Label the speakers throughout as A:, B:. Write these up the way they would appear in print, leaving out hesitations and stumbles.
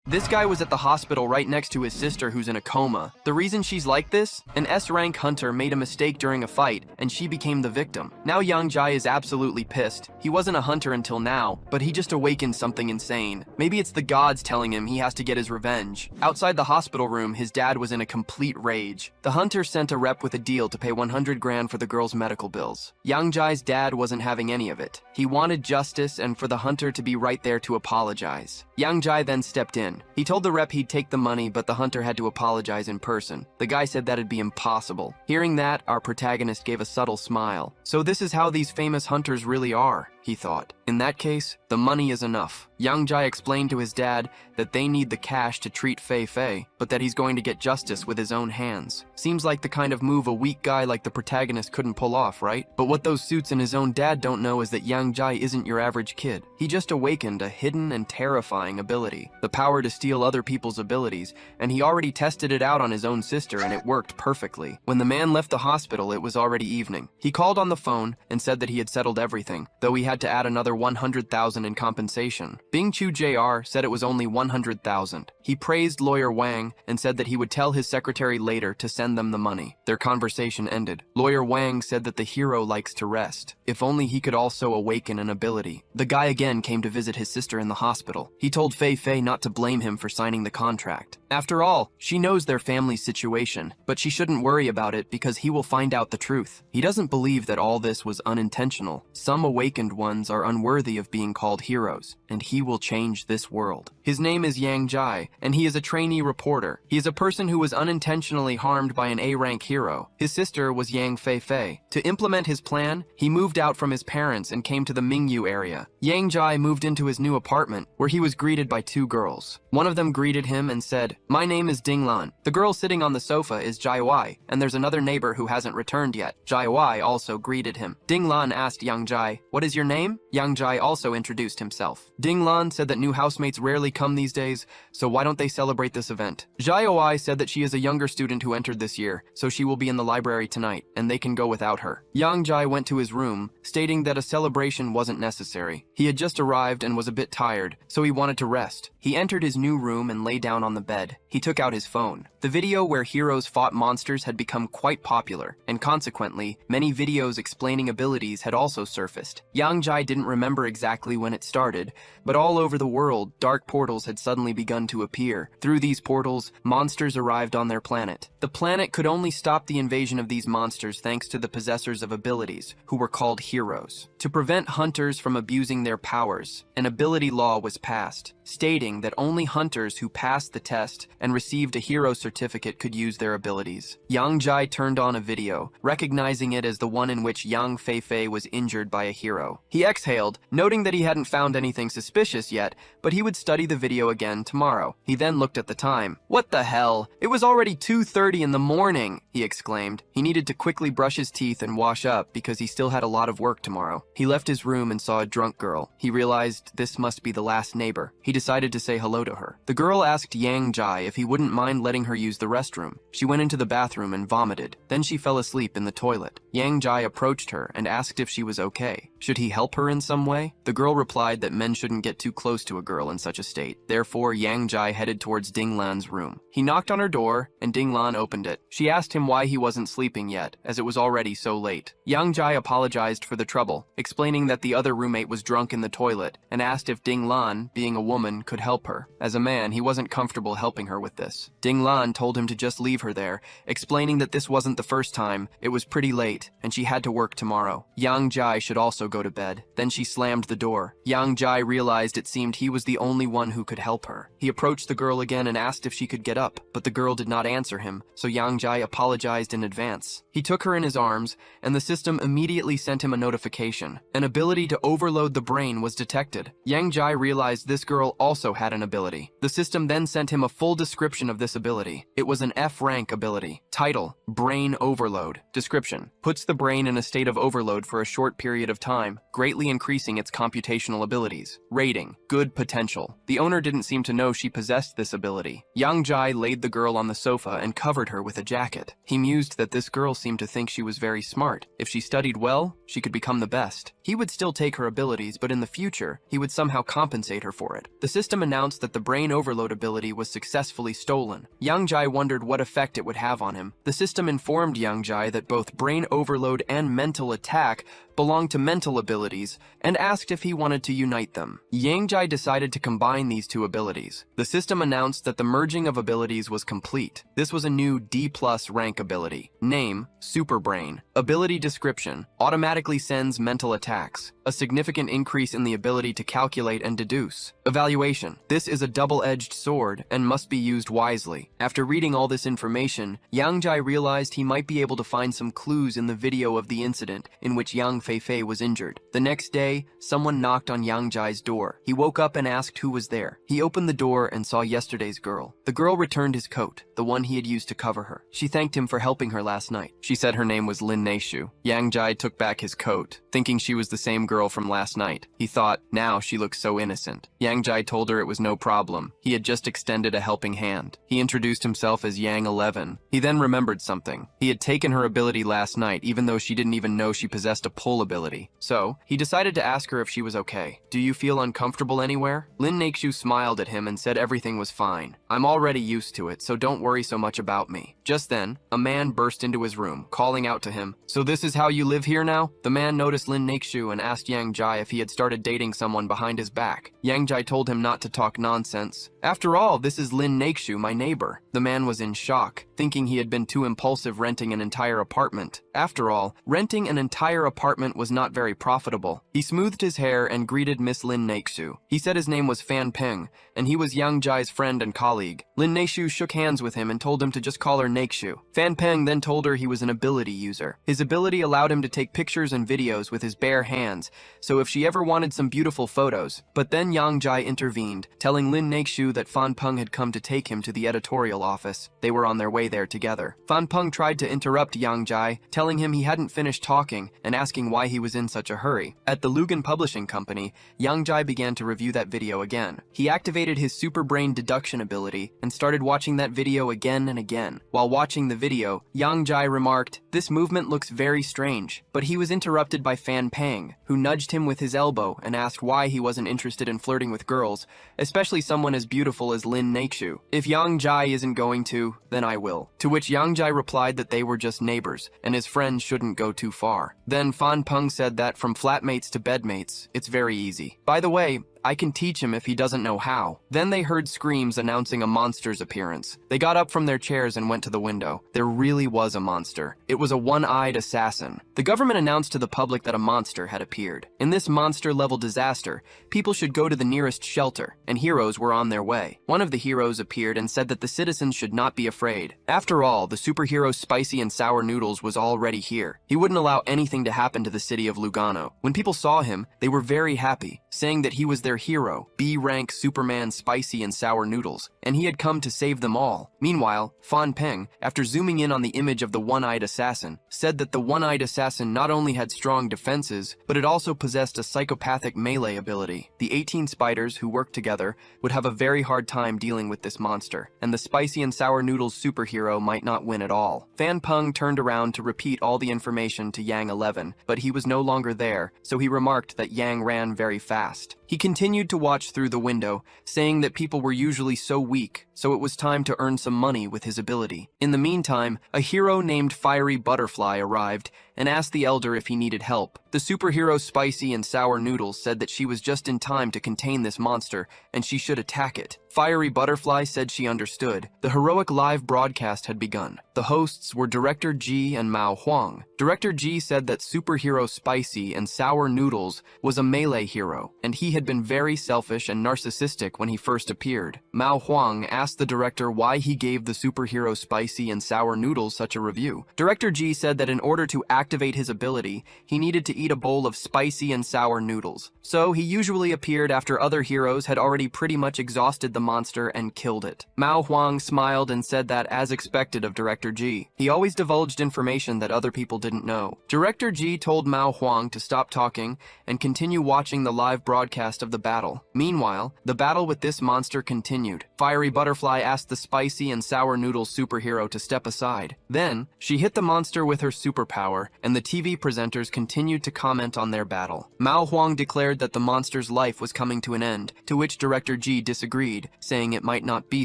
A: This guy was at the hospital right next to his sister who's in a coma. The reason she's like this? An S-rank hunter made a mistake during a fight, and she became the victim. Now Yang Jai is absolutely pissed. He wasn't a hunter until now, but he just awakened something insane. Maybe it's the gods telling him he has to get his revenge. Outside the hospital room, his dad was in a complete rage. The hunter sent a rep with a deal to pay 100 grand for the girl's medical bills. Yang Jai's dad wasn't having any of it. He wanted justice and for the hunter to be right there to apologize. Yang Jai then stepped in. He told the rep he'd take the money, but the hunter had to apologize in person. The guy said that'd be impossible. Hearing that, our protagonist gave a subtle smile. So this is how these famous hunters really are, he thought. In that case, the money is enough. Yang Jai explained to his dad that they need the cash to treat Fei Fei, but that he's going to get justice with his own hands. Seems like the kind of move a weak guy like the protagonist couldn't pull off, right? But what those suits and his own dad don't know is that Yang Jai isn't your average kid. He just awakened a hidden and terrifying ability, the power to steal other people's abilities, and he already tested it out on his own sister and it worked perfectly. When the man left the hospital, it was already evening. He called on the phone and said that he had settled everything, though he had to add another 100,000 in compensation. Bing Chu Jr. said it was only 100,000. He praised lawyer Wang and said that he would tell his secretary later to send them the money. Their conversation ended. Lawyer Wang said that the hero likes to rest. If only he could also awaken an ability. The guy again came to visit his sister in the hospital. He told Fei Fei not to blame him for signing the contract. After all, she knows their family's situation, but she shouldn't worry about it because he will find out the truth. He doesn't believe that all this was unintentional. Some awakened ones are unworthy of being called heroes, and he will change this world. His name is Yang Jai, and he is a trainee reporter. He is a person who was unintentionally harmed by an A-rank hero. His sister was Yang Fei Fei. To implement his plan, he moved out from his parents and came to the Mingyu area. Yang Jai moved into his new apartment, where he was greeted by two girls. One of them greeted him and said, "My name is Ding Lan. The girl sitting on the sofa is Jai Wai, and there's another neighbor who hasn't returned yet." Jai Wai also greeted him. Ding Lan asked Yang Jai, "What is your name?" Yang Jai also introduced himself. Ding Lan said that new housemates rarely come these days, so why don't they celebrate this event? Jai Wai said that she is a younger student who entered this year, so she will be in the library tonight, and they can go without her. Yang Jai went to his room, stating that a celebration wasn't necessary. He had just arrived and was a bit tired, so he wanted to rest. He entered his new room and lay down on the bed. He took out his phone. The video where heroes fought monsters had become quite popular, and consequently, many videos explaining abilities had also surfaced. Yang Jai didn't remember exactly when it started, but all over the world, dark portals had suddenly begun to appear. Through these portals, monsters arrived on their planet. The planet could only stop the invasion of these monsters thanks to the possessors of abilities, who were called heroes. To prevent hunters from abusing their powers, an ability law was passed, stating that only hunters who passed the test and received a hero certificate could use their abilities. Yang Jai turned on a video, recognizing it as the one in which Yang Fei Fei was injured by a hero. He exhaled, noting that he hadn't found anything suspicious yet, but he would study the video again tomorrow. He then looked at the time. "What the hell? It was already 2:30 in the morning," he exclaimed. He needed to quickly brush his teeth and wash up because he still had a lot of work tomorrow. He left his room and saw a drunk girl. He realized this must be the last neighbor. He decided to say hello to her. The girl asked Yang Jai if he wouldn't mind letting her use the restroom. She went into the bathroom and vomited. Then she fell asleep in the toilet. Yang Jai approached her and asked if she was okay. Should he help her in some way? The girl replied that men shouldn't get too close to a girl in such a state. Therefore, Yang Jai headed towards Ding Lan's room. He knocked on her door, and Ding Lan opened it. She asked him why he wasn't sleeping yet, as it was already so late. Yang Jai apologized for the trouble, explaining that the other roommate was drunk in the toilet, and asked if Ding Lan, being a woman, could help her. As a man, he wasn't comfortable helping her with this. Ding Lan told him to just leave her there, explaining that this wasn't the first time, it was pretty late, and she had to work tomorrow. Yang Jai should also go to bed. Then she slammed the door. Yang Jai realized it seemed he was the only one who could help her. He approached the girl again and asked if she could get up, but the girl did not answer him, so Yang Jai apologized in advance. He took her in his arms, and the system immediately sent him a notification. An ability to overload the brain was detected. Yang Jai realized this girl also had an ability. The system then sent him a full description of this ability. It was an F-rank ability. Title: Brain Overload. Description: puts the brain in a state of overload for a short period of time, greatly increasing its computational abilities. Rating: good potential. The owner didn't seem to know she possessed this ability. Yang Jai laid the girl on the sofa and covered her with a jacket. He mused that this girl seemed to think she was very smart. If she studied well, she could become the best. He would still take her abilities, but in the future, he would somehow compensate her for it. The The system announced that the brain overload ability was successfully stolen. Yang Jai wondered what effect it would have on him. The system informed Yang Jai that both brain overload and mental attack belonged to mental abilities and asked if he wanted to unite them. Yang Jai decided to combine these two abilities. The system announced that the merging of abilities was complete. This was a new D+ rank ability. Name, Super Brain. Ability description, automatically sends mental attacks. A significant increase in the ability to calculate and deduce. Evaluation, this is a double-edged sword and must be used wisely. After reading all this information, Yang Jai realized he might be able to find some clues in the video of the incident in which Yang Feifei was injured. The next day, someone knocked on Yang Jai's door. He woke up and asked who was there. He opened the door and saw yesterday's girl. The girl returned his coat, the one he had used to cover her. She thanked him for helping her last night. She said her name was Lin Neishu. Yang Jai took back his coat, thinking she was the same girl from last night. He thought, now she looks so innocent. Yang Jai told her it was no problem. He had just extended a helping hand. He introduced himself as Yang 11. He then remembered something. He had taken her ability last night, even though she didn't even know she possessed a pull ability. So, he decided to ask her if she was okay. Do you feel uncomfortable anywhere? Lin Neishu smiled at him and said everything was fine. I'm already used to it, so don't worry so much about me. Just then, a man burst into his room, calling out to him, so this is how you live here now? The man noticed Lin Neishu and asked Yang Jai if he had started dating someone behind his back. Yang Jai told him not to talk nonsense. After all, this is Lin Neishu, my neighbor. The man was in shock, thinking he had been too impulsive renting an entire apartment. After all, renting an entire apartment was not very profitable. He smoothed his hair and greeted Miss Lin Neishu. He said his name was Fan Peng, and he was Yang Jai's friend and colleague. Lin Neishu shook hands with him and told him to just call her Neishu. Fan Peng then told her he was an ability user. His ability allowed him to take pictures and videos with his bare hands, so if she ever wanted some beautiful photos. But then Yang Jai intervened, telling Lin Neishu that Fan Peng had come to take him to the editorial office. They were on their way there together. Fan Peng tried to interrupt Yang Jai, telling him he hadn't finished talking and asking why he was in such a hurry. At the Lugan Publishing Company, Yang Jai began to review that video again. He activated his super brain deduction ability and started watching that video again and again. While watching the video, Yang Jai remarked, "This movement looks very strange," but he was interrupted by Fan Peng, who nudged him with his elbow and asked why he wasn't interested in flirting with girls, especially someone as beautiful as Lin Neishu. If Yang Jai isn't going to, then I will. To which Yang Jai replied that they were just neighbors, and his friends shouldn't go too far. Then Fan Peng said that from flatmates to bedmates, it's very easy. By the way, I can teach him if he doesn't know how. Then they heard screams announcing a monster's appearance. They got up from their chairs and went to the window. There really was a monster. It was a one-eyed assassin. The government announced to the public that a monster had appeared. In this monster-level disaster, people should go to the nearest shelter, and heroes were on their way. One of the heroes appeared and said that the citizens should not be afraid. After all, the superhero Spicy and Sour Noodles was already here. He wouldn't allow anything to happen to the city of Lugano. When people saw him, they were very happy, saying that he was their hero, B-rank Superman Spicy and Sour Noodles, and he had come to save them all. Meanwhile, Fan Peng, after zooming in on the image of the one-eyed assassin, said that the one-eyed assassin not only had strong defenses, but it also possessed a psychopathic melee ability. The 18 spiders who worked together would have a very hard time dealing with this monster, and the Spicy and Sour Noodles superhero might not win at all. Fan Peng turned around to repeat all the information to Yang 11, but he was no longer there, so he remarked that Yang ran very fast. He continued to watch through the window, saying that people were usually so weak, so it was time to earn some money with his ability. In the meantime, a hero named Fiery Butterfly arrived and asked the elder if he needed help. The superhero Spicy and Sour Noodles said that she was just in time to contain this monster and she should attack it. Fiery Butterfly said she understood. The heroic live broadcast had begun. The hosts were Director G and Mao Huang. Director G said that superhero Spicy and Sour Noodles was a melee hero, and he had been very selfish and narcissistic when he first appeared. Mao Huang asked the director why he gave the superhero Spicy and Sour Noodles such a review. Director G said that in order to activate his ability, he needed to eat a bowl of spicy and sour noodles. So he usually appeared after other heroes had already pretty much exhausted the monster and killed it. Mao Huang smiled and said that, as expected of Director G, he always divulged information that other people didn't know. Director G told Mao Huang to stop talking and continue watching the live broadcast of the battle. Meanwhile, the battle with this monster continued. Fiery Butterfly asked the Spicy and Sour Noodles superhero to step aside. Then, she hit the monster with her superpower, and the TV presenters continued to comment on their battle. Mao Huang declared that the monster's life was coming to an end, to which Director Ji disagreed, saying it might not be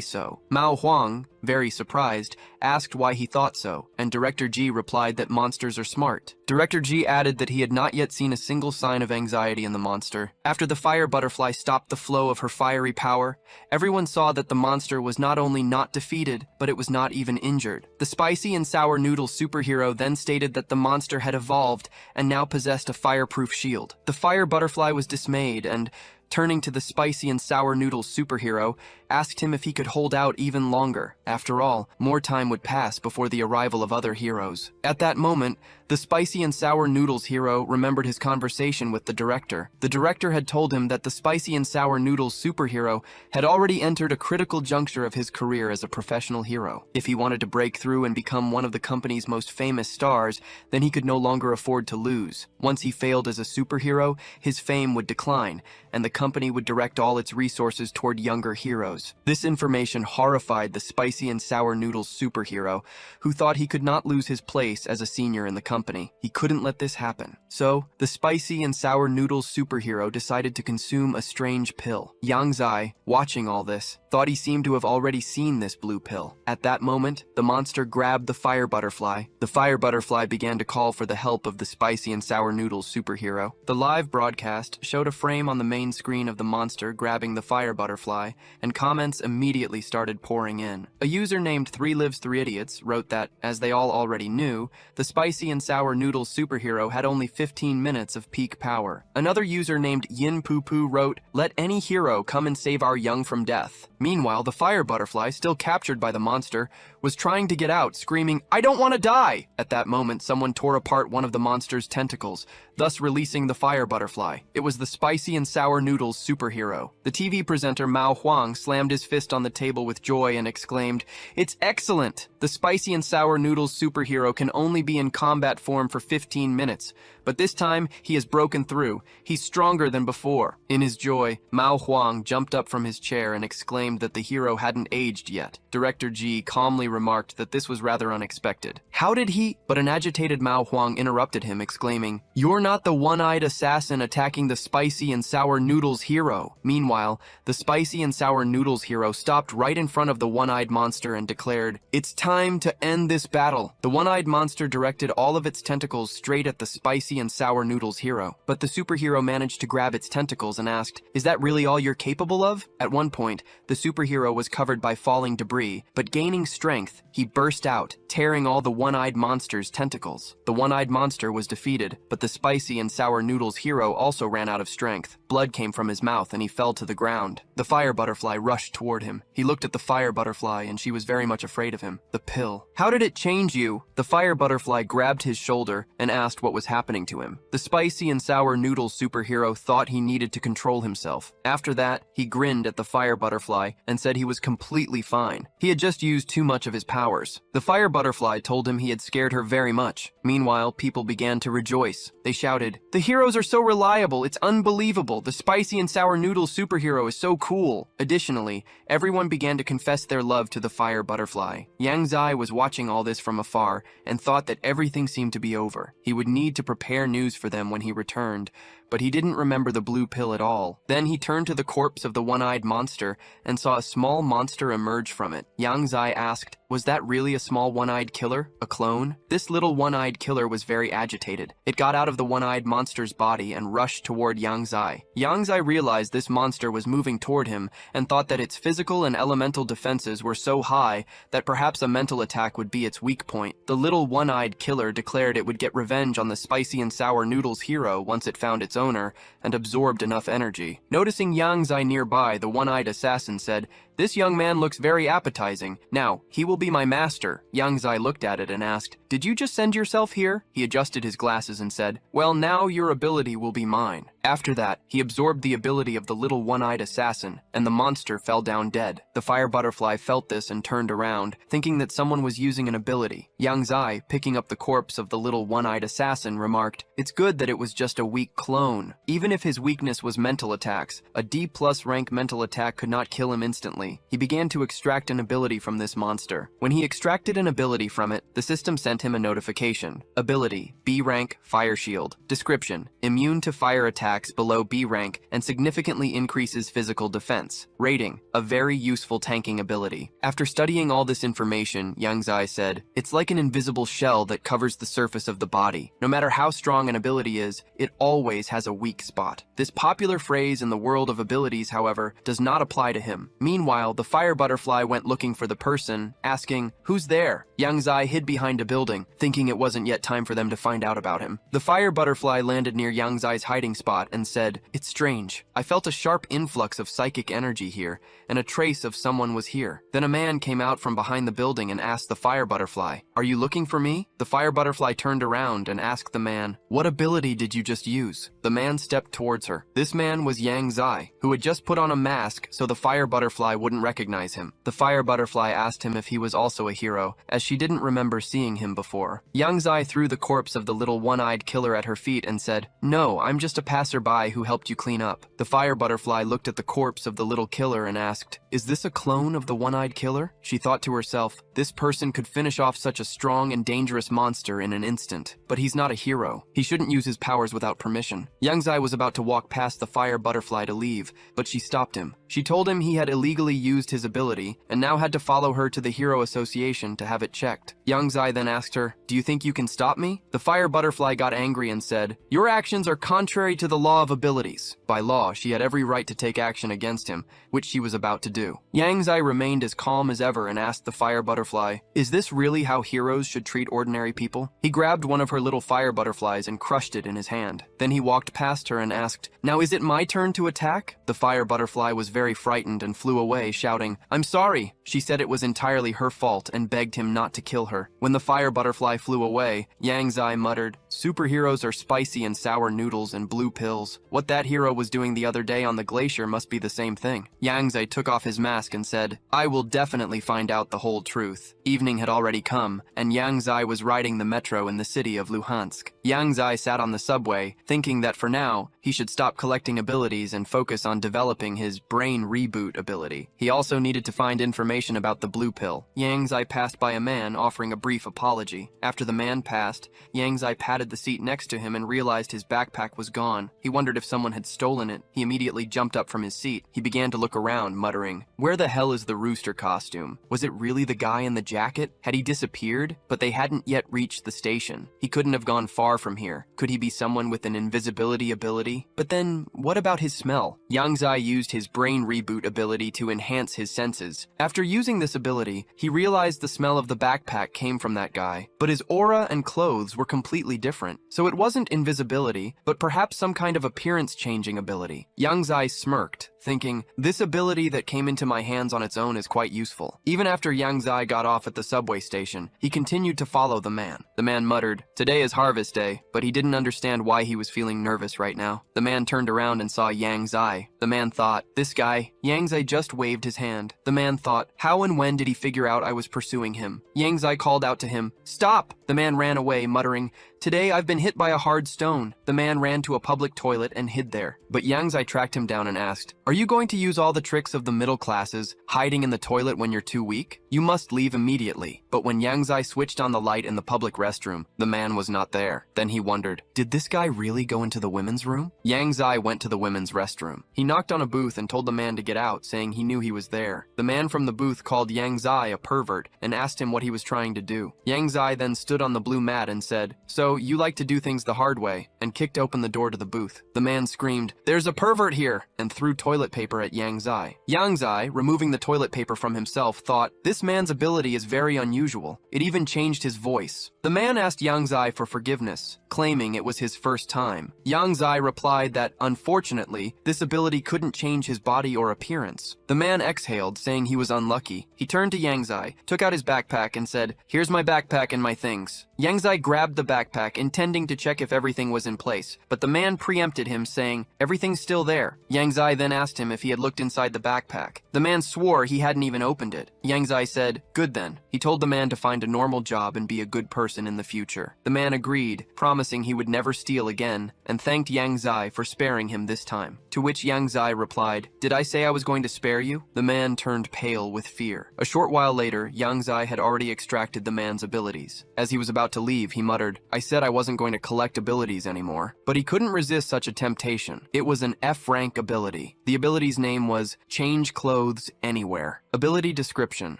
A: so. Mao Huang, very surprised, asked why he thought so, and Director Ji replied that monsters are smart. Director Ji added that he had not yet seen a single sign of anxiety in the monster. After the fire butterfly stopped the flow of her fiery power, everyone saw that the monster was not only not defeated, but it was not even injured. The spicy and sour noodle superhero then stated that the monster had evolved and now possessed a fireproof shield. The fire butterfly was dismayed and, turning to the spicy and sour noodle superhero, asked him if he could hold out even longer. After all, more time would pass before the arrival of other heroes. At that moment, the spicy and sour noodles hero remembered his conversation with the director. The director had told him that the spicy and sour noodles superhero had already entered a critical juncture of his career as a professional hero. If he wanted to break through and become one of the company's most famous stars, then he could no longer afford to lose. Once he failed as a superhero, his fame would decline, and the company would direct all its resources toward younger heroes. This information horrified the spicy and sour noodles superhero, who thought he could not lose his place as a senior in the company. He couldn't let this happen. So, the spicy and sour noodles superhero decided to consume a strange pill. Yang Zai, watching all this, thought he seemed to have already seen this blue pill. At that moment, the monster grabbed the fire butterfly. The fire butterfly began to call for the help of the spicy and sour noodles superhero. The live broadcast showed a frame on the main screen of the monster grabbing the fire butterfly, and comments immediately started pouring in. A user named 3lives3idiots wrote that, as they all already knew, the spicy and sour noodles superhero had only 15 minutes of peak power. Another user named Yin Poo Poo wrote, "Let any hero come and save our young from death." Meanwhile, the fire butterfly, still captured by the monster, was trying to get out, screaming, "I don't want to die!" At that moment, someone tore apart one of the monster's tentacles, thus releasing the fire butterfly. It was the spicy and sour noodles superhero. The TV presenter Mao Huang slammed his fist on the table with joy and exclaimed, "It's excellent! The spicy and sour noodles superhero can only be in combat form for 15 minutes, but this time he has broken through. He's stronger than before." In his joy, Mao Huang jumped up from his chair and exclaimed that the hero hadn't aged yet. Director Ji calmly remarked that this was rather unexpected. How did he? But an agitated Mao Huang interrupted him, exclaiming, "You're not the one-eyed assassin attacking the spicy and sour noodles hero." Meanwhile, the spicy and sour noodles hero stopped right in front of the one-eyed monster and declared, "It's time to end this battle." The one-eyed monster directed all of its tentacles straight at the spicy and sour noodles hero, but the superhero managed to grab its tentacles and asked, "Is that really all you're capable of?" At one point, the superhero was covered by falling debris, but gaining strength, he burst out, tearing all the one-eyed monster's tentacles. The one-eyed monster was defeated, but the spicy and sour noodles hero also ran out of strength. Blood came from his mouth and he fell to the ground. The fire butterfly rushed toward him. He looked at the fire butterfly and she was very much afraid of him. The pill. "How did it change you?" The fire butterfly grabbed his shoulder and asked what was happening to him. The spicy and sour noodles superhero thought he needed to control himself. After that, he grinned at the fire butterfly and said he was completely fine. He had just used too much of his powers. The fire butterfly told him he had scared her very much. Meanwhile, people began to rejoice. They shouted, "The heroes are so reliable, it's unbelievable. The spicy and sour noodles superhero is so cool." Additionally, everyone began to confess their love to the fire butterfly. Yang Zai was watching all this from afar and thought that everything seemed to be over. He would need to prepare news for them when he returned, but he didn't remember the blue pill at all. Then he turned to the corpse of the one-eyed monster and saw a small monster emerge from it. Yang Zai asked, "Was that really a small one-eyed killer? A clone?" This little one-eyed killer was very agitated. It got out of the one-eyed monster's body and rushed toward Yang Zai. Yang Zai realized this monster was moving toward him and thought that its physical and elemental defenses were so high that perhaps a mental attack would be its weak point. The little one-eyed killer declared it would get revenge on the spicy and sour noodles hero once it found its owner and absorbed enough energy. Noticing Yang Zai nearby, the one-eyed assassin said, "This young man looks very appetizing. Now, he will be my master." Yang Zai looked at it and asked, "Did you just send yourself here?" He adjusted his glasses and said, "Well, now your ability will be mine." After that, he absorbed the ability of the little one-eyed assassin, and the monster fell down dead. The fire butterfly felt this and turned around, thinking that someone was using an ability. Yang Zai, picking up the corpse of the little one-eyed assassin, remarked, "It's good that it was just a weak clone. Even if his weakness was mental attacks, a D+ rank mental attack could not kill him instantly." He began to extract an ability from this monster. When he extracted an ability from it, the system sent sent him a notification. Ability, B rank, fire shield. Description, immune to fire attacks below B rank and significantly increases physical defense. Rating, a very useful tanking ability. After studying all this information, Yang Zai said, it's like an invisible shell that covers the surface of the body. No matter how strong an ability is, it always has a weak spot. This popular phrase in the world of abilities, however, does not apply to him. Meanwhile, the fire butterfly went looking for the person, asking, who's there? Yang Zai hid behind a building, thinking it wasn't yet time for them to find out about him. The fire butterfly landed near Yang Zai's hiding spot and said, it's strange. I felt a sharp influx of psychic energy here, and a trace of someone was here. Then a man came out from behind the building and asked the fire butterfly, are you looking for me? The fire butterfly turned around and asked the man, what ability did you just use? The man stepped towards her. This man was Yang Zai, who had just put on a mask so the fire butterfly wouldn't recognize him. The fire butterfly asked him if he was also a hero, as she didn't remember seeing him before. Yang Zai threw the corpse of the little one-eyed killer at her feet and said, no, I'm just a passerby who helped you clean up. The fire butterfly looked at the corpse of the little killer and asked, is this a clone of the one-eyed killer? She thought to herself, this person could finish off such a strong and dangerous monster in an instant. But he's not a hero. He shouldn't use his powers without permission. Yang Zai was about to walk past the fire butterfly to leave, but she stopped him. She told him he had illegally used his ability and now had to follow her to the Hero Association to have it checked. Yang Zai then asked her, do you think you can stop me? The fire butterfly got angry and said, your actions are contrary to the law of abilities. By law, she had every right to take action against him, which she was about to do. Yang Zai remained as calm as ever and asked the fire butterfly, is this really how heroes should treat ordinary people? He grabbed one of her little fire butterflies and crushed it in his hand. Then he walked past her and asked, now is it my turn to attack? The fire butterfly was very frightened and flew away, shouting, I'm sorry. She said it was entirely her fault and begged him not to kill her. When the fire butterfly flew away, Yang Zai muttered, superheroes are spicy and sour noodles and blue pills. What that hero was doing the other day on the glacier must be the same thing. Yang Zai took off his mask and said, I will definitely find out the whole truth. Evening had already come, and Yang Zai was riding the metro in the city of Luhansk. Yang Zai sat on the subway, thinking that for now, he should stop collecting abilities and focus on developing his brain reboot ability. He also needed to find information about the blue pill. Yang Zai passed by a man offering a brief apology. After the man passed, Yang Zai patted the seat next to him and realized his backpack was gone. He wondered if someone had stolen it. He immediately jumped up from his seat. He began to look around, muttering, where the hell is the rooster costume? Was it really the guy in the jacket? Had he disappeared? But they hadn't yet reached the station. He couldn't have gone far from here. Could he be someone with an invisibility ability? But then, what about his smell? Yang Zai used his brain reboot ability to enhance his senses. After using this ability, he realized the smell of the backpack came from that guy, but his aura and clothes were completely different. So it wasn't invisibility, but perhaps some kind of appearance-changing ability. Yang Zai smirked, thinking, this ability that came into my hands on its own is quite useful. Even after Yang Zai got off at the subway station, he continued to follow the man. The man muttered, today is harvest day, but he didn't understand why he was feeling nervous right now. The man turned around and saw Yang Zai. The man thought, this guy. Yang Zai just waved his hand. The man thought, how and when did he figure out I was pursuing him? Yang Zai called out to him, stop! The man ran away, muttering, today I've been hit by a hard stone. The man ran to a public toilet and hid there. But Yang Zai tracked him down and asked, are you going to use all the tricks of the middle classes, hiding in the toilet when you're too weak? You must leave immediately. But when Yang Zai switched on the light in the public restroom, the man was not there. Then he wondered, did this guy really go into the women's room? Yang Zai went to the women's restroom. He knocked on a booth and told the man to get out, saying he knew he was there. The man from the booth called Yang Zai a pervert and asked him what he was trying to do. Yang Zai then stood on the blue mat and said, so you like to do things the hard way, and kicked open the door to the booth. The man screamed, there's a pervert here, and threw toilet paper at Yang Zai. Yang Zai, removing the toilet paper from himself, thought, this man's ability is very unusual. It even changed his voice. The man asked Yang Zai for forgiveness, claiming it was his first time. Yang Zai replied that, unfortunately, this ability couldn't change his body or appearance. The man exhaled, saying he was unlucky. He turned to Yang Zai, took out his backpack, and said, here's my backpack and my things. Yang Zai grabbed the backpack, intending to check if everything was in place, but the man preempted him, saying, everything's still there. Yang Zai then asked him if he had looked inside the backpack. The man swore he hadn't even opened it. Yang Zai said, good then. He told the man to find a normal job and be a good person in the future. The man agreed, promising he would never steal again, and thanked Yang Zai for sparing him this time. To which Yang Zai replied, "Did I say I was going to spare you?" The man turned pale with fear. A short while later, Yang Zai had already extracted the man's abilities. As he was about to leave, he muttered, "I said I wasn't going to collect abilities anymore." But he couldn't resist such a temptation. It was an F-rank ability. The ability's name was Change Clothes Anywhere. Ability description: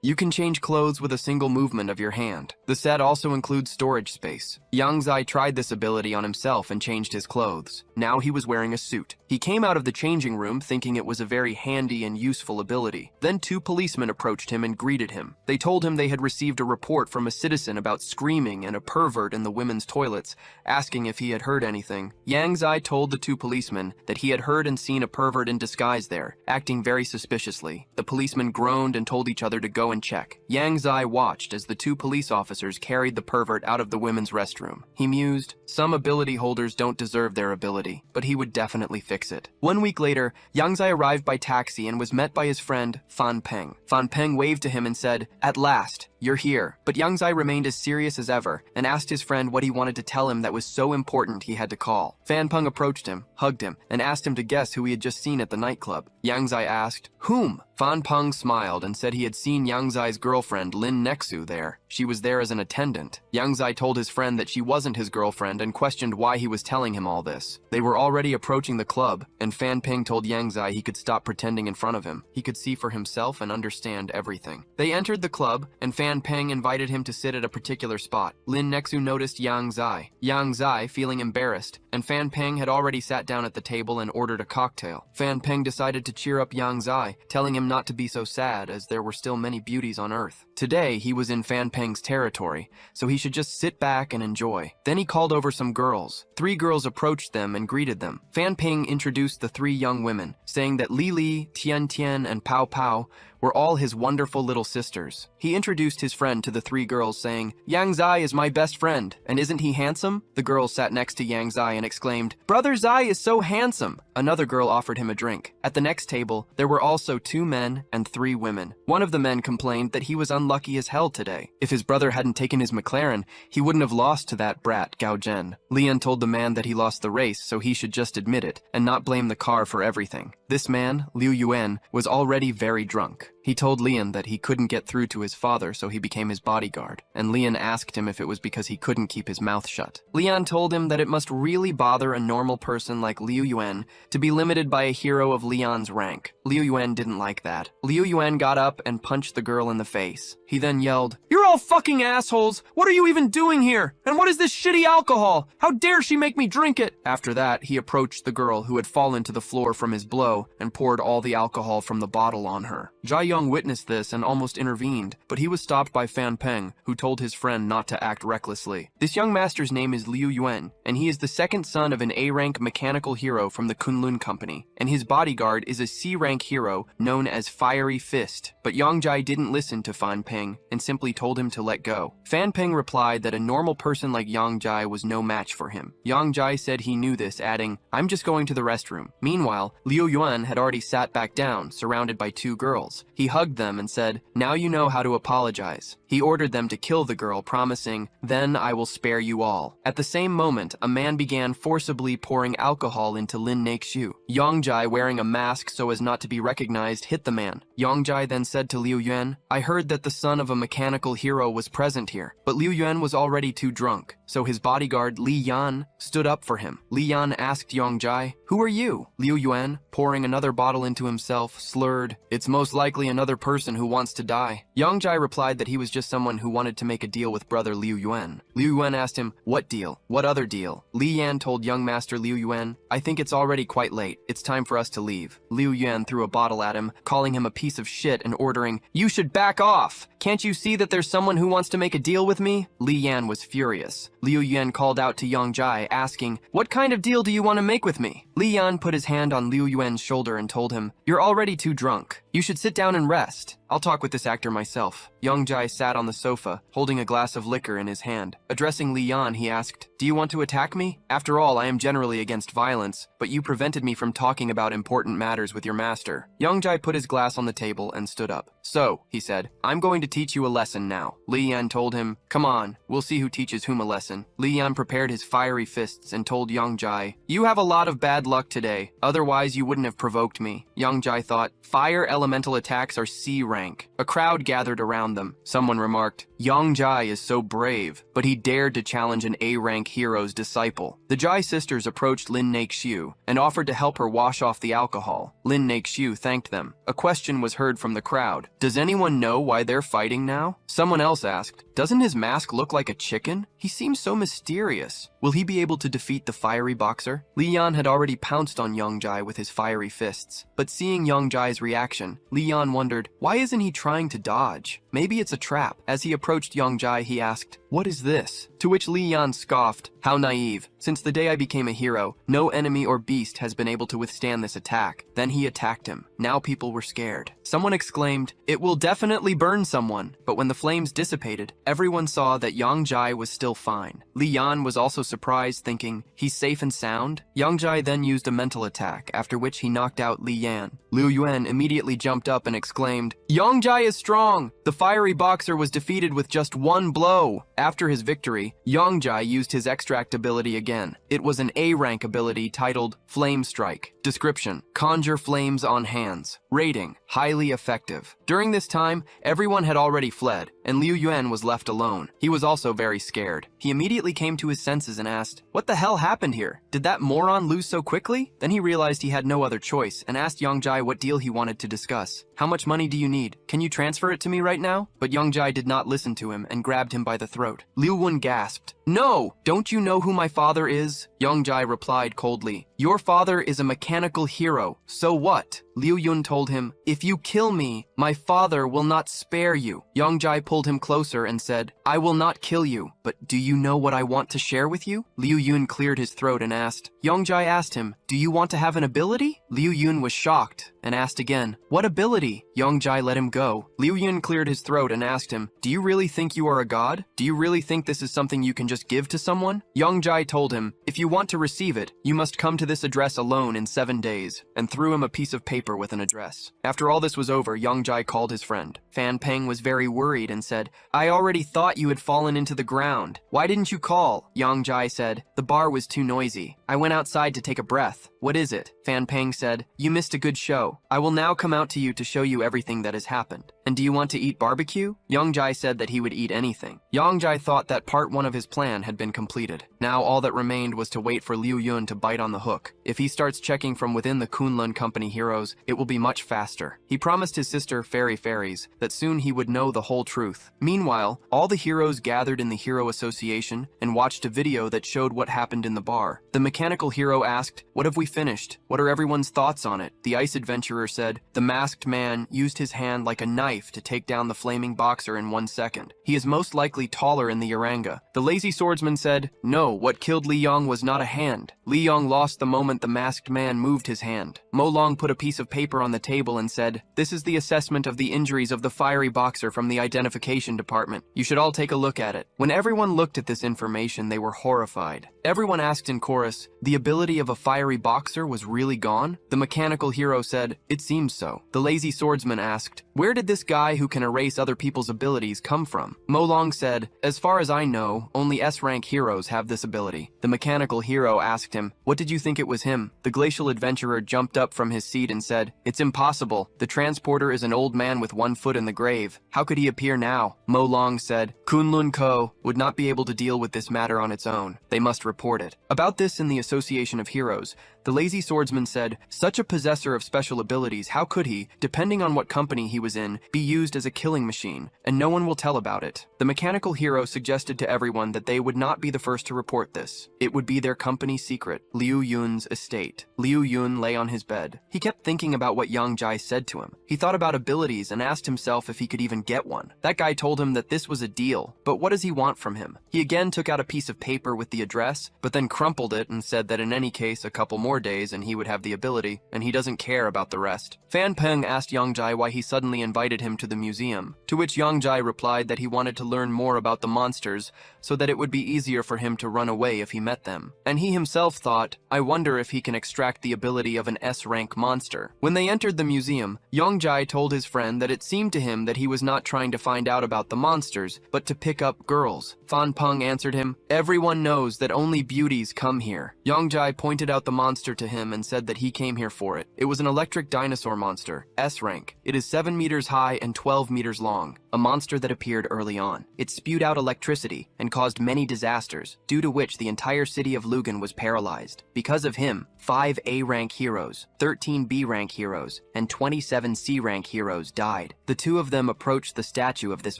A: you can change clothes with a single movement of your hand. The set also includes storage space. Yang Zai tried this ability on himself and changed his clothes. Now he was wearing a suit. He came out of the changing room thinking it was a very handy and useful ability. Then 2 policemen approached him and greeted him. They told him they had received a report from a citizen about screaming and a pervert in the women's toilets, asking if he had heard anything. Yang Zai told the 2 policemen that he had heard and seen a pervert in disguise there, acting very suspiciously. The policemen groaned and told each other to go and check. Yang Zai watched as the 2 police officers carried the pervert out of the women's restroom. He mused, some ability holders don't deserve their ability, but he would definitely fix it. 1 week later, Yang Zai arrived by taxi and was met by his friend, Fan Peng. Fan Peng waved to him and said, "At last, you're here." But Yang Zai remained as serious as ever and asked his friend what he wanted to tell him that was so important he had to call. Fan Peng approached him, hugged him, and asked him to guess who he had just seen at the nightclub. Yang Zai asked, "Whom?" Fan Peng smiled and said he had seen Yang Zai's girlfriend, Lin Nexu, there. She was there as an attendant. Yang Zai told his friend that she wasn't his girlfriend and questioned why he was telling him all this. They were already approaching the club, and Fan Peng told Yang Zai he could stop pretending in front of him. He could see for himself and understand everything. They entered the club, and Fan Peng invited him to sit at a particular spot. Lin Nexu noticed Yang Zai. Yang Zai, feeling embarrassed, and Fan Peng had already sat down at the table and ordered a cocktail. Fan Peng decided to cheer up Yang Zai, telling him not to be so sad as there were still many beauties on Earth. Today, he was in Fan Peng's territory, so he should just sit back and enjoy. Then he called over some girls. 3 girls approached them and greeted them. Fan Peng introduced the 3 young women, saying that Li Li, Tian Tian, and Pao Pao were all his wonderful little sisters. He introduced his friend to the 3 girls, saying, "Yang Zai is my best friend, and isn't he handsome?" The girl sat next to Yang Zai and exclaimed, "Brother Zai is so handsome." Another girl offered him a drink. At the next table, there were also 2 men and 3 women. One of the men complained that he was unlucky as hell today. If his brother hadn't taken his McLaren, he wouldn't have lost to that brat, Gao Zhen. Lian told the man that he lost the race, so he should just admit it, and not blame the car for everything. This man, Liu Yuan, was already very drunk. He told Lian that he couldn't get through to his father, so he became his bodyguard, and Lian asked him if it was because he couldn't keep his mouth shut. Lian told him that it must really bother a normal person like Liu Yuan to be limited by a hero of Lian's rank. Liu Yuan didn't like that. Liu Yuan got up and punched the girl in the face. He then yelled, "You're all fucking assholes! What are you even doing here? And what is this shitty alcohol? How dare she make me drink it?" After that, he approached the girl who had fallen to the floor from his blow and poured all the alcohol from the bottle on her. Jia Young witnessed this and almost intervened, but he was stopped by Fan Peng, who told his friend not to act recklessly. This young master's name is Liu Yuan, and he is the 2nd son of an A-rank mechanical hero from the Kunlun Company, and his bodyguard is a C-rank hero known as Fiery Fist. But Yang Zai didn't listen to Fan Peng and simply told him to let go. Fan Peng replied that a normal person like Yang Zai was no match for him. Yang Zai said he knew this, adding, "I'm just going to the restroom." Meanwhile, Liu Yuan had already sat back down, surrounded by 2 girls. He hugged them and said, "Now you know how to apologize." He ordered them to kill the girl, promising, "Then I will spare you all." At the same moment, a man began forcibly pouring alcohol into Lin Nexu. Yang Zai, wearing a mask so as not to be recognized, hit the man. Yang Zai then said to Liu Yuan, "I heard that the son of a mechanical hero was present here." But Liu Yuan was already too drunk, so his bodyguard, Li Yan, stood up for him. Li Yan asked Yang Zai, "Who are you?" Liu Yuan, pouring another bottle into himself, slurred, "It's most likely another person who wants to die." Yang Zai replied that he was just someone who wanted to make a deal with brother Liu Yuan. Liu Yuan asked him, "What deal? What other deal?" Li Yan told young master Liu Yuan, "I think it's already quite late. It's time for us to leave." Liu Yuan threw a bottle at him, calling him a piece of shit and ordering, "You should back off! Can't you see that there's someone who wants to make a deal with me?" Li Yan was furious. Liu Yuan called out to Yang Zai, asking, "What kind of deal do you want to make with me?" Li Yan put his hand on Liu Yuan's shoulder and told him, "You're already too drunk. You should sit down and rest. I'll talk with this actor myself. Young-jae sat on the sofa, holding a glass of liquor in his hand. Addressing Li Yan, he asked, "Do you want to attack me? After all, I am generally against violence, but you prevented me from talking about important matters with your master." Young-jae put his glass on the table and stood up. "So," he said, "I'm going to teach you a lesson now." Li Yan told him, "Come on, we'll see who teaches whom a lesson." Li Yan prepared his fiery fists and told Young-jae, "You have a lot of bad luck today, otherwise you wouldn't have provoked me." Young-jae thought, "Fire elemental attacks are C rank." A crowd gathered around them. Someone remarked, "Young-jae is so brave, but he dared to challenge an A-rank hero's disciple." The Jai sisters approached Lin Naexiu and offered to help her wash off the alcohol. Lin Naexiu thanked them. A question was heard from the crowd. "Does anyone know why they're fighting now?" Someone else asked, "Doesn't his mask look like a chicken? He seems so mysterious. Will he be able to defeat the fiery boxer?" Li Yan had already pounced on Young-jae with his fiery fists, but seeing Young-jae's reaction, Li Yan wondered, why isn't he trying to dodge? Maybe it's a trap. As he approached Young-jae, he asked, "What is this?" To which Li Yan scoffed, "How naive. Since the day I became a hero, no enemy or beast has been able to withstand this attack." Then he attacked him. Now people were scared. Someone exclaimed, "It will definitely burn someone." But when the flames dissipated, everyone saw that Young-jae was still fine. Li Yan was also surprised, thinking, "He's safe and sound?" Young-jae then used a mental attack, after which he knocked out Li Yan. Liu Yuan immediately jumped up and exclaimed, "Young-jae is strong! The fiery boxer was defeated with just one blow." After his victory, Young-jae used his extract ability again. It was an A-rank ability titled Flame Strike. Description: conjure flames on hands. Rating: highly effective. During this time, everyone had already fled, and Liu Yuan was left alone. He was also very scared. He immediately came to his senses and asked, "What the hell happened here? Did that moron lose so quickly?" Then he realized he had no other choice and asked Young-jae what deal he wanted to discuss. "How much money do you need? Can you transfer it to me right now?" But Young-jae did not listen to him and grabbed him by the throat. Liu Yuan gasped, "No! Don't you know who my father is?" Young-jae replied coldly, "Your father is a mechanical hero. So what?" Liu Yun told him, "If you kill me, my father will not spare you." Young-jae pulled him closer and said, "I will not kill you, but do you know what I want to share with you?" Liu Yun cleared his throat and asked. Young-jae asked him, "Do you want to have an ability?" Liu Yun was shocked and asked again, "What ability?" Young-jae let him go. Liu Yun cleared his throat and asked him, "Do you really think you are a god? Do you really think this is something you can just give to someone?" Young-jae told him, "If you want to receive it, you must come to this address alone in 7 days," and threw him a piece of paper with an address. After all this was over, Young-jae called his friend. Fan Peng was very worried and said, "I already thought you had fallen into the ground. Why didn't you call?" Young-jae said, "The bar was too noisy. I went outside to take a breath." "What is it?" Fan Peng said, "You missed a good show. I will now come out to you to show you everything that has happened." "And do you want to eat barbecue?" Young-jae said that he would eat anything. Young-jae thought that part 1 of his plan had been completed. Now all that remained was to wait for Liu Yun to bite on the hook. If he starts checking from within the Kunlun Company heroes, it will be much faster. He promised his sister, Fairy Fairies, that soon he would know the whole truth. Meanwhile, all the heroes gathered in the Hero Association and watched a video that showed what happened in the bar. The mechanical hero asked, "What have we finished? What are everyone's thoughts on it?" The ice adventurer said, "The masked man used his hand like a knife to take down the flaming boxer in 1 second. He is most likely taller in the Yaranga." The lazy swordsman said, "No, what killed Li Yong was not a hand. Li Yong lost the moment the masked man moved his hand." Mo Long put a piece of paper on the table and said, "This is the assessment of the injuries of the fiery boxer from the identification department. You should all take a look at it." When everyone looked at this information, they were horrified. Everyone asked in chorus, "The ability of a fiery boxer was really gone?" The mechanical hero said, "It seems so." The lazy swordsman asked, "Where did this guy who can erase other people's abilities come from?" Mo Long said, "As far as I know, only S-rank heroes have this ability." The mechanical hero asked him, "What did you think it was him?" The glacial adventurer jumped up from his seat and said, "It's impossible. The transporter is an old man with 1 foot in the grave. How could he appear now?" Mo Long said, "Kunlun Ko would not be able to deal with this matter on its own. They must report it." About this in the Association of Heroes, the lazy swordsman said, "Such a possessor of special abilities, how could he, depending on what company he was in, be used as a killing machine, and no one will tell about it." The mechanical hero suggested to everyone that they would not be the first to report report this. It would be their company's secret, Liu Yun's estate. Liu Yun lay on his bed. He kept thinking about what Yang Jai said to him. He thought about abilities and asked himself if he could even get one. That guy told him that this was a deal, but what does he want from him? He again took out a piece of paper with the address, but then crumpled it and said that in any case a couple more days and he would have the ability, and he doesn't care about the rest. Fan Peng asked Yang Jai why he suddenly invited him to the museum, to which Yang Jai replied that he wanted to learn more about the monsters so that it would be easier for him to run away if he met them. And he himself thought, I wonder if he can extract the ability of an S-rank monster. When they entered the museum, Yang Jai told his friend that it seemed to him that he was not trying to find out about the monsters, but to pick up girls. Fan Peng answered him, everyone knows that only beauties come here. Yang Jai pointed out the monster to him and said that he came here for it. It was an electric dinosaur monster, S-rank. It is 7 meters high and 12 meters long, a monster that appeared early on. It spewed out electricity and caused many disasters, due to which the entire city of Lugan was paralyzed. Because of him, 5 A-rank heroes, 13 B-rank heroes, and 27 C-rank heroes died. The two of them approached the statue of this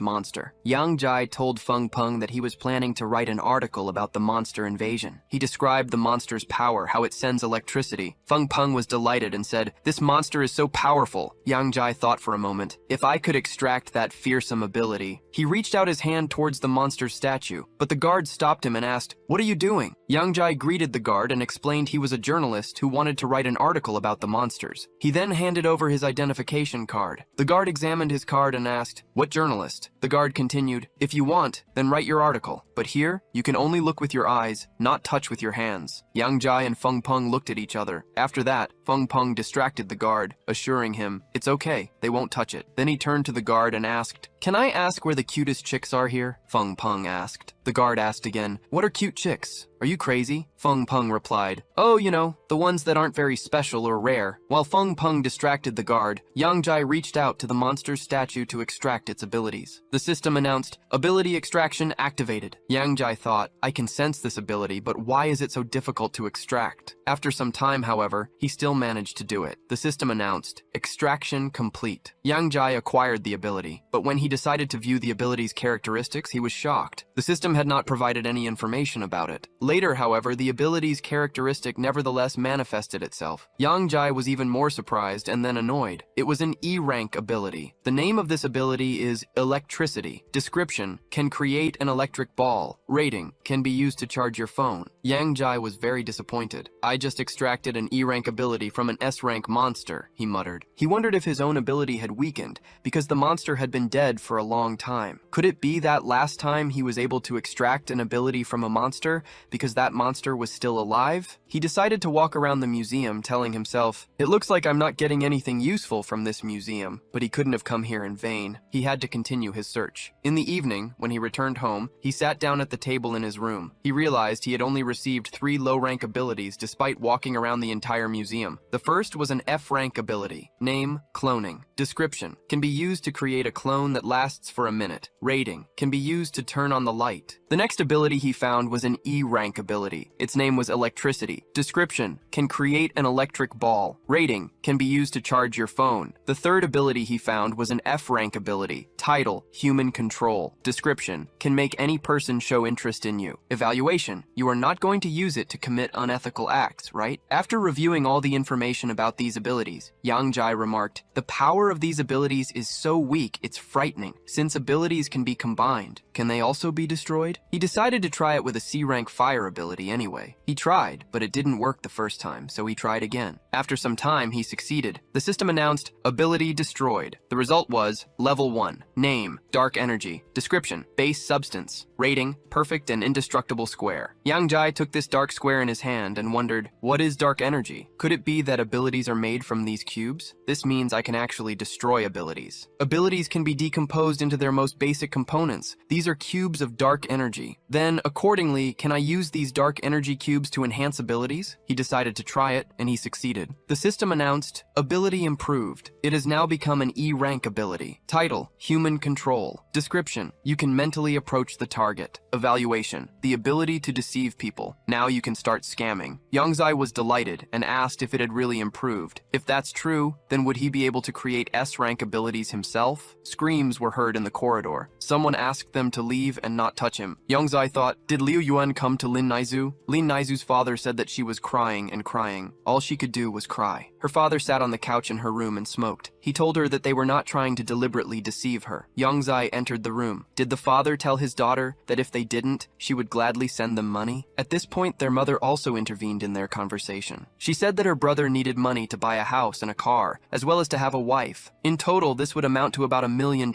A: monster. Yang Jai told Feng Peng that he was planning to write an article about the monster invasion. He described the monster's power, how it sends electricity. Feng Peng was delighted and said, this monster is so powerful. Yang Jai thought for a moment, if I could extract that fearsome ability. He reached out his hand towards the monster's statue, but the guard stopped him and asked, what are you doing? Yang Jai greeted the guard and explained he was a journalist who wanted to write an article about the monsters. He then handed over his identification card. The guard examined his card and asked, what journalist? The guard continued, if you want, then write your article. But here, you can only look with your eyes, not touch with your hands. Yang Jai and Feng Peng looked at each other. After that, Feng Peng distracted the guard, assuring him, it's okay, they won't touch it. Then he turned to the guard and asked, can I ask where the cutest chicks are here? Feng Peng asked. The guard asked again, what are cute chicks? Are you crazy? Feng Peng replied, oh, you know, the ones that aren't very special or rare. While Feng Peng distracted the guard, Yang Jai reached out to the monster's statue to extract its abilities. The system announced, ability extraction activated. Yang Jai thought, I can sense this ability, but why is it so difficult to extract? After some time, however, he still managed to do it. The system announced, extraction complete. Yang Jai acquired the ability, but when he decided to view the ability's characteristics, he was shocked. The system had not provided any information about it. Later, however, the ability's characteristic nevertheless manifested itself. Yang Jai was even more surprised and then annoyed. It was an E-rank ability. The name of this ability is electricity. Description, can create an electric ball. Rating, can be used to charge your phone. Yang Jai was very disappointed. I just extracted an E-rank ability from an S-rank monster, he muttered. He wondered if his own ability had weakened, because the monster had been dead for a long time. Could it be that last time he was able to extract an ability from a monster because that monster was still alive? He decided to walk around the museum, telling himself, it looks like I'm not getting anything useful from this museum, but he couldn't have come here in vain. He had to continue his search. In the evening, when he returned home, he sat down at the table in his room. He realized he had only received 3 low-rank abilities despite walking around the entire museum. The first was an F-rank ability. Name, cloning. Description, can be used to create a clone that lasts for a minute. Rating, can be used to turn on the light. The next ability he found was an E-rank ability. Its name was electricity. Description, can create an electric ball. Rating, can be used to charge your phone. The third ability he found was an F-rank ability. Title, human control. Description, can make any person show interest in you. Evaluation, you are not going to use it to commit unethical acts, right? After reviewing all the information about these abilities, Yang Jai remarked, the power of these abilities is so weak it's frightening. Since abilities can be combined, can they also be destroyed? He decided to try it with a C-rank fire ability anyway. He tried, but it didn't work the first time, so he tried again. After some time, he succeeded. The system announced, ability destroyed. The result was, level 1, name, dark energy. Description, base substance. Rating, perfect and indestructible square. Yang Jai took this dark square in his hand and wondered, what is dark energy? Could it be that abilities are made from these cubes? This means I can actually destroy abilities. Abilities can be decomposed into their most basic components. These are cubes of dark energy. Then, accordingly, can I use these dark energy cubes to enhance abilities? He decided to try it, and he succeeded. The system announced, ability improved. It has now become an E-rank ability. Title, human control. Description, you can mentally approach the target. Evaluation, the ability to deceive people. Now you can start scamming. Yang Jai was delighted and asked if it had really improved. If that's true, then would he be able to create S-rank abilities himself? Screams were heard in the corridor. Someone asked them to leave and not touch him. Yang Jai thought, did Liu Yuan come to Lin Naizu? Lin Naizu's father said that she was crying and crying. All she could do was cry. Her father sat on the couch in her room and smoked. He told her that they were not trying to deliberately deceive her. Yangzai entered the room. Did the father tell his daughter that if they didn't, she would gladly send them money? At this point, their mother also intervened in their conversation. She said that her brother needed money to buy a house and a car, as well as to have a wife. In total, this would amount to about $1 million.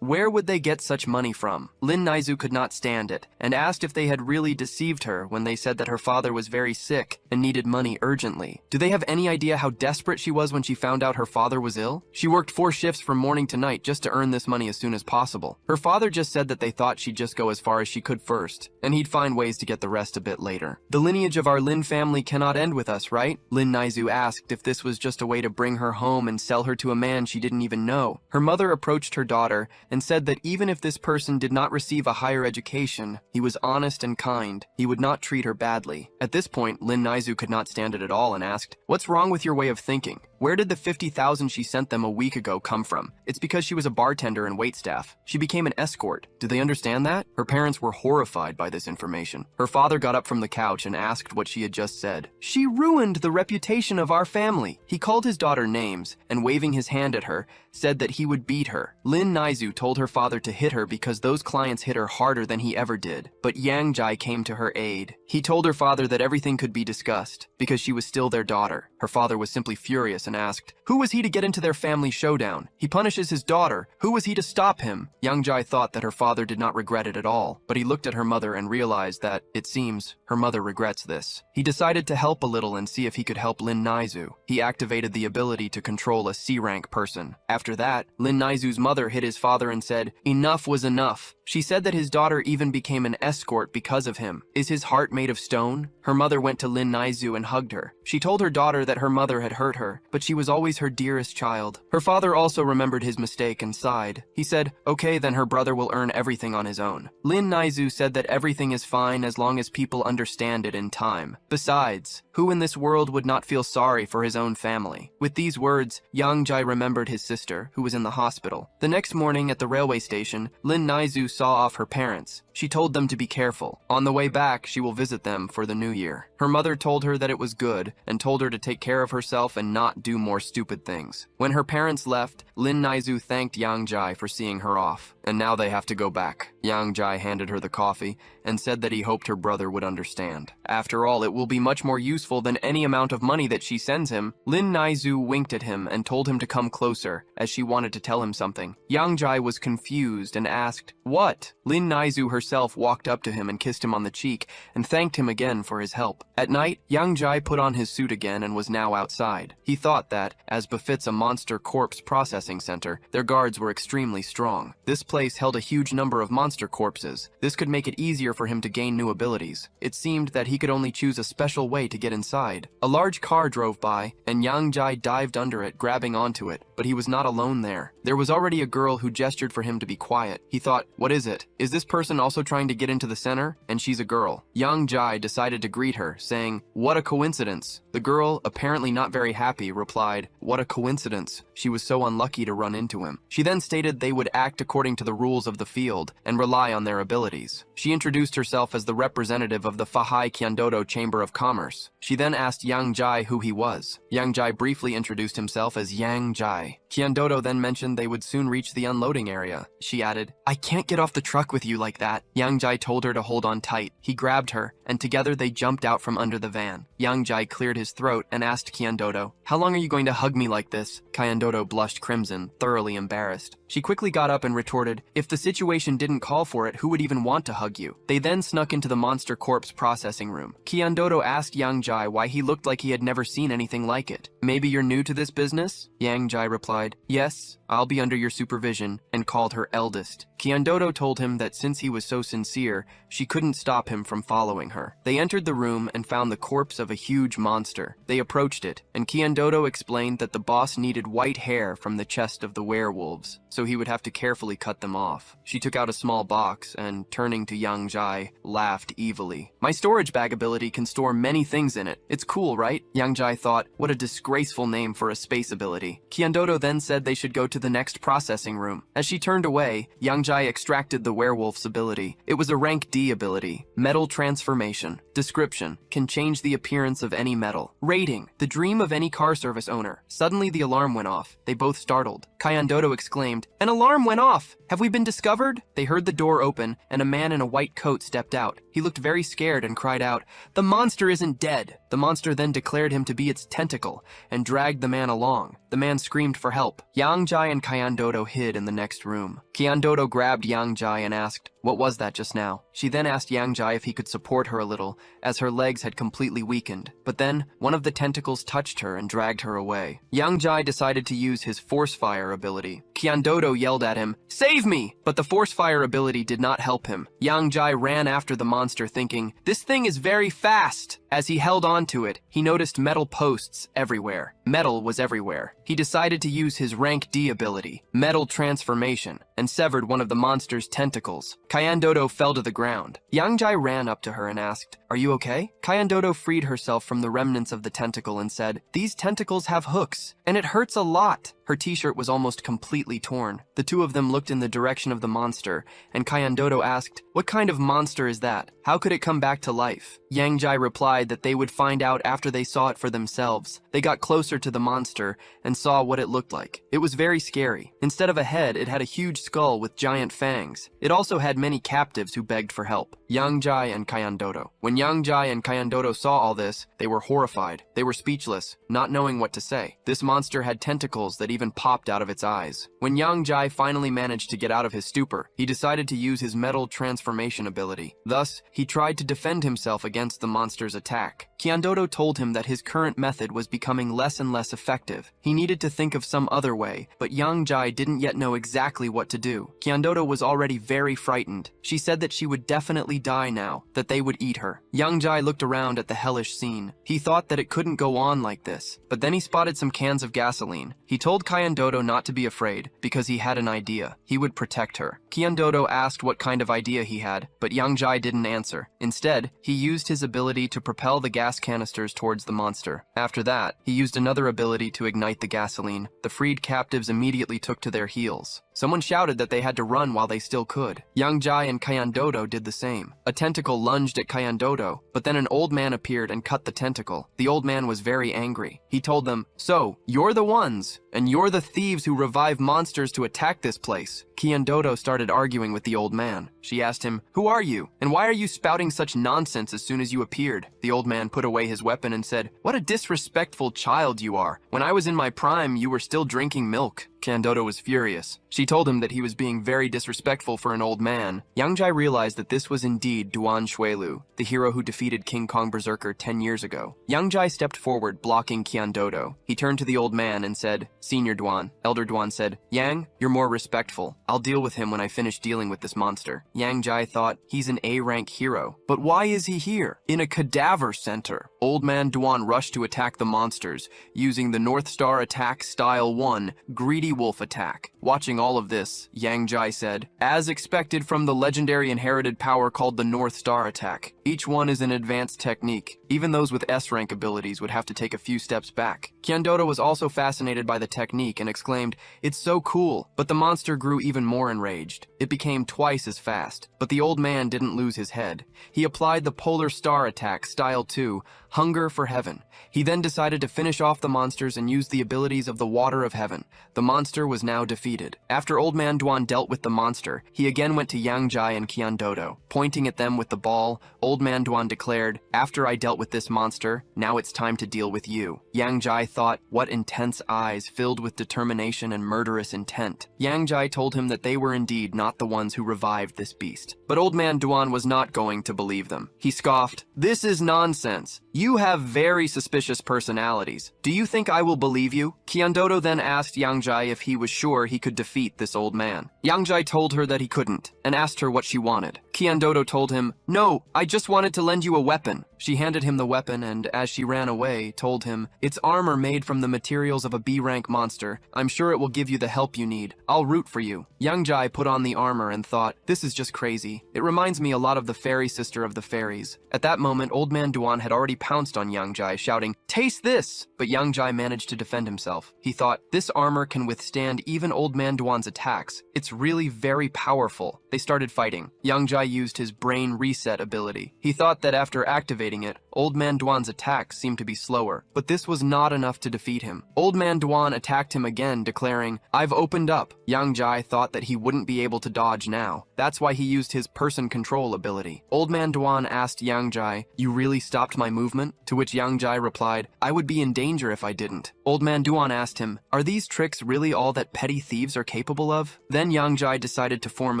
A: Where would they get such money from? Lin Naizu could not stand it, and asked if they had really deceived her when they said that her father was very sick and needed money urgently. Do they have any idea how desperate she was when she found out her father was ill? She worked 4 shifts from morning to night just to earn this money as soon as possible. Her father just said that they thought she'd just go as far as she could first, and he'd find ways to get the rest a bit later. The lineage of our Lin family cannot end with us, right? Lin Naizu asked if this was just a way to bring her home and sell her to a man she didn't even know. Her mother approached her daughter and said that even if this person did not receive a higher education, he was honest and kind. He would not treat her badly. At this point, Lin Naizu could not stand it at all and asked, "What's wrong with your way of thinking? Where did the 50,000 she sent them a week ago come from? It's because she was a bartender and waitstaff. She became an escort. Do they understand that?" Her parents were horrified by this information. Her father got up from the couch and asked what she had just said. "She ruined the reputation of our family." He called his daughter names and, waving his hand at her, said that he would beat her. Lin Naizu told her father to hit her because those clients hit her harder than he ever did. But Yang Jai came to her aid. He told her father that everything could be discussed because she was still their daughter. Her father was simply furious and asked, who was he to get into their family showdown? He punishes his daughter. Who was he to stop him? Yang Jai thought that her father did not regret it at all, but he looked at her mother and realized that, it seems, her mother regrets this. He decided to help a little and see if he could help Lin Naizu. He activated the ability to control a C-rank person. After that, Lin Naizu's mother hit his father and said, enough was enough. She said that his daughter even became an escort because of him. Is his heart made of stone? Her mother went to Lin Naizu and hugged her. She told her daughter that her mother had hurt her, but she was always her dearest child. Her father also remembered his mistake and sighed. He said, okay, then her brother will earn everything on his own. Lin Naizu said that everything is fine as long as people understand it in time. Besides, who in this world would not feel sorry for his own family? With these words, Yang Jai remembered his sister, who was in the hospital. The next morning at the railway station, Lin Naizu saw off her parents. She told them to be careful. On the way back, she will visit them for the new year. Her mother told her that it was good and told her to take care of herself and not do more stupid things. When her parents left, Lin Naizu thanked Yang Jai for seeing her off, and now they have to go back. Yang Jai handed her the coffee and said that he hoped her brother would understand. After all, it will be much more useful than any amount of money that she sends him. Lin Naizu winked at him and told him to come closer, as she wanted to tell him something. Yang Jai was confused and asked, what? Lin Naizu herself walked up to him and kissed him on the cheek and thanked him again for his help. At night, Yang Jai put on his suit again and was now outside. He thought that, as befits a monster corpse processing center, their guards were extremely strong. This place held a huge number of monster corpses. This could make it easier for him to gain new abilities. It seemed that he could only choose a special way to get inside. A large car drove by, and Yang Jai dived under it, grabbing onto it, but he was not alone there. There was already a girl who gestured for him to be quiet. He thought, what is it? Is this person also trying to get into the center? And she's a girl. Yang Jai decided to greet her, saying, what a coincidence. The girl, apparently not very happy, replied, what a coincidence. She was so unlucky to run into him. She then stated they would act according to the rules of the field and rely on their abilities. She introduced herself as the representative of the Fahai Kyandodo Chamber of Commerce. She then asked Yang Jai who he was. Yang Jai briefly introduced himself as Yang Jai. Kyandodo then mentioned they would soon reach the unloading area. She added, I can't get off the truck with you like that. Yang Jai told her to hold on tight. He grabbed her, and together they jumped out from under the van. Yang Jai cleared his throat and asked Kyandodo, how long are you going to hug me like this? Kyandodo blushed crimson, thoroughly embarrassed. She quickly got up and retorted, if the situation didn't call for it, who would even want to hug you? They then snuck into the monster corpse processing room. Kyandodo asked Yang Jai why he looked like he had never seen anything like it. Maybe you're new to this business? Yang Jai replied, yes, I'll be under your supervision, and called her eldest. Kyandodo told him that since he was so sincere, she couldn't stop him from following her. They entered the room and found the corpse of a huge monster. They approached it, and Kyandodo explained that the boss needed white hair from the chest of the werewolves, so he would have to carefully cut them off. She took out a small box and, turning to Yang Jai, laughed evilly. My storage bag ability can store many things in it. It's cool, right? Yang Jai thought, what a disgraceful name for a space ability. Kyandodo then then said they should go to the next processing room. As she turned away, Yangjai extracted the werewolf's ability. It was a rank D ability. Metal transformation. Description: can change the appearance of any metal. Rating: the dream of any car service owner. Suddenly the alarm went off. They both startled. Kyandodo exclaimed, "An alarm went off! Have we been discovered?" They heard the door open, and a man in a white coat stepped out. He looked very scared and cried out, "The monster isn't dead!" The monster then declared him to be its tentacle, and dragged the man along. The man screamed for help. Yangjai and Kyandodo hid in the next room. Kyandodo grabbed Yangjai and asked, "What was that just now?" She then asked Yangjai if he could support her a little, as her legs had completely weakened. But then, one of the tentacles touched her and dragged her away. Yangjai decided to use his Force Fire ability. Kyandodo yelled at him, "Save me!" But the Force Fire ability did not help him. Yangjai ran after the monster thinking, "This thing is very fast!" As he held on to it, he noticed metal posts everywhere. Metal was everywhere. He decided to use his rank D ability, Metal Transformation, and severed one of the monster's tentacles. Kyandodo fell to the ground. Yangjai ran up to her and asked, "Are you okay?" Kyandodo freed herself from the remnants of the tentacle and said, "These tentacles have hooks, and it hurts a lot." Her t-shirt was almost completely torn. The two of them looked in the direction of the monster, and Kyandodo asked, "What kind of monster is that? How could it come back to life?" Yangjai replied that they would find out after they saw it for themselves. They got closer to the monster and saw what it looked like. It was very scary. Instead of a head, it had a huge skull with giant fangs. It also had many captives who begged for help. Yangjai and Kyandodo. When Yangjai and Kyandodo saw all this, they were horrified. They were speechless, not knowing what to say. This monster had tentacles that even popped out of its eyes. When Yangjai finally managed to get out of his stupor, he decided to use his metal transformation ability. Thus, he tried to defend himself against the monster's attack. Kyandodo told him that his current method was becoming less and less effective. He needed to think of some other way, but Yangjai didn't yet know exactly what to do. Kyandodo was already very frightened. She said that she would definitely die now, that they would eat her. Yangjai looked around at the hellish scene. He thought that it couldn't go on like this, but then he spotted some cans of gasoline. He told Kyandodo not to be afraid, because he had an idea. He would protect her. Kyandodo asked what kind of idea he had, but Yangjai didn't answer. Instead, he used his ability to propel the gas canisters towards the monster. After that, he used another ability to ignite the gasoline. The freed captives immediately took to their heels. Someone shouted that they had to run while they still could. Yangjai and Kyandodo did the same. A tentacle lunged at Kyandodo, but then an old man appeared and cut the tentacle. The old man was very angry. He told them, "So, you're the ones, and you're the thieves who revive monsters to attack this place." Kyandodo started arguing with the old man. She asked him, "Who are you? And why are you spouting such nonsense as soon as you appeared?" The old man put away his weapon and said, "What a disrespectful child you are. When I was in my prime, you were still drinking milk." Kyandodo was furious. She told him that he was being very disrespectful for an old man. Yangjai realized that this was indeed Duan Xuelu, the hero who defeated King Kong Berserker 10 years ago. Yangjai stepped forward, blocking Kyandodo. He turned to the old man and said, "Senior Duan." Elder Duan said, "Yang, you're more respectful. I'll deal with him when I finish dealing with this monster." Yangjai thought, he's an A-rank hero. But why is he here? In a cadaver center. Old man Duan rushed to attack the monsters, using the North Star Attack Style 1, Greedy Wolf Attack. Watching all of this, Yangjai said, "As expected from the legendary inherited power called the North Star Attack. Each one is an advanced technique. Even those with S-rank abilities would have to take a few steps back." Kyandodo was also fascinated by the technique and exclaimed, "It's so cool." But the monster grew even more enraged. It became twice as fast. But the old man didn't lose his head. He applied the Polar Star Attack Style 2, Hunger for Heaven. He then decided to finish off the monsters and use the abilities of the Water of Heaven. The monster was now defeated. After Old Man Duan dealt with the monster, he again went to Yangjai and Kyandodo. Pointing at them with the ball, Old Man Duan declared, "After I dealt with this monster, now it's time to deal with you." Yangjai thought, what intense eyes filled with determination and murderous intent. Yangjai told him that they were indeed not the ones who revived this beast. But Old Man Duan was not going to believe them. He scoffed, "This is nonsense. You have very suspicious personalities. Do you think I will believe you?" Kyandodo then asked Yangjai if he was sure he could defeat this old man. Yangjai told her that he couldn't, and asked her what she wanted. Kyandodo told him, "No, I just wanted to lend you a weapon." She handed him the weapon and, as she ran away, told him, "It's armor made from the materials of a B-rank monster. I'm sure it will give you the help you need. I'll root for you." Yangjai put on the armor and thought, "This is just crazy. It reminds me a lot of the fairy sister of the fairies." At that moment, Old Man Duan had already pounced on Yang Jai, shouting, "Taste this!" But Yang Jai managed to defend himself. He thought, this armor can withstand even Old Man Duan's attacks. It's really very powerful. They started fighting. Yang Jai used his brain reset ability. He thought that after activating it, Old Man Duan's attacks seemed to be slower, but this was not enough to defeat him. Old Man Duan attacked him again, declaring, "I've opened up." Yang Jai thought that he wouldn't be able to dodge now. That's why he used his person control ability. Old Man Duan asked Yang Jai, "You really stopped my movement?" To which Yang Jai replied, "I would be in danger if I didn't." Old Man Duan asked him, "Are these tricks really all that petty thieves are capable of?" Then Yang Jai decided to form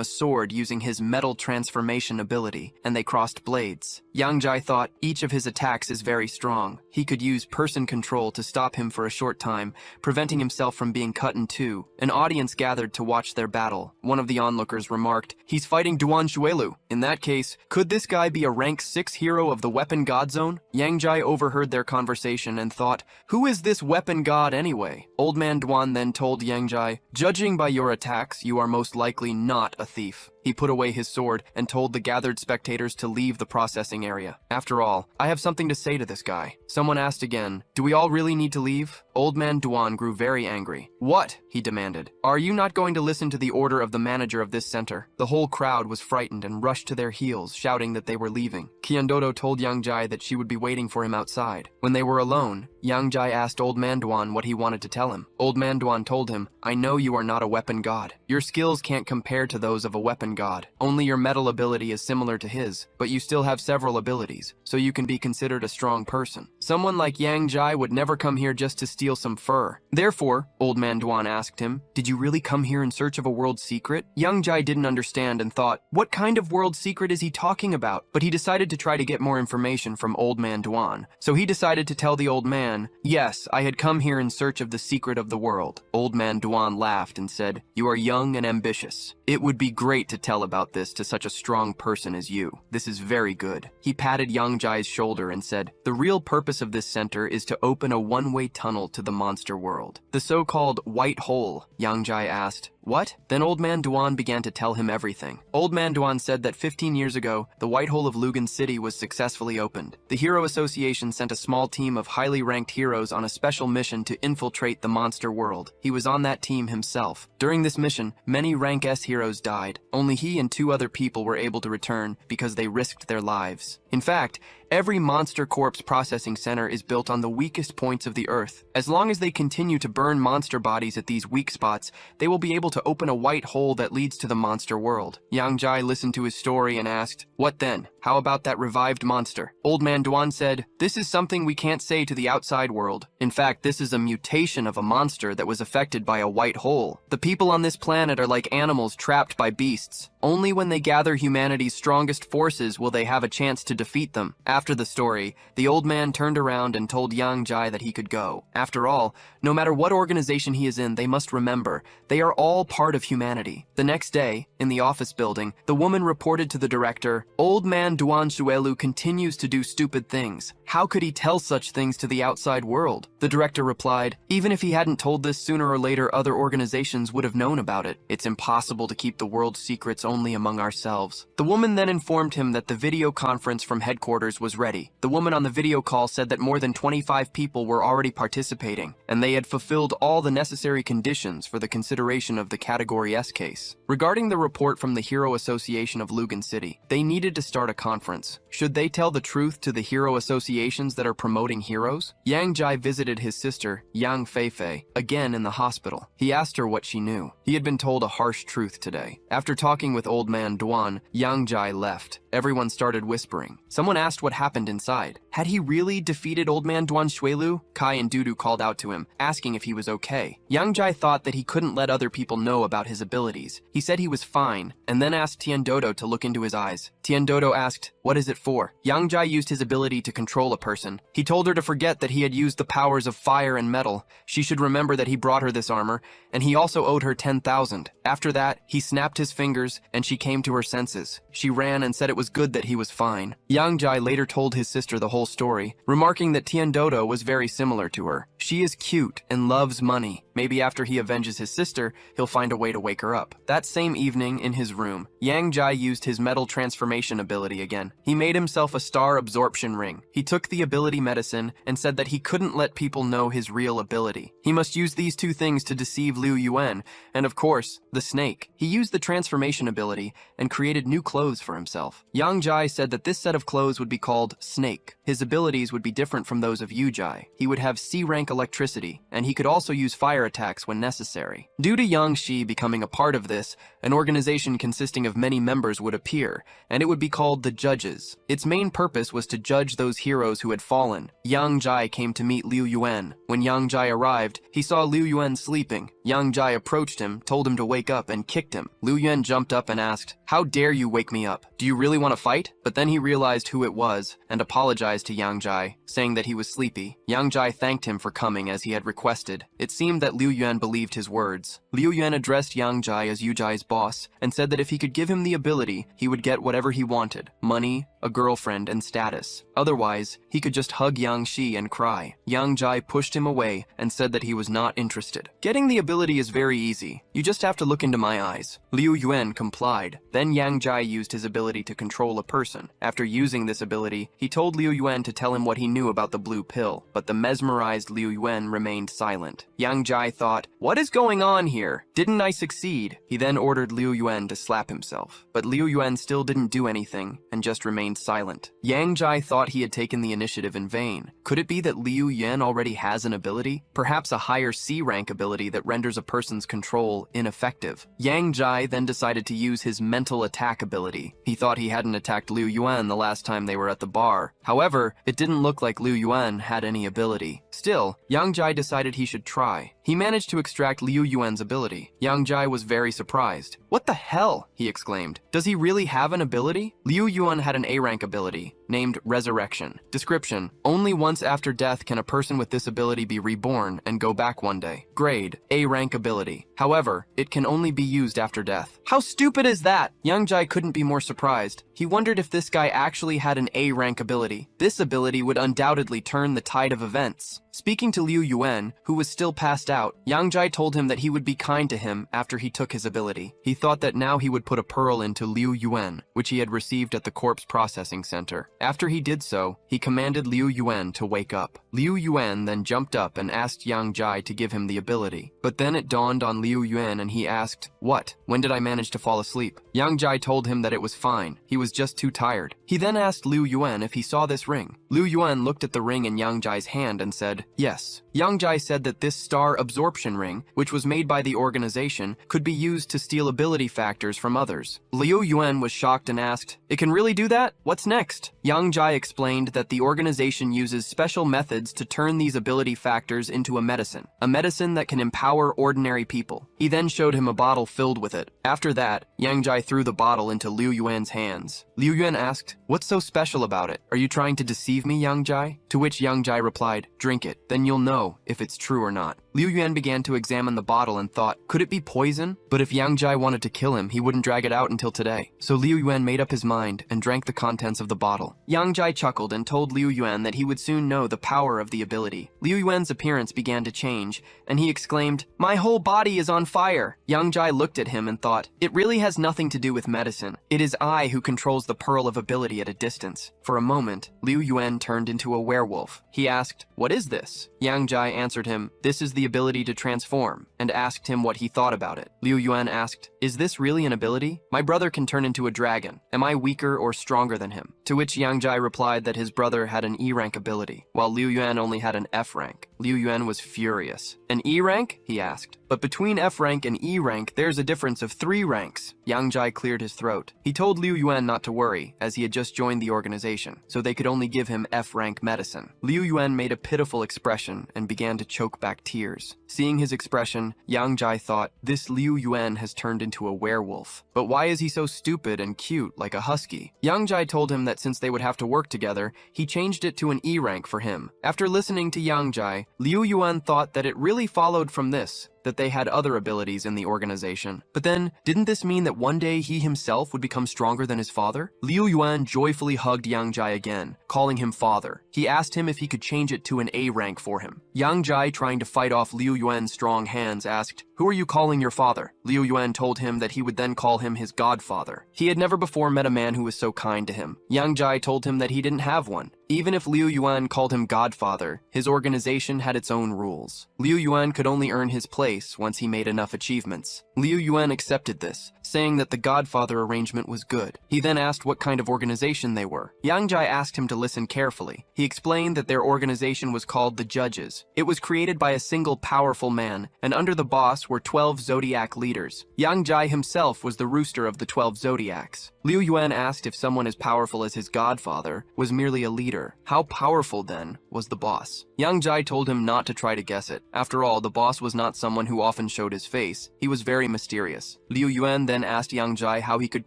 A: a sword using his metal transformation ability, and they crossed blades. Yang Jai thought, each of his attacks is very strong. He could use person control to stop him for a short time, preventing himself from being cut in two. An audience gathered to watch their battle. One of the onlookers remarked, "He's fighting Duan Xuelu. In that case, could this guy be a rank 6 hero of the weapon god zone?" Yang Jai overheard their conversation and thought, who is this weapon god anyway? Old Man Duan then told Yang Jai, "Judging by your attacks, you are most likely not a thief." He put away his sword and told the gathered spectators to leave the processing area. "After all, I have something to say to this guy." Someone asked again, "Do we all really need to leave?" Old Man Duan grew very angry. "What?" he demanded. "Are you not going to listen to the order of the manager of this center?" The whole crowd was frightened and rushed to their heels, shouting that they were leaving. Tiandodo told Yang Jai that she would be waiting for him outside. When they were alone, Yang Jai asked Old Man Duan what he wanted to tell him. Old Man Duan told him, "I know you are not a weapon god. Your skills can't compare to those of a weapon god. Only your metal ability is similar to his, but you still have several abilities, so you can be considered a strong person. Someone like Yang Jai would never come here just to steal some fur." Therefore, Old Man Duan asked him, "Did you really come here in search of a world secret?" Yang Jai didn't understand and thought, what kind of world secret is he talking about? But he decided to try to get more information from Old Man Duan. So he decided to tell the old man, "Yes, I had come here in search of the secret of the world." Old Man Duan laughed and said, "You are young and ambitious. It would be great to tell about this to such a strong person as you. This is very good." He patted Yang Jai's shoulder and said, "The real purpose of this center is to open a one-way tunnel to the monster world." "The so-called white hole?" Yang Jai asked. "What?" Then Old Man Duan began to tell him everything. Old Man Duan said that 15 years ago, the White Hole of Lugan City was successfully opened. The Hero Association sent a small team of highly ranked heroes on a special mission to infiltrate the monster world. He was on that team himself. During this mission, many rank S heroes died. Only he and 2 other people were able to return because they risked their lives. In fact, every monster corpse processing center is built on the weakest points of the earth. As long as they continue to burn monster bodies at these weak spots, they will be able to open a white hole that leads to the monster world. Yang Jai listened to his story and asked, "What then? How about that revived monster?" Old Man Duan said, "This is something we can't say to the outside world. In fact, this is a mutation of a monster that was affected by a white hole. The people on this planet are like animals trapped by beasts. Only when they gather humanity's strongest forces will they have a chance to defeat them." After the story, the old man turned around and told Yang Jai that he could go. After all, no matter what organization he is in, they must remember, they are all part of humanity. The next day, in the office building, the woman reported to the director, "Old Man Duan Xuelu continues to do stupid things. How could he tell such things to the outside world?" The director replied, "Even if he hadn't told this, sooner or later other organizations would have known about it. It's impossible to keep the world's secrets only among ourselves." The woman then informed him that the video conference from headquarters was ready. The woman on the video call said that more than 25 people were already participating, and they had fulfilled all the necessary conditions for the consideration of the Category S case. Regarding the report from the Hero Association of Lugan City, they needed to start a conference. Should they tell the truth to the hero associations that are promoting heroes? Yang Jai visited his sister, Yang Feifei, again in the hospital. He asked her what she knew. He had been told a harsh truth today. After talking with Old Man Duan, Yang Jai left. Everyone started whispering. Someone asked what happened inside. Had he really defeated Old Man Duan Xuelu? Kai and Dudu called out to him, asking if he was okay. Yang Jai thought that he couldn't let other people know about his abilities. He said he was fine, and then asked Tiandodo to look into his eyes. Tiandodo asked, "What is it for?" Yang Jai used his ability to control a person. He told her to forget that he had used the powers of fire and metal. She should remember that he brought her this armor, and he also owed her 10,000. After that, he snapped his fingers, and she came to her senses. She ran and said it was good that he was fine. Yang Jai later told his sister the whole story, remarking that Tiandodo was very similar to her. She is cute and loves money. Maybe after he avenges his sister, he'll find a way to wake her up. That same evening, in his room, Yang Jai used his metal transformation transformation ability again. He made himself a star absorption ring. He took the ability medicine and said that he couldn't let people know his real ability. He must use these two things to deceive Liu Yuan, and of course, the snake. He used the transformation ability and created new clothes for himself. Yang Jai said that this set of clothes would be called Snake. His abilities would be different from those of Yu Jai. He would have C-rank electricity, and he could also use fire attacks when necessary. Due to Yang Shi becoming a part of this, an organization consisting of many members would appear, and it would be called the Judges. Its main purpose was to judge those heroes who had fallen. Yang Jai came to meet Liu Yuan. When Yang Jai arrived, he saw Liu Yuan sleeping. Yang Jai approached him, told him to wake up, and kicked him. Liu Yuan jumped up and asked, "How dare you wake me up? Do you really want to fight?" But then he realized who it was and apologized to Yang Jai, saying that he was sleepy. Yang Jai thanked him for coming as he had requested. It seemed that Liu Yuan believed his words. Liu Yuan addressed Yang Jai as Yu Jai's boss and said that if he could give him the ability, he would get whatever he wanted: money, a girlfriend, and status. Otherwise, he could just hug Yang Shi and cry. Yang Jai pushed him away and said that he was not interested. Getting the ability is very easy. You just have to look into my eyes. Liu Yuan complied. Then Yang Jai used his ability to control a person. After using this ability, he told Liu Yuan to tell him what he knew about the blue pill, but the mesmerized Liu Yuan remained silent. Yang Jai thought, "What is going on here? Didn't I succeed?" He then ordered Liu Yuan to slap himself. But Liu Yuan still didn't do anything and just remained silent. Yang Jai thought he had taken the initiative in vain. Could it be that Liu Yuan already has an ability? Perhaps a higher C-rank ability that renders a person's control ineffective. Yang Jai then decided to use his mental attack ability. He thought he hadn't attacked Liu Yuan the last time they were at the bar. However, it didn't look like Liu Yuan had any ability. Still, Yang Jai decided he should try. He managed to extract Liu Yuan's ability. Yang Jai was very surprised. "What the hell?" he exclaimed. "Does he really have an ability?" Liu Yuan had an A-rank ability, named Resurrection. Description: only once after death can a person with this ability be reborn and go back one day. Grade: A-rank ability. However, it can only be used after death. How stupid is that? Yang Jai couldn't be more surprised. He wondered if this guy actually had an A-rank ability. This ability would undoubtedly turn the tide of events. Speaking to Liu Yuan, who was still passed out, Yang Jai told him that he would be kind to him after he took his ability. He thought that now he would put a pearl into Liu Yuan, which he had received at the corpse processing center. After he did so, he commanded Liu Yuan to wake up. Liu Yuan then jumped up and asked Yang Jai to give him the ability. But then it dawned on Liu Yuan and he asked, "What? When did I manage to fall asleep?" Yang Jai told him that it was fine. He was just too tired. He then asked Liu Yuan if he saw this ring. Liu Yuan looked at the ring in Yang Jai's hand and said, "Yes." Yang Jai said that this star absorption ring, which was made by the organization, could be used to steal ability factors from others. Liu Yuan was shocked and asked, "It can really do that? What's next?" Yang Jai explained that the organization uses special methods to turn these ability factors into a medicine that can empower ordinary people. He then showed him a bottle filled with it. After that, Yang Jai threw the bottle into Liu Yuan's hands. Liu Yuan asked, "What's so special about it? Are you trying to deceive me, Yang Jai?" To which Yang Jai replied, "Drink it, then you'll know if it's true or not." Liu Yuan began to examine the bottle and thought, could it be poison? But if Yang Jai wanted to kill him, he wouldn't drag it out until today. So Liu Yuan made up his mind and drank the contents of the bottle. Yang Jai chuckled and told Liu Yuan that he would soon know the power of the ability. Liu Yuan's appearance began to change, and he exclaimed, "My whole body is on fire!" Yang Jai looked at him and thought, it really has nothing to do with medicine. It is I who controls the pearl of ability at a distance. For a moment, Liu Yuan turned into a werewolf. He asked, "What is this?" Yang Jai answered him, "This is the ability to transform," and asked him what he thought about it. Liu Yuan asked, "Is this really an ability? My brother can turn into a dragon. Am I weaker or stronger than him?" To which Yang Jai replied that his brother had an E-rank ability, while Liu Yuan only had an F-rank. Liu Yuan was furious. "An E-rank?" he asked. "But between F-rank and E-rank, there's a difference of 3 ranks. Yang Jai cleared his throat. He told Liu Yuan not to worry, as he had just joined the organization, so they could only give him F-rank medicine. Liu Yuan made a pitiful expression and began to choke back tears. Seeing his expression, Yang Jai thought, this Liu Yuan has turned into a werewolf. But why is he so stupid and cute like a husky? Yang Jai told him that since they would have to work together, he changed it to an E-rank for him. After listening to Yang Jai, Liu Yuan thought that it really followed from this. that they had other abilities in the organization. But then, didn't this mean that one day he himself would become stronger than his father? Liu Yuan joyfully hugged Yang Jai again, calling him father. He asked him if he could change it to an A rank for him. Yang Jai, trying to fight off Liu Yuan's strong hands, asked, "Who are you calling your father?" Liu Yuan told him that he would then call him his godfather. He had never before met a man who was so kind to him. Yang Jai told him that he didn't have one. Even if Liu Yuan called him godfather, his organization had its own rules. Liu Yuan could only earn his place once he made enough achievements. Liu Yuan accepted this, saying that the godfather arrangement was good. He then asked what kind of organization they were. Yang Jai asked him to listen carefully. He explained that their organization was called the Judges. It was created by a single powerful man, and under the boss were 12 zodiac leaders. Yang Jai himself was the rooster of the 12 zodiacs. Liu Yuan asked if someone as powerful as his godfather was merely a leader. How powerful, then, was the boss? Yang Jai told him not to try to guess it. After all, the boss was not someone who often showed his face. He was very mysterious. Liu Yuan then asked Yang Jai how he could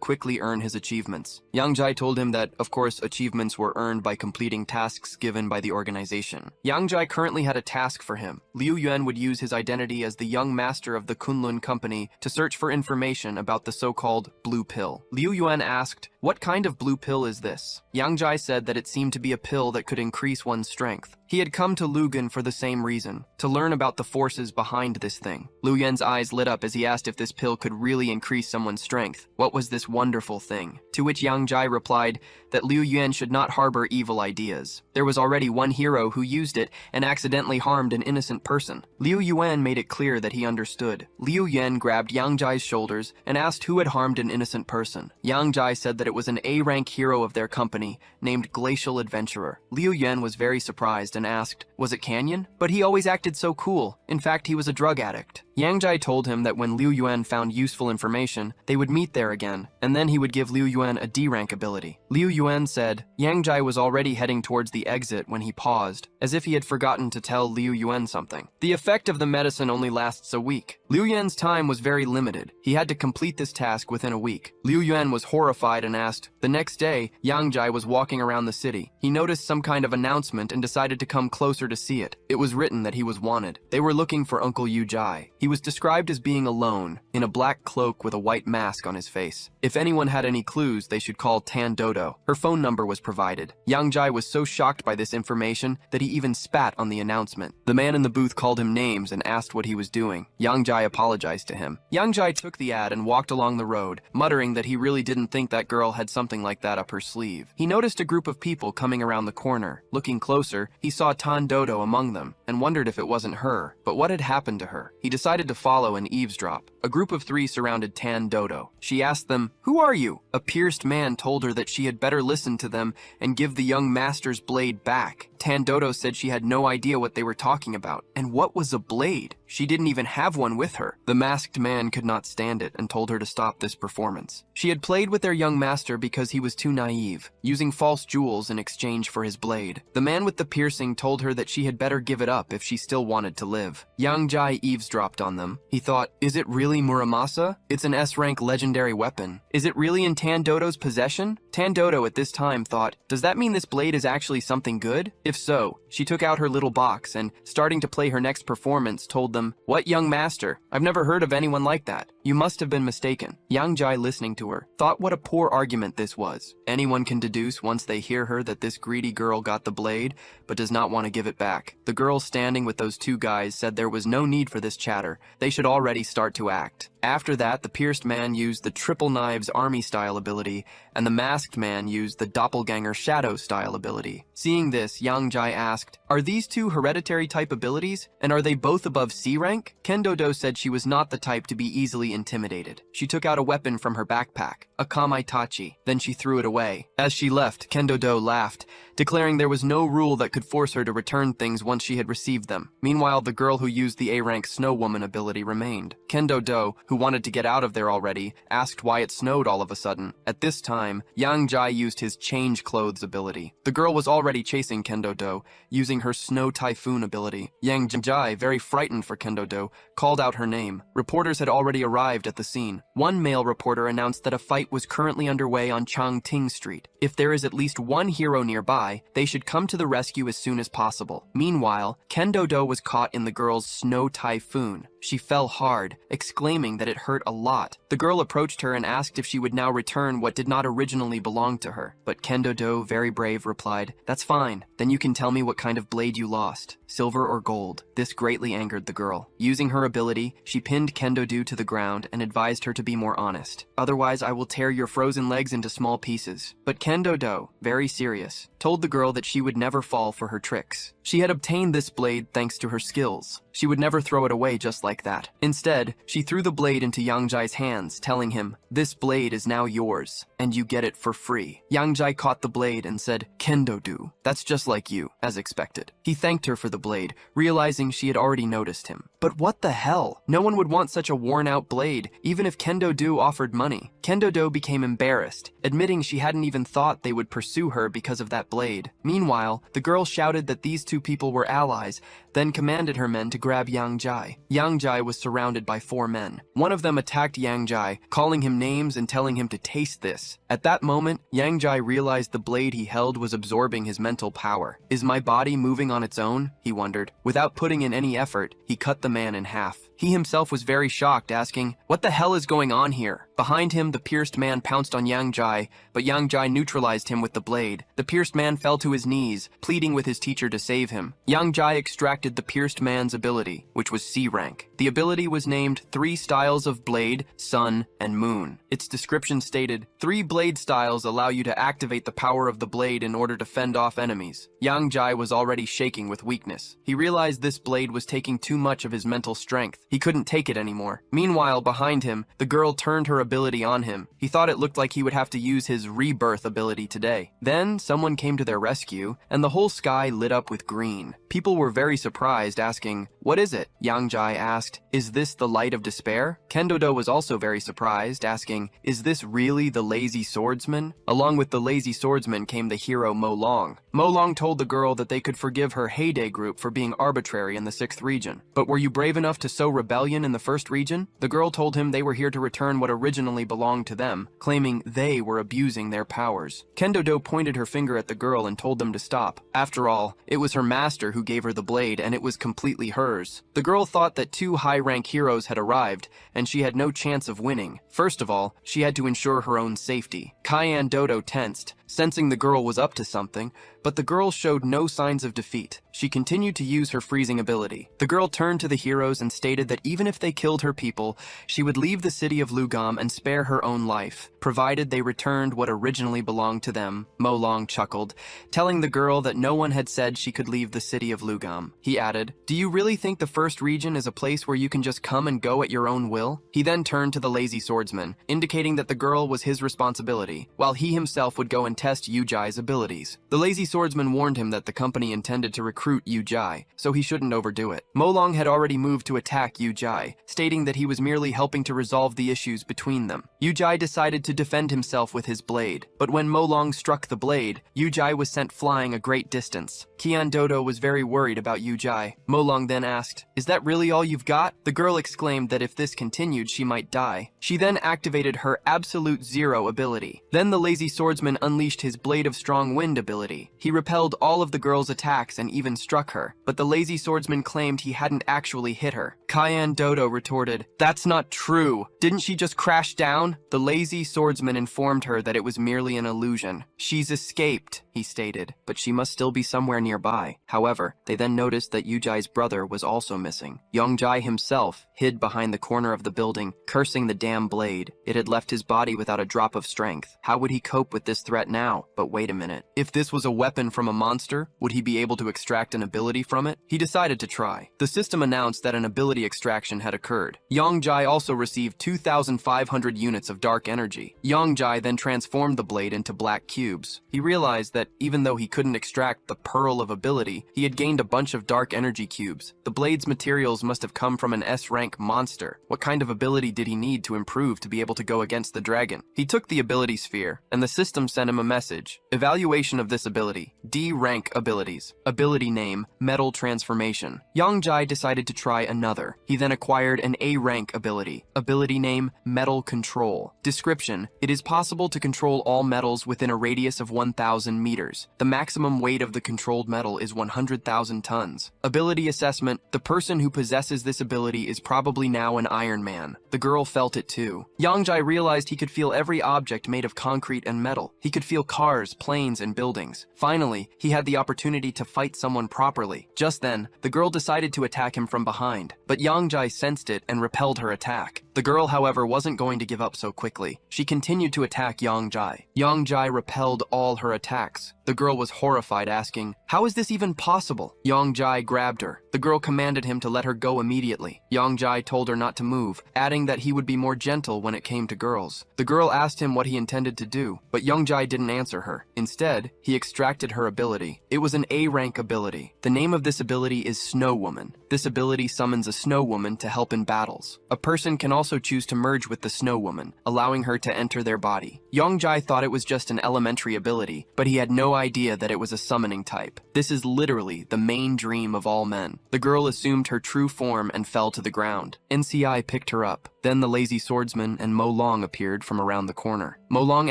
A: quickly earn his achievements. Yang Jai told him that, of course, achievements were earned by completing tasks given by the organization. Yang Jai currently had a task for him. Liu Yuan would use his identity as the young master of the Kunlun company to search for information about the so-called blue pill. Liu Yuan asked, "What kind of blue pill is this?" Yang Jai said that it seemed to be a pill that could increase one's strength. He had come to Lugan for the same reason, to learn about the forces behind this thing. Liu Yuan's eyes lit up as he asked if this pill could really increase someone's strength. What was this wonderful thing? To which Yang Jai replied that Liu Yuan should not harbor evil ideas. There was already one hero who used it and accidentally harmed an innocent person. Liu Yuan made it clear that he understood. Liu Yuan grabbed Yang Jai's shoulders and asked who had harmed an innocent person. Yang Jai said that it was an A-rank hero of their company named Glacial Adventurer. Liu Yuan was very surprised and asked, "Was it Canyon?" But he always acted so cool. In fact, he was a drug addict. Yang Jai told him that when Liu Yuan found useful information, they would meet there again, and then he would give Liu Yuan a D-rank ability. Liu Yuan said Yang Jai was already heading towards the exit when he paused, as if he had forgotten to tell Liu Yuan something. The effect of the medicine only lasts a week. Liu Yuan's time was very limited. He had to complete this task within a week. Liu Yuan was horrified and asked. The next day, Yang Jai was walking around the city. He noticed some kind of announcement and decided to come closer to see it. It was written that he was wanted. They were looking for Uncle Yu Jai. He was described as being alone, in a black cloak with a white mask on his face. If anyone had any clues, they should call Tan Dodo. Her phone number was provided. Yang Jai was so shocked by this information that he even spat on the announcement. The man in the booth called him names and asked what he was doing. Yang Jai apologized to him. Yang Jai took the ad and walked along the road, muttering that he really didn't think that girl had something like that up her sleeve. He noticed a group of people coming around the corner. Looking closer, he saw Tan Dodo among them and wondered if it wasn't her. But what had happened to her? He decided to follow and eavesdrop. A group of 3 surrounded Tan Dodo. She asked them, "Who are you?" A pierced man told her that she had better listen to them and give the young master's blade back. Tan Dodo said she had no idea what they were talking about. And what was a blade? She didn't even have one with her. The masked man could not stand it and told her to stop this performance. She had played with their young master because he was too naive, using false jewels in exchange for his blade. The man with the piercing told her that she had better give it up if she still wanted to live. Yang Jai eavesdropped on them. He thought, is it really Muramasa? It's an S-rank legendary weapon. Is it really in Tan Dodo's possession? Tan Dodo at this time thought, does that mean this blade is actually something good? If so, she took out her little box and, starting to play her next performance, told them, "What young master? I've never heard of anyone like that. You must have been mistaken." Yang Jai, listening to her, thought what a poor argument this was. Anyone can deduce once they hear her that this greedy girl got the blade, but does not want to give it back. The girl standing with those 2 guys said there was no need for this chatter. They should already start to act. After that, the pierced man used the Triple Knives Army-style ability, and the masked man used the Doppelganger Shadow-style ability. Seeing this, Yang Jai asked, "Are these 2 hereditary-type abilities, and are they both above C rank?" Kendodo said she was not the type to be easily intimidated. She took out a weapon from her backpack, a Kamaitachi, then she threw it away. As she left, Kendodo laughed, declaring there was no rule that could force her to return things once she had received them. Meanwhile, the girl who used the A-rank Snow Woman ability remained. Kendodo, who wanted to get out of there already, asked why it snowed all of a sudden. At this time, Yang Jai used his Change Clothes ability. The girl was already chasing Kendodo, using her Snow Typhoon ability. Yang Jai, very frightened for Kendodo, called out her name. Reporters had already arrived at the scene. One male reporter announced that a fight was currently underway on Changting Street. If there is at least one hero nearby, they should come to the rescue as soon as possible. Meanwhile, Kendodo was caught in the girl's Snow Typhoon. she fell hard, exclaiming that it hurt a lot. The girl approached her and asked if she would now return what did not originally belong to her. But Kendo-do, very brave, replied, "That's fine. Then you can tell me what kind of blade you lost, silver or gold." This greatly angered the girl. Using her ability, she pinned Kendo-do to the ground and advised her to be more honest. "Otherwise, I will tear your frozen legs into small pieces." But Kendo-do, very serious, told the girl that she would never fall for her tricks. She had obtained this blade thanks to her skills. She would never throw it away just like that. Instead, she threw the blade into Yang Jai's hands, telling him, "This blade is now yours, and you get it for free." Yang Jai caught the blade and said, "Kendo-do, that's just like you," as expected. He thanked her for the blade, realizing she had already noticed him. But what the hell? No one would want such a worn-out blade, even if Kendo-do offered money. Kendo-do became embarrassed, admitting she hadn't even thought they would pursue her because of that blade. Meanwhile, the girl shouted that these two people were allies, then commanded her men to grab Yang Jai. Yang Jai was surrounded by 4 men. One of them attacked Yang Jai, calling him names and telling him to taste this. At that moment, Yang Jai realized the blade he held was absorbing his mental power. "Is my body moving on its own?" he wondered. Without putting in any effort, he cut the man in half. He himself was very shocked, asking, "What the hell is going on here?" Behind him, the pierced man pounced on Yang Jai, but Yang Jai neutralized him with the blade. The pierced man fell to his knees, pleading with his teacher to save him. Yang Jai extracted the pierced man's ability, which was C rank. The ability was named 3 Styles of Blade, Sun, and Moon. Its description stated, 3 blade styles allow you to activate the power of the blade in order to fend off enemies. Yang Jai was already shaking with weakness. He realized this blade was taking too much of his mental strength. He couldn't take it anymore. Meanwhile, behind him, the girl turned her ability on him. He thought it looked like he would have to use his rebirth ability today. Then, someone came to their rescue, and the whole sky lit up with green. People were very surprised, asking, "What is it?" Yang Jai asked, "Is this the light of despair?" Kendo-do was also very surprised, asking, "Is this really the lazy swordsman?" Along with the lazy swordsman came the hero Mo Long. Mo Long told the girl that they could forgive her Heyday group for being arbitrary in the 6th region. "But were you brave enough to sow rebellion in the 1st region?" The girl told him they were here to return what originally belonged to them, claiming they were abusing their powers. Kendo-do pointed her finger at the girl and told them to stop. After all, it was her master who gave her the blade, and it was completely hers. The girl thought that 2 high-rank heroes had arrived, and she had no chance of winning. First of all, she had to ensure her own safety. Cayenne Dodo tensed, sensing the girl was up to something, but the girl showed no signs of defeat. She continued to use her freezing ability. The girl turned to the heroes and stated that even if they killed her people, she would leave the city of Lugam and spare her own life, provided they returned what originally belonged to them. Mo Long chuckled, telling the girl that no one had said she could leave the city of Lugam. He added, "Do you really think the 1st region is a place where you can just come and go at your own will?" He then turned to the lazy swordsman, indicating that the girl was his responsibility, while he himself would go and test Yu Jai's abilities. The lazy swordsman warned him that the company intended to recruit Yu Jai, so he shouldn't overdo it. Mo Long had already moved to attack Yu Jai, stating that he was merely helping to resolve the issues between them. Yu Jai decided to defend himself with his blade, but when Mo Long struck the blade, Yu Jai was sent flying a great distance. Kian Dodo was very worried about Yu Jai. Mo Long then asked, "Is that really all you've got?" The girl exclaimed that if this continued, she might die. She then activated her Absolute Zero ability. Then the lazy swordsman unleashed his Blade of Strong Wind ability. He repelled all of the girl's attacks and even struck her, but the lazy swordsman claimed he hadn't actually hit her. Cayenne Dodo retorted, "That's not true. Didn't she just crash down?" The lazy swordsman informed her that it was merely an illusion. "She's escaped," he stated, "but she must still be somewhere nearby." However, they then noticed that Yu Jai's brother was also missing. Yang Jai himself hid behind the corner of the building, cursing the damn blade. It had left his body without a drop of strength. How would he cope with this threat now? But wait a minute. If this was a weapon from a monster, would he be able to extract an ability from it? He decided to try. The system announced that an ability extraction had occurred. Yang Jai also received 2,500 units of dark energy. Yang Jai then transformed the blade into black cubes. He realized that even though he couldn't extract the pearl of ability, he had gained a bunch of dark energy cubes. The blade's materials must have come from an S-rank monster. What kind of ability did he need to improve to be able to go against the dragon? He took the ability sphere, and the system sent him a message. Evaluation of this ability. D rank abilities. Ability name, Metal Transformation. Yongjai decided to try another. He then acquired an A rank ability. Ability name, Metal Control. Description: it is possible to control all metals within a radius of 1,000 meters. The maximum weight of the controlled metal is 100,000 tons. Ability assessment: the person who possesses this ability is probably now an Iron Man. The girl felt it too. Yongjai realized he could feel every object made of concrete and metal. He could feel cars, planes, and buildings. Finally, he had the opportunity to fight someone properly. Just then, the girl decided to attack him from behind, but Yongjai sensed it and repelled her attack. The girl, however, wasn't going to give up so quickly. She continued to attack Yongjai. Yongjai repelled all her attacks. The girl was horrified, asking, "How is this even possible?" Yongjai grabbed her. The girl commanded him to let her go immediately. Yongjai told her not to move, adding that he would be more gentle when it came to girls. The girl asked him what he intended to do, but Yongjai didn't answer her. Instead, he extracted her ability. It was an A rank ability. The name of this ability is Snow Woman. This ability summons a snow woman to help in battles. A person can also choose to merge with the snow woman, allowing her to enter their body. Yongjai thought it was just an elementary ability, but he had no idea that it was a summoning type. This is literally the main dream of all men. The girl assumed her true form and fell to the ground. NCI picked her up. Then the lazy swordsman and Mo Long appeared from around the corner. Mo Long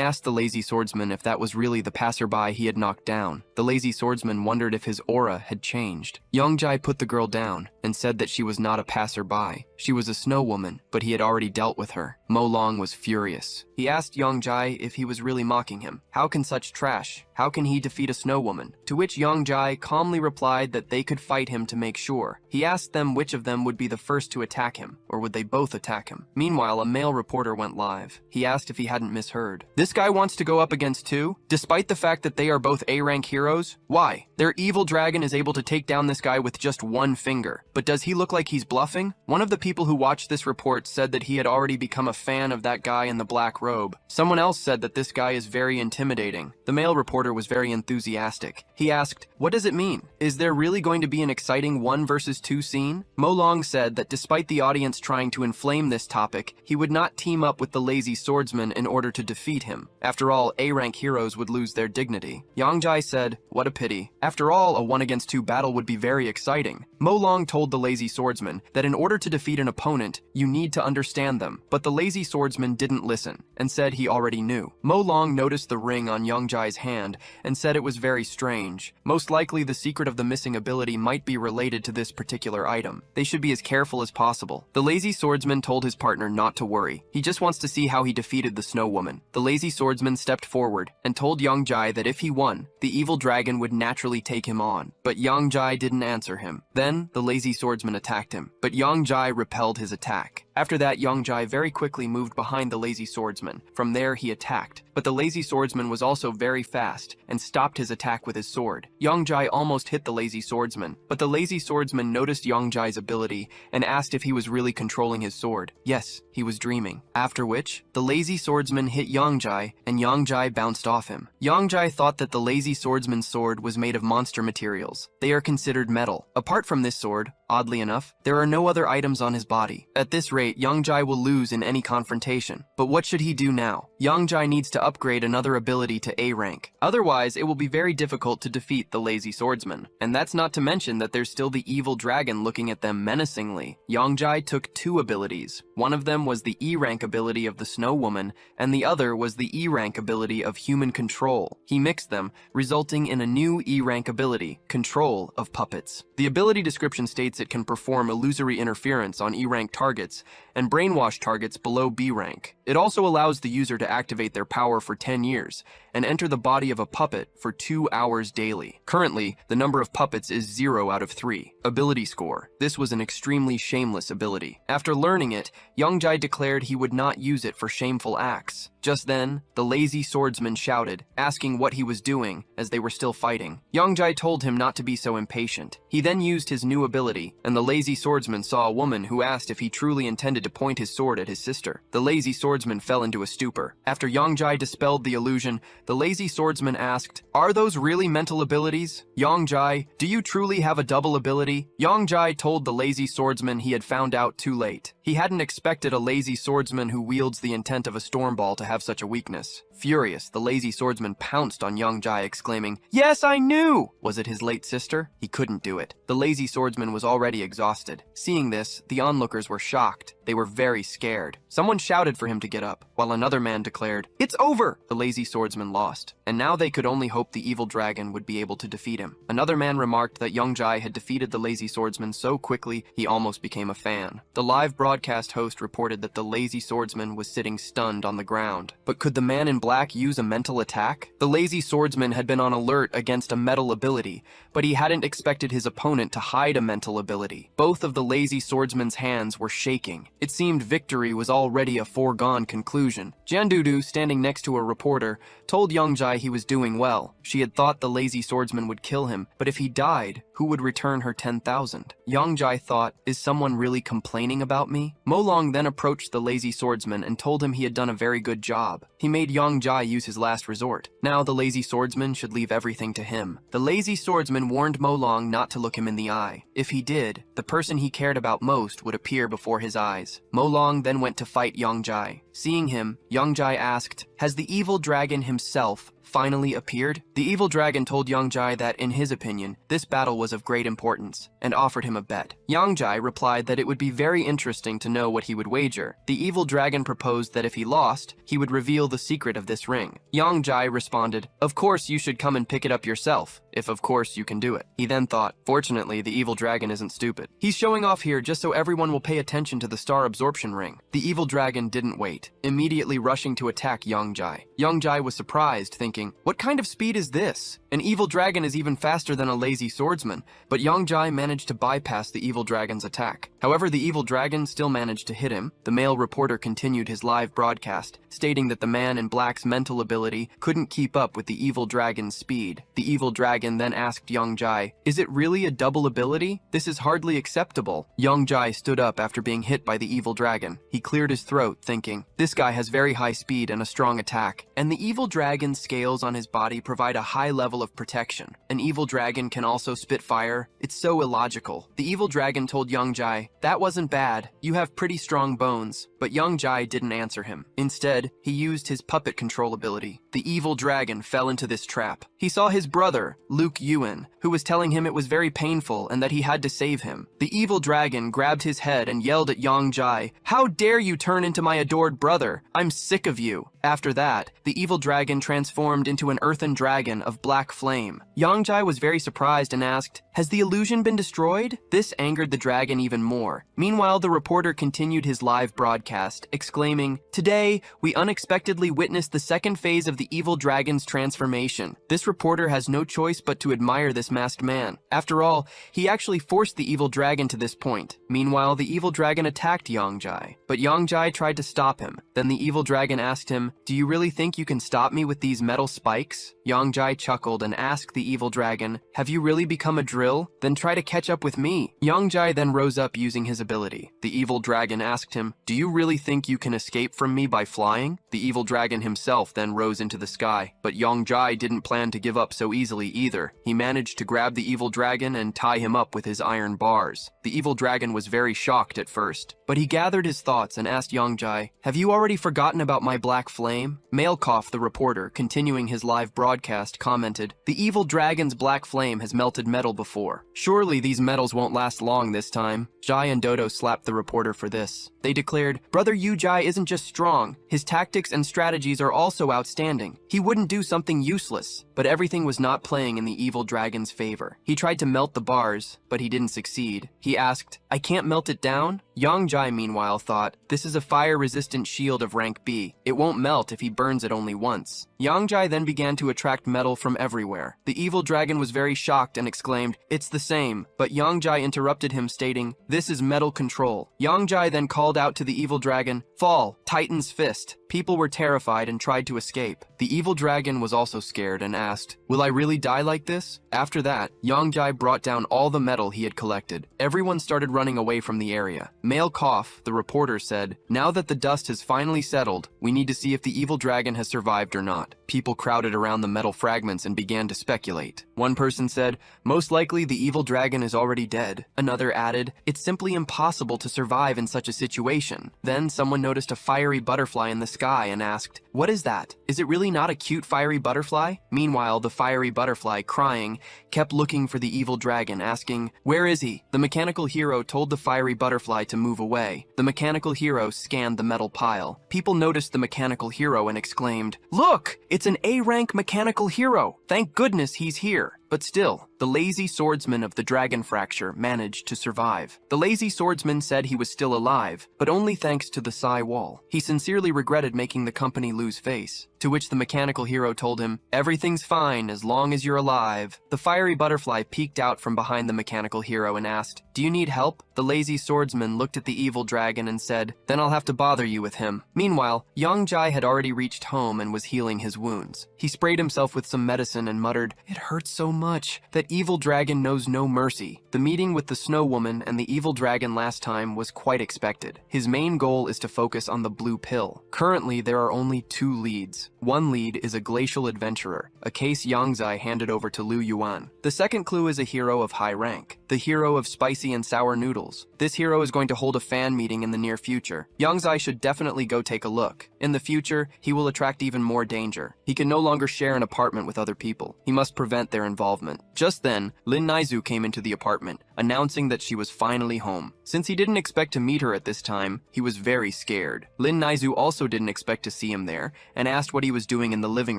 A: asked the lazy swordsman if that was really the passerby he had knocked down. The lazy swordsman wondered if his aura had changed. Yongjai put the girl down and said that she was not a passerby. She was a snow woman, but he had already dealt with her. Mo Long was furious. He asked Yongjai if he was really mocking him. How can such trash? How can he defeat a snow woman? To which Yongjai calmly replied that they could fight him to make sure. He asked them which of them would be the first to attack him, or would they both attack him? Meanwhile, a male reporter went live. He asked if he hadn't misheard. This guy wants to go up against two, despite the fact that they are both A-rank heroes? Why? Their evil dragon is able to take down this guy with just one finger. But does he look like he's bluffing? One of the people who watched this report said that he had already become a fan of that guy in the black robe. Someone else said that this guy is very intimidating. The male reporter was very enthusiastic. He asked, "What does it mean? Is there really going to be an exciting 1 versus 2 scene?" Mo Long said that despite the audience trying to inflame this topic, he would not team up with the lazy swordsman in order to defeat him. After all, A-rank heroes would lose their dignity. Yongjai said, "What a pity. After all, a 1 against 2 battle would be very exciting." Mo Long told the lazy swordsman that in order to defeat an opponent, you need to understand them. But the lazy swordsman didn't listen and said he already knew. Mo Long noticed the ring on Yongjai's hand and said it was very strange. Most likely the secret of the missing ability might be related to this particular item. They should be as careful as possible. The lazy swordsman told his partner not to worry. He just wants to see how he defeated the snow woman. The lazy swordsman stepped forward and told Yongjai that if he won, the evil dragon would naturally take him on. But Yongjai didn't answer him. Then the lazy swordsman attacked him, but Yongjai repelled his attack. After that, Yongjai very quickly moved behind the lazy swordsman. From there, he attacked. But the lazy swordsman was also very fast and stopped his attack with his sword. Yongjai almost hit the lazy swordsman, but the lazy swordsman noticed Yongjai's ability and asked if he was really controlling his sword. Yes, he was dreaming. After which, the lazy swordsman hit Yongjai and Yongjai bounced off him. Yongjai thought that the lazy swordsman's sword was made of monster materials. They are considered metal. Apart from this sword, oddly enough, there are no other items on his body. At this rate, Yongjai will lose in any confrontation. But what should he do now? Yongjai needs to upgrade another ability to A rank. Otherwise, it will be very difficult to defeat the lazy swordsman. And that's not to mention that there's still the evil dragon looking at them menacingly. Yongjai took 2 abilities. One of them was the E rank ability of the snow woman, and the other was the E rank ability of human control. He mixed them, resulting in a new E rank ability, control of puppets. The ability description states it can perform illusory interference on E rank targets and brainwash targets below B rank. It also allows the user to activate their power for 10 years and enter the body of a puppet for 2 hours daily. Currently, the number of puppets is 0 out of 3. Ability score. This was an extremely shameless ability. After learning it, Yongjai declared he would not use it for shameful acts. Just then, the lazy swordsman shouted, asking what he was doing as they were still fighting. Yongjai told him not to be so impatient. He then used his new ability, and the lazy swordsman saw a woman who asked if he truly intended to point his sword at his sister. The lazy swordsman fell into a stupor. After Yongjai dispelled the illusion, the lazy swordsman asked, "Are those really mental abilities? Yongjai, do you truly have a double ability?" Yongjai told the lazy swordsman he had found out too late. He hadn't expected a lazy swordsman who wields the intent of a storm ball to have such a weakness. Furious, the lazy swordsman pounced on Young Jai, exclaiming, "Yes, I knew!" Was it his late sister? He couldn't do it. The lazy swordsman was already exhausted. Seeing this, the onlookers were shocked. They were very scared. Someone shouted for him to get up, while another man declared, "It's over!" The lazy swordsman lost, and now they could only hope the evil dragon would be able to defeat him. Another man remarked that Young Jai had defeated the lazy swordsman so quickly he almost became a fan. The live broadcast host reported that the lazy swordsman was sitting stunned on the ground. But could the man in black use a mental attack? The lazy swordsman had been on alert against a metal ability, but he hadn't expected his opponent to hide a mental ability. Both of the lazy swordsman's hands were shaking. It seemed victory was already a foregone conclusion. Jandudu, standing next to a reporter, told Young Jai he was doing well. She had thought the lazy swordsman would kill him, but if he died, who would return her 10,000? Young Jai thought, is someone really complaining about me? Molong then approached the lazy swordsman and told him he had done a very good job. He made Young Jai use his last resort. Now the lazy swordsman should leave everything to him. The lazy swordsman warned Molong not to look him in the eye. If he did, the person he cared about most would appear before his eyes. Molong then went to fight Young Jai. Seeing him, Young Jai asked, "Has the evil dragon himself finally appeared?" The evil dragon told Young Jai that, in his opinion, this battle was of great importance, and offered him a bet. Young Jai replied that it would be very interesting to know what he would wager. The evil dragon proposed that if he lost, he would reveal the secret of this ring. Young Jai responded, "Of course you should come and pick it up yourself, if of course you can do it." He then thought, fortunately the evil dragon isn't stupid. He's showing off here just so everyone will pay attention to the star absorption ring. The evil dragon didn't wait, immediately rushing to attack Young Jai. Young Jai was surprised, thinking, what kind of speed is this? An evil dragon is even faster than a lazy swordsman, but Young Jai managed to bypass the evil dragon's attack. However, the evil dragon still managed to hit him. The male reporter continued his live broadcast, stating that the man in black's mental ability couldn't keep up with the evil dragon's speed. The evil dragon then asked Young Jai, "Is it really a double ability? This is hardly acceptable." Young Jai stood up after being hit by the evil dragon. He cleared his throat, thinking, this guy has very high speed and a strong attack, and the evil dragon's scales on his body provide a high level of protection. An evil dragon can also spit fire. It's so illogical. The evil dragon told Young Jai, "That wasn't bad. You have pretty strong bones." But Young Jai didn't answer him. Instead, he used his puppet control ability. The evil dragon fell into this trap. He saw his brother, Luke Ewan, who was telling him it was very painful and that he had to save him. The evil dragon grabbed his head and yelled at Young Jai, "How dare you turn into my adored brother? I'm sick of you." After that, the evil dragon transformed into an earthen dragon of black flame. Young Jai was very surprised and asked, "Has the illusion been destroyed?" This angered the dragon even more. Meanwhile, the reporter continued his live broadcast, exclaiming, "Today, we unexpectedly witnessed the second phase of the evil dragon's transformation. This reporter has no choice but to admire this masked man. After all, he actually forced the evil dragon to this point." Meanwhile, the evil dragon attacked Young Jai, but Young Jai tried to stop him. Then the evil dragon asked him, "Do you really think you can stop me with these metal spikes?" Young Jai chuckled and asked the evil dragon, "Have you really become a drill? Then try to catch up with me." Young Jai then rose up using his ability. The evil dragon asked him, "Do you really think you can escape from me by flying?" The evil dragon himself then rose into the sky, but Young Jai didn't plan to give up so easily either. He managed to grab the evil dragon and tie him up with his iron bars. The evil dragon was very shocked at first, but he gathered his thoughts and asked Young Jai, "Have you already forgotten about my black flame?" Malekov, the reporter, continuing his live broadcast, commented, "The evil dragon's black flame has melted metal before. Surely these metals won't last long this time." Jai and Dodo slapped the reporter for this. They declared, "Brother Yu Jai isn't just strong, his tactics and strategies are also outstanding. He wouldn't do something useless." But everything was not playing in the evil dragon's favor. He tried to melt the bars, but he didn't succeed. He asked, "I can't melt it down?" Young Jai, meanwhile, thought, "This is a fire-resistant shield of rank B. It won't melt if he burns it only once." Young Jai then began to attract metal from everywhere. The evil dragon was very shocked and exclaimed, "It's the same." But Young Jai interrupted him, stating, "This is metal control." Young Jai then called out to the evil dragon, "Fall, Titan's fist." People were terrified and tried to escape. The evil dragon was also scared and asked, "Will I really die like this?" After that, Young Jai brought down all the metal he had collected. Everyone started running away from the area. Malekov, the reporter, said, "Now that the dust has finally settled, we need to see if the evil dragon has survived or not." People crowded around the metal fragments and began to speculate. One person said, "Most likely the evil dragon is already dead." Another added, "It's simply impossible to survive in such a situation." Then someone noticed a fiery butterfly in the sky and asked, "What is that? Is it really not a cute fiery butterfly?" Meanwhile, the fiery butterfly, crying, kept looking for the evil dragon, asking, "Where is he?" The mechanical hero told the fiery butterfly to move away. The mechanical hero scanned the metal pile. People noticed the mechanical hero and exclaimed, "Look! It's an A-rank mechanical hero! Thank goodness he's here!" But still, the lazy swordsman of the dragon fracture managed to survive. The lazy swordsman said he was still alive, but only thanks to the psi wall. He sincerely regretted making the company lose face, to which the mechanical hero told him, "Everything's fine as long as you're alive." The fiery butterfly peeked out from behind the mechanical hero and asked, "Do you need help?" The lazy swordsman looked at the evil dragon and said, "Then I'll have to bother you with him." Meanwhile, Yongjai had already reached home and was healing his wounds. He sprayed himself with some medicine and muttered, "It hurts so much. That evil dragon knows no mercy." The meeting with the snow woman and the evil dragon last time was quite expected. His main goal is to focus on the blue pill. Currently, there are only 2 leads. One lead is a glacial adventurer, a case Yangzai handed over to Liu Yuan. The second clue is a hero of high rank, the hero of spicy and sour noodles. This hero is going to hold a fan meeting in the near future. Yangzai should definitely go take a look. In the future, he will attract even more danger. He can no longer share an apartment with other people. He must prevent their involvement. Just then, Lin Naizu came into the apartment, announcing that she was finally home. Since he didn't expect to meet her at this time, he was very scared. Lin Naizu also didn't expect to see him there, and asked what he was doing in the living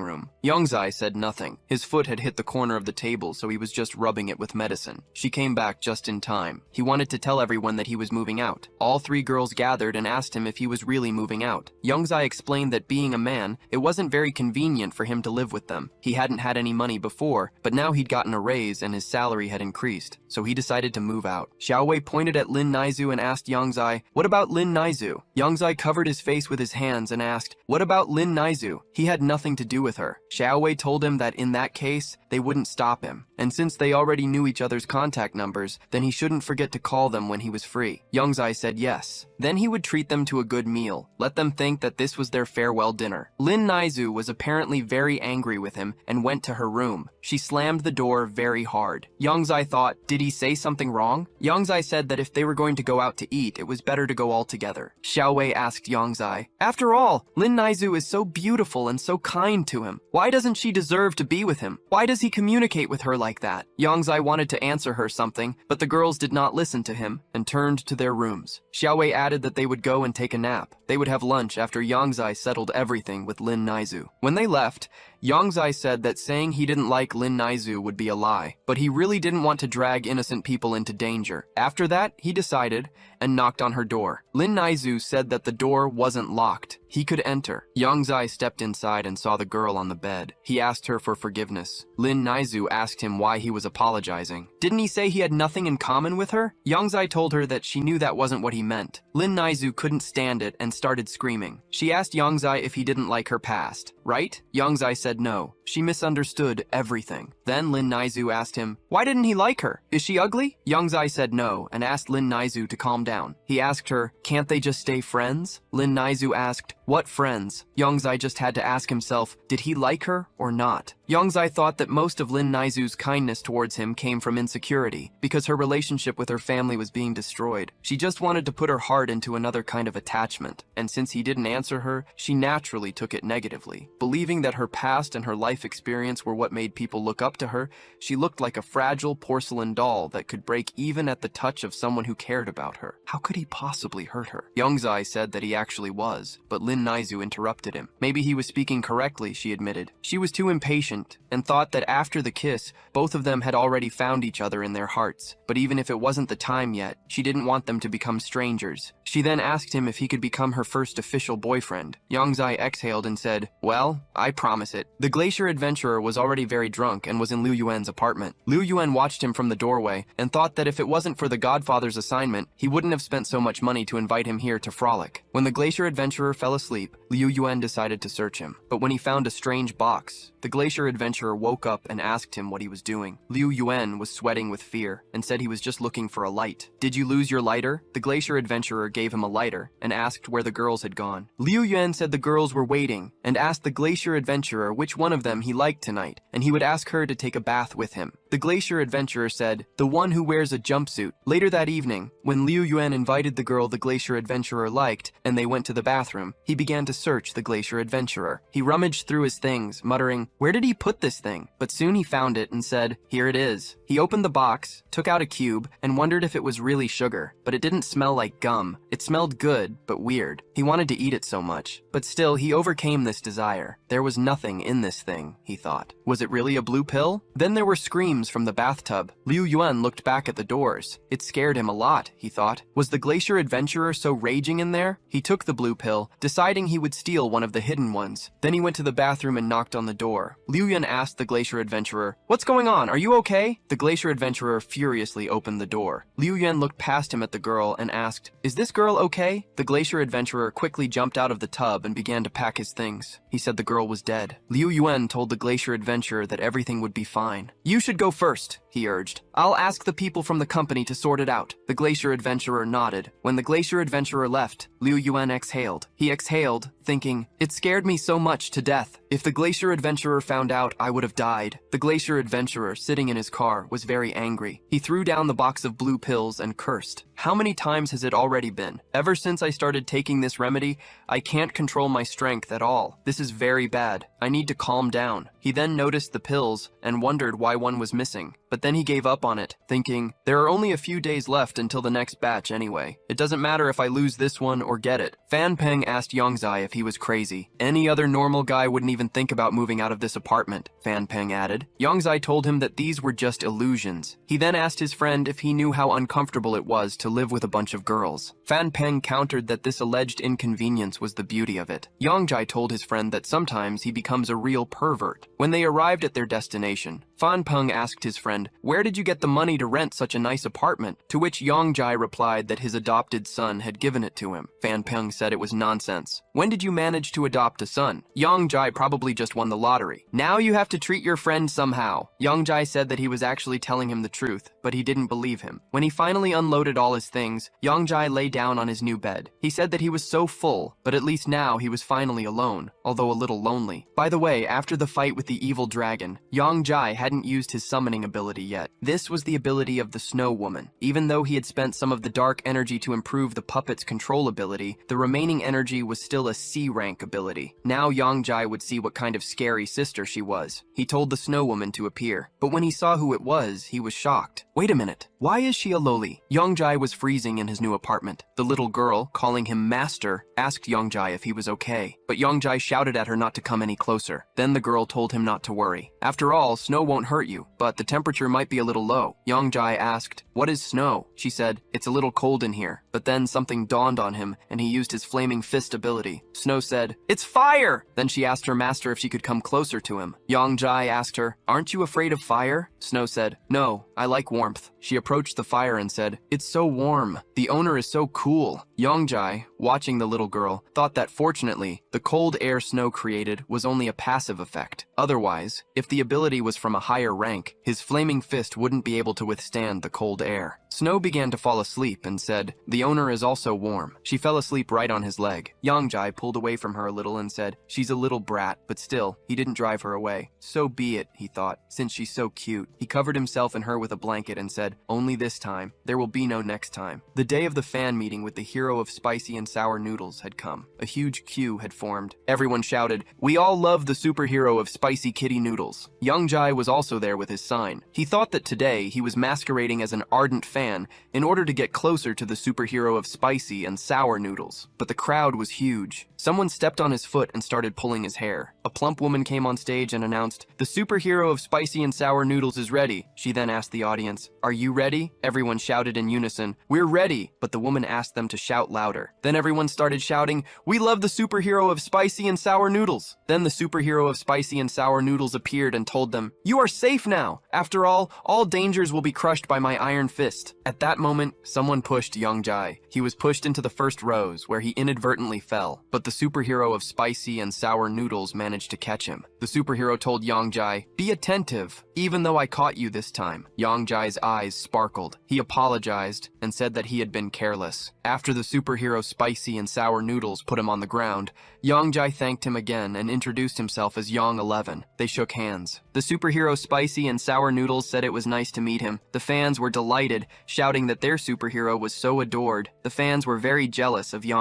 A: room. Yongzai said nothing. His foot had hit the corner of the table, so he was just rubbing it with medicine. She came back just in time. He wanted to tell everyone that he was moving out. All 3 girls gathered and asked him if he was really moving out. Yongzai explained that being a man, it wasn't very convenient for him to live with them. He hadn't had any money before, but now he'd gotten a raise and his salary had increased, so he decided to move out. Xiaowei pointed at Lin Naizu and asked Yongzai, "What about Lin Naizu?" Yongzai covered his face with his hands and asked, "What about Lin Naizu?" He had nothing to do with her. Xiaowei told him that in that case, they wouldn't stop him, and since they already knew each other's contact numbers, then he shouldn't forget to call them when he was free. Yongzai said yes. Then he would treat them to a good meal, let them think that this was their farewell dinner. Lin Naizu was apparently very angry with him and went to her room. She slammed the door very hard. Yongzai thought, did he say something wrong? Yongzai said that if they were going to go out to eat, it was better to go all together. Xiaowei asked Yongzai, "After all, Lin Naizu is so beautiful and so kind to him. Why doesn't she deserve to be with him? Why does he communicate with her like that?" Yongzai wanted to answer her something, but the girls did not listen to him and turned to their rooms. Xiaowei added that they would go and take a nap. They would have lunch after Yongzai settled everything with Lin Naizu. When they left, Yongzai said that saying he didn't like Lin Naizu would be a lie, but he really didn't want to drag innocent people into danger. After that, he decided and knocked on her door. Lin Naizu said that the door wasn't locked. He could enter. Yongzai stepped inside and saw the girl on the bed. He asked her for forgiveness. Lin Naizu asked him why he was apologizing. Didn't he say he had nothing in common with her? Yongzai told her that she knew that wasn't what he meant. Lin Naizu couldn't stand it and started screaming. She asked Yongzai if he didn't like her past, right? Yongzai said no. She misunderstood everything. Then Lin Naizu asked him, why didn't he like her? Is she ugly? Yongzai said no and asked Lin Naizu to calm down. He asked her, can't they just stay friends? Lin Naizu asked, what friends? Yongzai just had to ask himself, did he like her or not? Yongzai thought that most of Lin Naizu's kindness towards him came from insecurity, because her relationship with her family was being destroyed. She just wanted to put her heart into another kind of attachment, and since he didn't answer her, she naturally took it negatively. Believing that her past and her life experience were what made people look up to her, she looked like a fragile porcelain doll that could break even at the touch of someone who cared about her. How could he possibly hurt her? Yongzai said that he actually was, but Lin Naizu interrupted him. Maybe he was speaking correctly, she admitted. She was too impatient and thought that after the kiss, both of them had already found each other in their hearts. But even if it wasn't the time yet, she didn't want them to become strangers. She then asked him if he could become her first official boyfriend. Yongzai exhaled and said, well, I promise it. The glacier adventurer was already very drunk and was in Liu Yuan's apartment. Liu Yuan watched him from the doorway and thought that if it wasn't for the Godfather's assignment, he wouldn't have spent so much money to invite him here to frolic. When the glacier adventurer fell asleep, asleep, Liu Yuan decided to search him. But when he found a strange box, the glacier adventurer woke up and asked him what he was doing. Liu Yuan was sweating with fear and said he was just looking for a light. Did you lose your lighter? The glacier adventurer gave him a lighter and asked where the girls had gone. Liu Yuan said the girls were waiting and asked the glacier adventurer which one of them he liked tonight, and he would ask her to take a bath with him. The glacier adventurer said, the one who wears a jumpsuit. Later that evening, when Liu Yuan invited the girl the glacier adventurer liked and they went to the bathroom, he began to search the glacier adventurer. He rummaged through his things, muttering, where did he put this thing? But soon he found it and said, here it is. He opened the box, took out a cube, and wondered if it was really sugar, but it didn't smell like gum. It smelled good, but weird. He wanted to eat it so much. But still, he overcame this desire. There was nothing in this thing, he thought. Was it really a blue pill? Then there were screams from the bathtub. Liu Yuan looked back at the doors. It scared him a lot, he thought. Was the glacier adventurer so raging in there? He took the blue pill, deciding he would steal one of the hidden ones. Then he went to the bathroom and knocked on the door. Liu Yuan asked the glacier adventurer, what's going on? Are you okay? The glacier adventurer furiously opened the door. Liu Yuan looked past him at the girl and asked, is this girl okay? The glacier adventurer quickly jumped out of the tub and began to pack his things. He said the girl was dead. Liu Yuan told the glacier adventurer that everything would be fine. You should go first, he urged. I'll ask the people from the company to sort it out. The glacier adventurer nodded. When the glacier adventurer left, Liu Yuan exhaled. He exhaled, thinking, it scared me so much to death. If the glacier adventurer found out, I would have died. The glacier adventurer, sitting in his car, was very angry. He threw down the box of blue pills and cursed. How many times has it already been? Ever since I started taking this remedy, I can't control my strength at all. This is very bad. I need to calm down. He then noticed the pills and wondered why one was missing. But then he gave up on it, thinking, there are only a few days left until the next batch anyway. It doesn't matter if I lose this one or get it. Fan Peng asked Yongzai if he was crazy. Any other normal guy wouldn't even think about moving out of this apartment, Fan Peng added. Yongzai told him that these were just illusions. He then asked his friend if he knew how uncomfortable it was to live with a bunch of girls. Fan Peng countered that this alleged inconvenience was the beauty of it. Yongzai told his friend that sometimes he becomes a real pervert. When they arrived at their destination, Fan Peng asked his friend, where did you get the money to rent such a nice apartment? To which Yongzai replied that his adopted son had given it to him. Fan Peng said it was nonsense. When did you manage to adopt a son? Yongzai probably just won the lottery. Now you have to treat your friend somehow. Yongzai said that he was actually telling him the truth, but he didn't believe him. When he finally unloaded all his things, Yongzai lay down on his new bed. He said that he was so full, but at least now he was finally alone, although a little lonely. By the way, after the fight with the evil dragon, Yongzai hadn't used his summoning ability yet. This was the ability of the Snow Woman. Even though he had spent some of the dark energy to improve the puppet's control ability, the remaining energy was still a C-rank ability. Now Yongzai would see what kind of scary sister she was. He told the Snow Woman to appear, but when he saw who it was, he was shocked. Wait a minute, why is she a loli? Yongzai was freezing in his new apartment. The little girl, calling him master, asked Yongzai if he was okay, but Yongzai shouted at her not to come any closer. Then the girl told him not to worry. After all, snow won't hurt you, but the temperature might be a little low. Yongzai asked, what is snow? She said, it's a little cold in here. But then something dawned on him, and he used his flaming fist ability. Snow said, it's fire! Then she asked her master if she could come closer to him. Yongzai asked her, aren't you afraid of fire? Snow said, no, I like warmth. She approached the fire and said, it's so warm. The owner is so cool. Yongzai, watching the little girl, thought that fortunately, the cold air Snow created was only a passive effect. Otherwise, if the ability was from a higher rank, his flaming fist wouldn't be able to withstand the cold air. Snow began to fall asleep and said, the owner is also warm. She fell asleep right on his leg. Yongzai pulled away from her a little and said, she's a little brat, but still, he didn't drive her away. So be it, he thought, since she's so cute. He covered himself and her with a blanket and said, only this time. There will be no next time. The day of the fan meeting with the hero of spicy and sour noodles had come. A huge queue had formed. Everyone shouted, we all love the superhero of spicy kitty noodles. Yongzai was also there with his sign. He thought that today he was masquerading as an ardent fan in order to get closer to the superhero of spicy and sour noodles. But the crowd was huge. Someone stepped on his foot and started pulling his hair. A plump woman came on stage and announced, the superhero of spicy and sour noodles is ready. She then asked the audience, are you ready? Everyone shouted in unison, we're ready. But the woman asked them to shout louder. Then everyone started shouting, we love the superhero of spicy and sour noodles. Then the superhero of spicy and sour noodles appeared and told them, you are safe now. After all dangers will be crushed by my iron fist. At that moment, someone pushed Yongzai. He was pushed into the first rows where he inadvertently fell. But the superhero of spicy and sour noodles managed to catch him. The superhero told Yang, "Be attentive, even though I caught you this time." Yang eyes sparkled. He apologized and said that he had been careless. After the superhero spicy and sour noodles put him on the ground, Yang thanked him again and introduced himself as Yang 11. They shook hands. The superhero spicy and sour noodles said it was nice to meet him. The fans were delighted, shouting that their superhero was so adored. The fans were very jealous of Yang.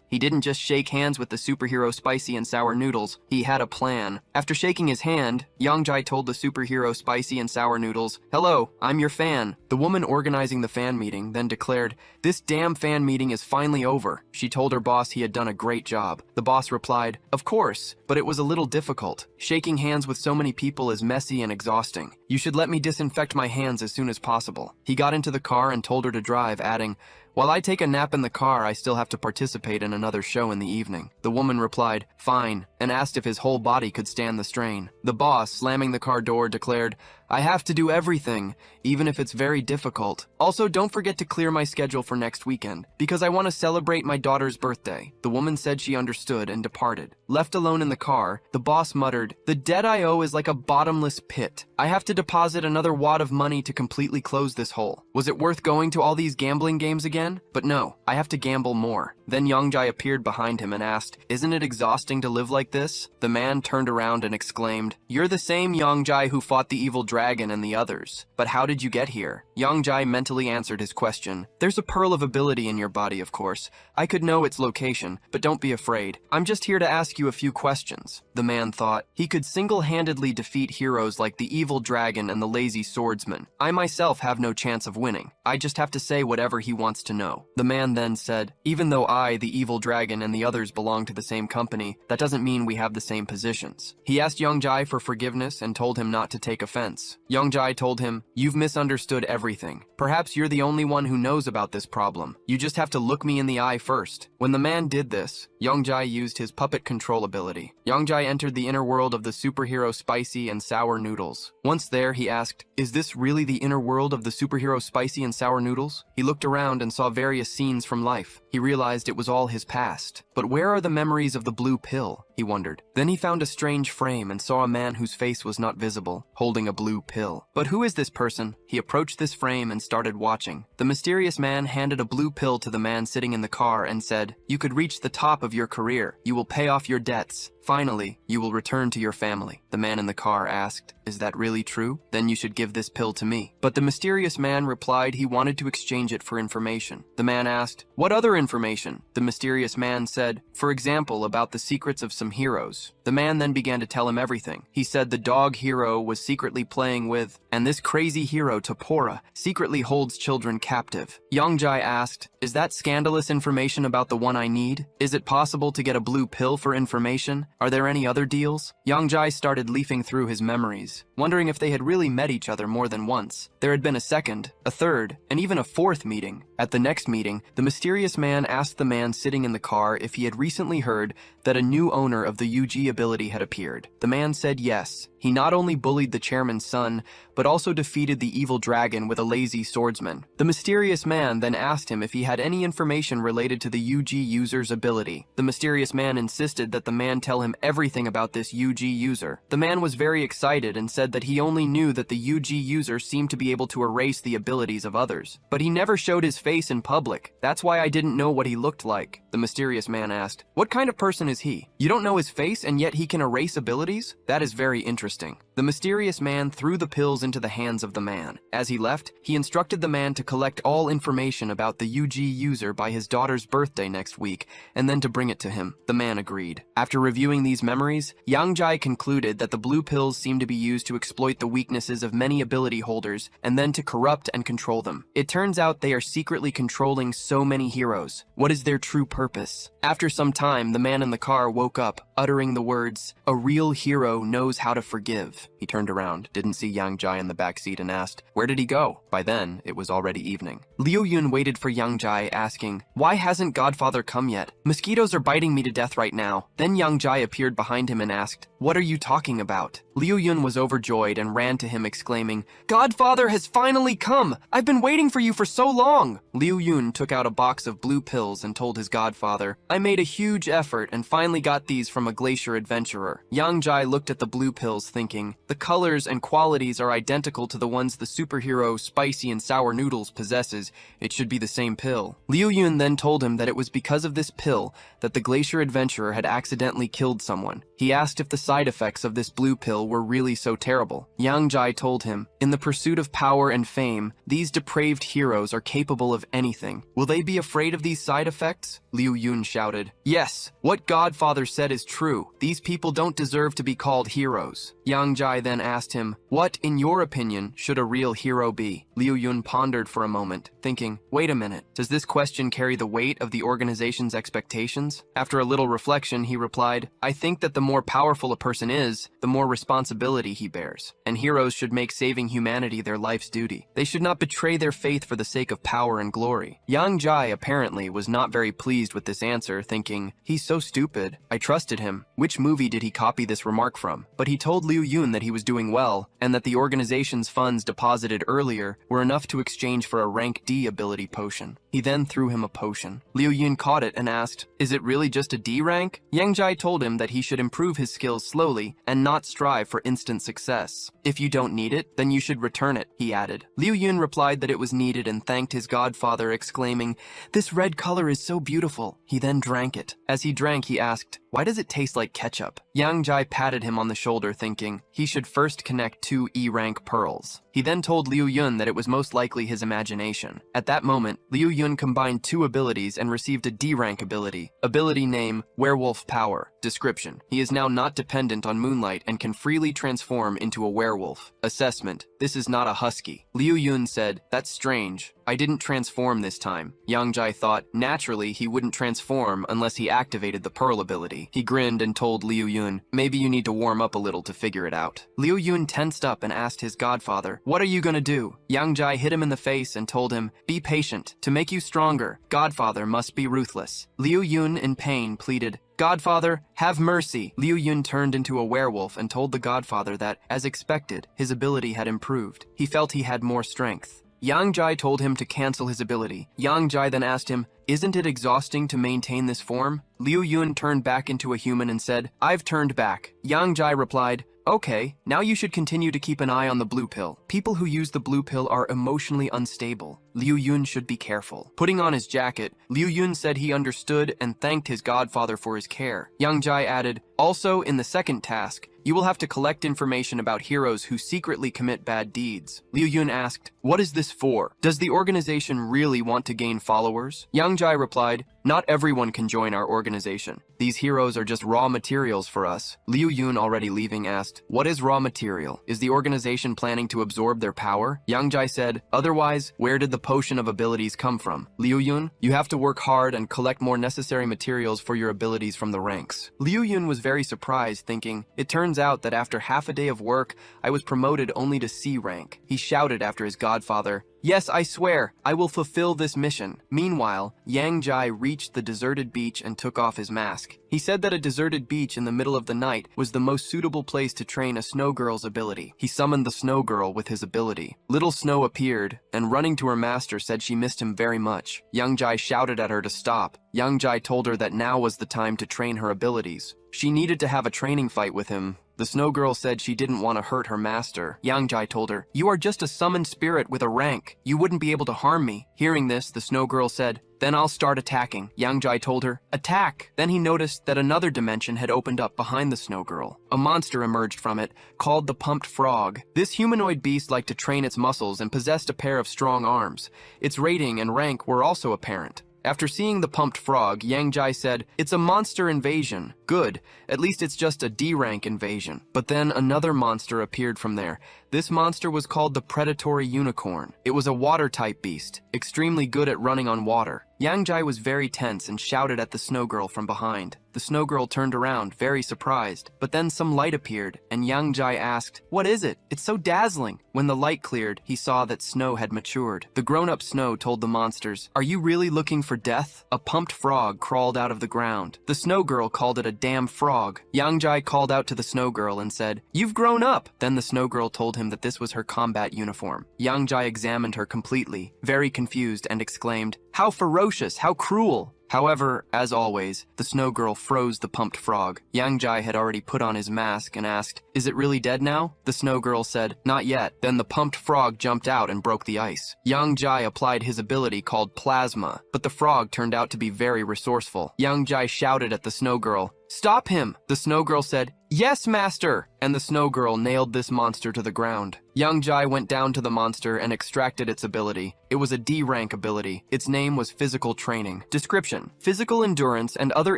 A: He didn't just shake hands with the superhero spicy and sour noodles, he had a plan. After shaking his hand, Yang told the superhero spicy and sour noodles, "Hello, I'm your fan." The woman organizing the fan meeting then declared, "This damn fan meeting is finally over." She told her boss he had done a great job. The boss replied, "Of course, but it was a little difficult. Shaking hands with so many people is messy and exhausting. You should let me disinfect my hands as soon as possible." He got into the car and told her to drive, adding, "While I take a nap in the car, I still have to participate in another show in the evening." The woman replied, "Fine," and asked if his whole body could stand the strain. The boss, slamming the car door, declared, "I have to do everything, even if it's very difficult. Also, don't forget to clear my schedule for next weekend, because I want to celebrate my daughter's birthday." The woman said she understood and departed. Left alone in the car, the boss muttered, "The debt I owe is like a bottomless pit. I have to deposit another wad of money to completely close this hole. Was it worth going to all these gambling games again? But no, I have to gamble more." Then Yang appeared behind him and asked, "Isn't it exhausting to live like this?" The man turned around and exclaimed, "You're the same Yang who fought the evil dragon and the others. But how did you get here?" Yang mentally answered his question. "There's a pearl of ability in your body, of course. I could know its location, but don't be afraid. I'm just here to ask you a few questions." The man thought, he could single-handedly defeat heroes like the evil dragon and the lazy swordsman. I myself have no chance of winning. I just have to say whatever he wants to know. The man then said, "Even though I, the evil dragon, and the others belong to the same company, that doesn't mean we have the same positions." He asked Yang for forgiveness and told him not to take offense. Yang told him, "You've misunderstood everything. Perhaps you're the only one who knows about this problem. You just have to look me in the eye first." When the man did this, Yang used his puppet control ability. Yang entered the inner world of the superhero spicy and sour noodles. Once there, he asked, "Is this really the inner world of the superhero spicy and sour noodles?" He looked around and saw various scenes from life. He realized it was all his past. But where are the memories of the blue pill? He wondered. Then he found a strange frame and saw a man whose face was not visible, holding a blue pill. But who is this person? He approached this frame and started watching. The mysterious man handed a blue pill to the man sitting in the car and said, "You could reach the top of your career. You will pay off your debts. Finally, you will return to your family." The man in the car asked, "Is that really true? Then you should give this pill to me." But the mysterious man replied he wanted to exchange it for information. The man asked, "What other information?" The mysterious man said, "For example, about the secrets of some heroes." The man then began to tell him everything. He said the dog hero was secretly playing with, and this crazy hero, Topora, secretly holds children captive. Yang asked, "Is that scandalous information about the one I need? Is it possible to get a blue pill for information? Are there any other deals?" Yang started leafing through his memories, wondering if they had really met each other more than once. There had been a second, a third, and even a fourth meeting. At the next meeting, the mysterious man asked the man sitting in the car if he had recently heard that a new owner of the UG ability had appeared. The man said yes. He not only bullied the chairman's son, but also defeated the evil dragon with a lazy swordsman. The mysterious man then asked him if he had any information related to the UG user's ability. The mysterious man insisted that the man tell him everything about this UG user. The man was very excited and said that he only knew that the UG user seemed to be able to erase the abilities of others. But he never showed his face in public. That's why I didn't know what he looked like. The mysterious man asked, "What kind of person is he? You don't know his face and yet he can erase abilities? That is very interesting." The mysterious man threw the pills into the hands of the man. As he left, he instructed the man to collect all information about the UG user by his daughter's birthday next week, and then to bring it to him. The man agreed. After reviewing these memories, Yang concluded that the blue pills seemed to be used to exploit the weaknesses of many ability holders, and then to corrupt and control them. It turns out they are secretly controlling so many heroes. What is their true purpose? After some time, the man in the car woke up, uttering the words, "A real hero knows how to forgive." He turned around, didn't see Yang in the back seat, and asked, "Where did he go?" By then, it was already evening. Liu Yun waited for Yang Jai, asking, "Why hasn't Godfather come yet? Mosquitoes are biting me to death right now." Then Yang Jai appeared behind him and asked, "What are you talking about?" Liu Yun was overjoyed and ran to him exclaiming, "Godfather has finally come! I've been waiting for you for so long!" Liu Yun took out a box of blue pills and told his godfather, "I made a huge effort and finally got these from a glacier adventurer." Yang Jai looked at the blue pills thinking, the colors and qualities are identical to the ones the superhero Spicy and Sour Noodles possesses. It should be the same pill. Liu Yun then told him that it was because of this pill that the glacier adventurer had accidentally killed someone. He asked if the side effects of this blue pill were really so terrible. Yang Jai told him, "In the pursuit of power and fame, these depraved heroes are capable of anything. Will they be afraid of these side effects?" Liu Yun shouted, "Yes, what Godfather said is true. These people don't deserve to be called heroes." Yang Jai then asked him, "What, in your opinion, should a real hero be?" Liu Yun pondered for a moment, thinking, "Wait a minute, does this question carry the weight of the organization's expectations?" After a little reflection, he replied, "I think that the more powerful a person is, the more responsibility he bears, and heroes should make saving humanity their life's duty. They should not betray their faith for the sake of power and glory." Yang Jai apparently was not very pleased with this answer, thinking, "He's so stupid. I trusted him. Which movie did he copy this remark from?" But he told Liu Yun that he was doing well, and that the organization's funds deposited earlier were enough to exchange for a rank D ability potion. He then threw him a potion. Liu Yun caught it and asked, "Is it really just a D rank?" Yang Jai told him that he should improve his skills slowly and not strive for instant success. "If you don't need it, then you should return it," he added. Liu Yun replied that it was needed and thanked his godfather, exclaiming, "This red color is so beautiful." He then drank it. As he drank, he asked, "Why does it taste like ketchup?" Yang Jai patted him on the shoulder, thinking he should first connect 2 E-rank pearls. He then told Liu Yun that it was most likely his imagination. At that moment, Liu Yun combined 2 abilities and received a D-rank ability. Ability name, Werewolf Power. Description: he is now not dependent on moonlight and can freely transform into a werewolf. Assessment: this is not a husky. Liu Yun said, "That's strange. I didn't transform this time." Yang Jai thought, naturally he wouldn't transform unless he activated the pearl ability. He grinned and told Liu Yun, "Maybe you need to warm up a little to figure it out." Liu Yun tensed up and asked his godfather, "What are you gonna do?" Yang Jai hit him in the face and told him, "Be patient. To make you stronger, Godfather must be ruthless." Liu Yun, in pain, pleaded, "Godfather, have mercy." Liu Yun turned into a werewolf and told the Godfather that, as expected, his ability had improved. He felt he had more strength. Yang Jai told him to cancel his ability. Yang Jai then asked him, "Isn't it exhausting to maintain this form?" Liu Yun turned back into a human and said, "I've turned back." Yang Jai replied, "Okay, now you should continue to keep an eye on the blue pill. People who use the blue pill are emotionally unstable. Liu Yun should be careful." Putting on his jacket, Liu Yun said he understood and thanked his godfather for his care. Yang Jai added, "Also, in the second task, you will have to collect information about heroes who secretly commit bad deeds." Liu Yun asked, "What is this for? Does the organization really want to gain followers?" Yang Jai replied, "Not everyone can join our organization. These heroes are just raw materials for us." Liu Yun, already leaving, asked, "What is raw material? Is the organization planning to absorb their power?" Yang Jai said, "Otherwise, where did the potion of abilities come from? Liu Yun, you have to work hard and collect more necessary materials for your abilities from the ranks." Liu Yun was very surprised, thinking, "It turns out that after half a day of work, I was promoted only to C rank." He shouted after his godfather, "Yes, I swear, I will fulfill this mission." Meanwhile, Yang Jai reached the deserted beach and took off his mask. He said that a deserted beach in the middle of the night was the most suitable place to train a snow girl's ability. He summoned the snow girl with his ability. Little Snow appeared, and running to her master said she missed him very much. Yang Jai shouted at her to stop. Yang Jai told her that now was the time to train her abilities. She needed to have a training fight with him. The snow girl said she didn't want to hurt her master. Yang Jai told her, "You are just a summoned spirit with a rank. You wouldn't be able to harm me." Hearing this, the snow girl said, "Then I'll start attacking." Yang Jai told her, "Attack!" Then he noticed that another dimension had opened up behind the snow girl. A monster emerged from it, called the Pumped Frog. This humanoid beast liked to train its muscles and possessed a pair of strong arms. Its rating and rank were also apparent. After seeing the Pumped Frog, Yang Jai said, "It's a monster invasion. Good, at least it's just a D-rank invasion. But then another monster appeared from there. This monster was called the predatory unicorn. It was a water-type beast, extremely good at running on water. Yang Jai was very tense and shouted at the snow girl from behind. The snow girl turned around, very surprised, but then some light appeared, and Yang Jai asked, "What is it? It's so dazzling." When the light cleared, he saw that snow had matured. The grown-up snow told the monsters, "Are you really looking for death?" A pumped frog crawled out of the ground. The snow girl called it a damn frog. Yang Jai called out to the snow girl and said, "You've grown up." Then the snow girl told him that this was her combat uniform. Yang Jai examined her completely, very confused, and exclaimed, "How ferocious, how cruel." However, as always, the snow girl froze the pumped frog. Yang Jai had already put on his mask and asked, "Is it really dead now?" The snow girl said, "Not yet." Then the pumped frog jumped out and broke the ice. Yang Jai applied his ability called plasma, but the frog turned out to be very resourceful. Yang Jai shouted at the snow girl, "Stop him!" The snow girl said, "Yes, master!" And the snow girl nailed this monster to the ground. Yang Jai went down to the monster and extracted its ability. It was a D-rank ability. Its name was physical training. Description: physical endurance and other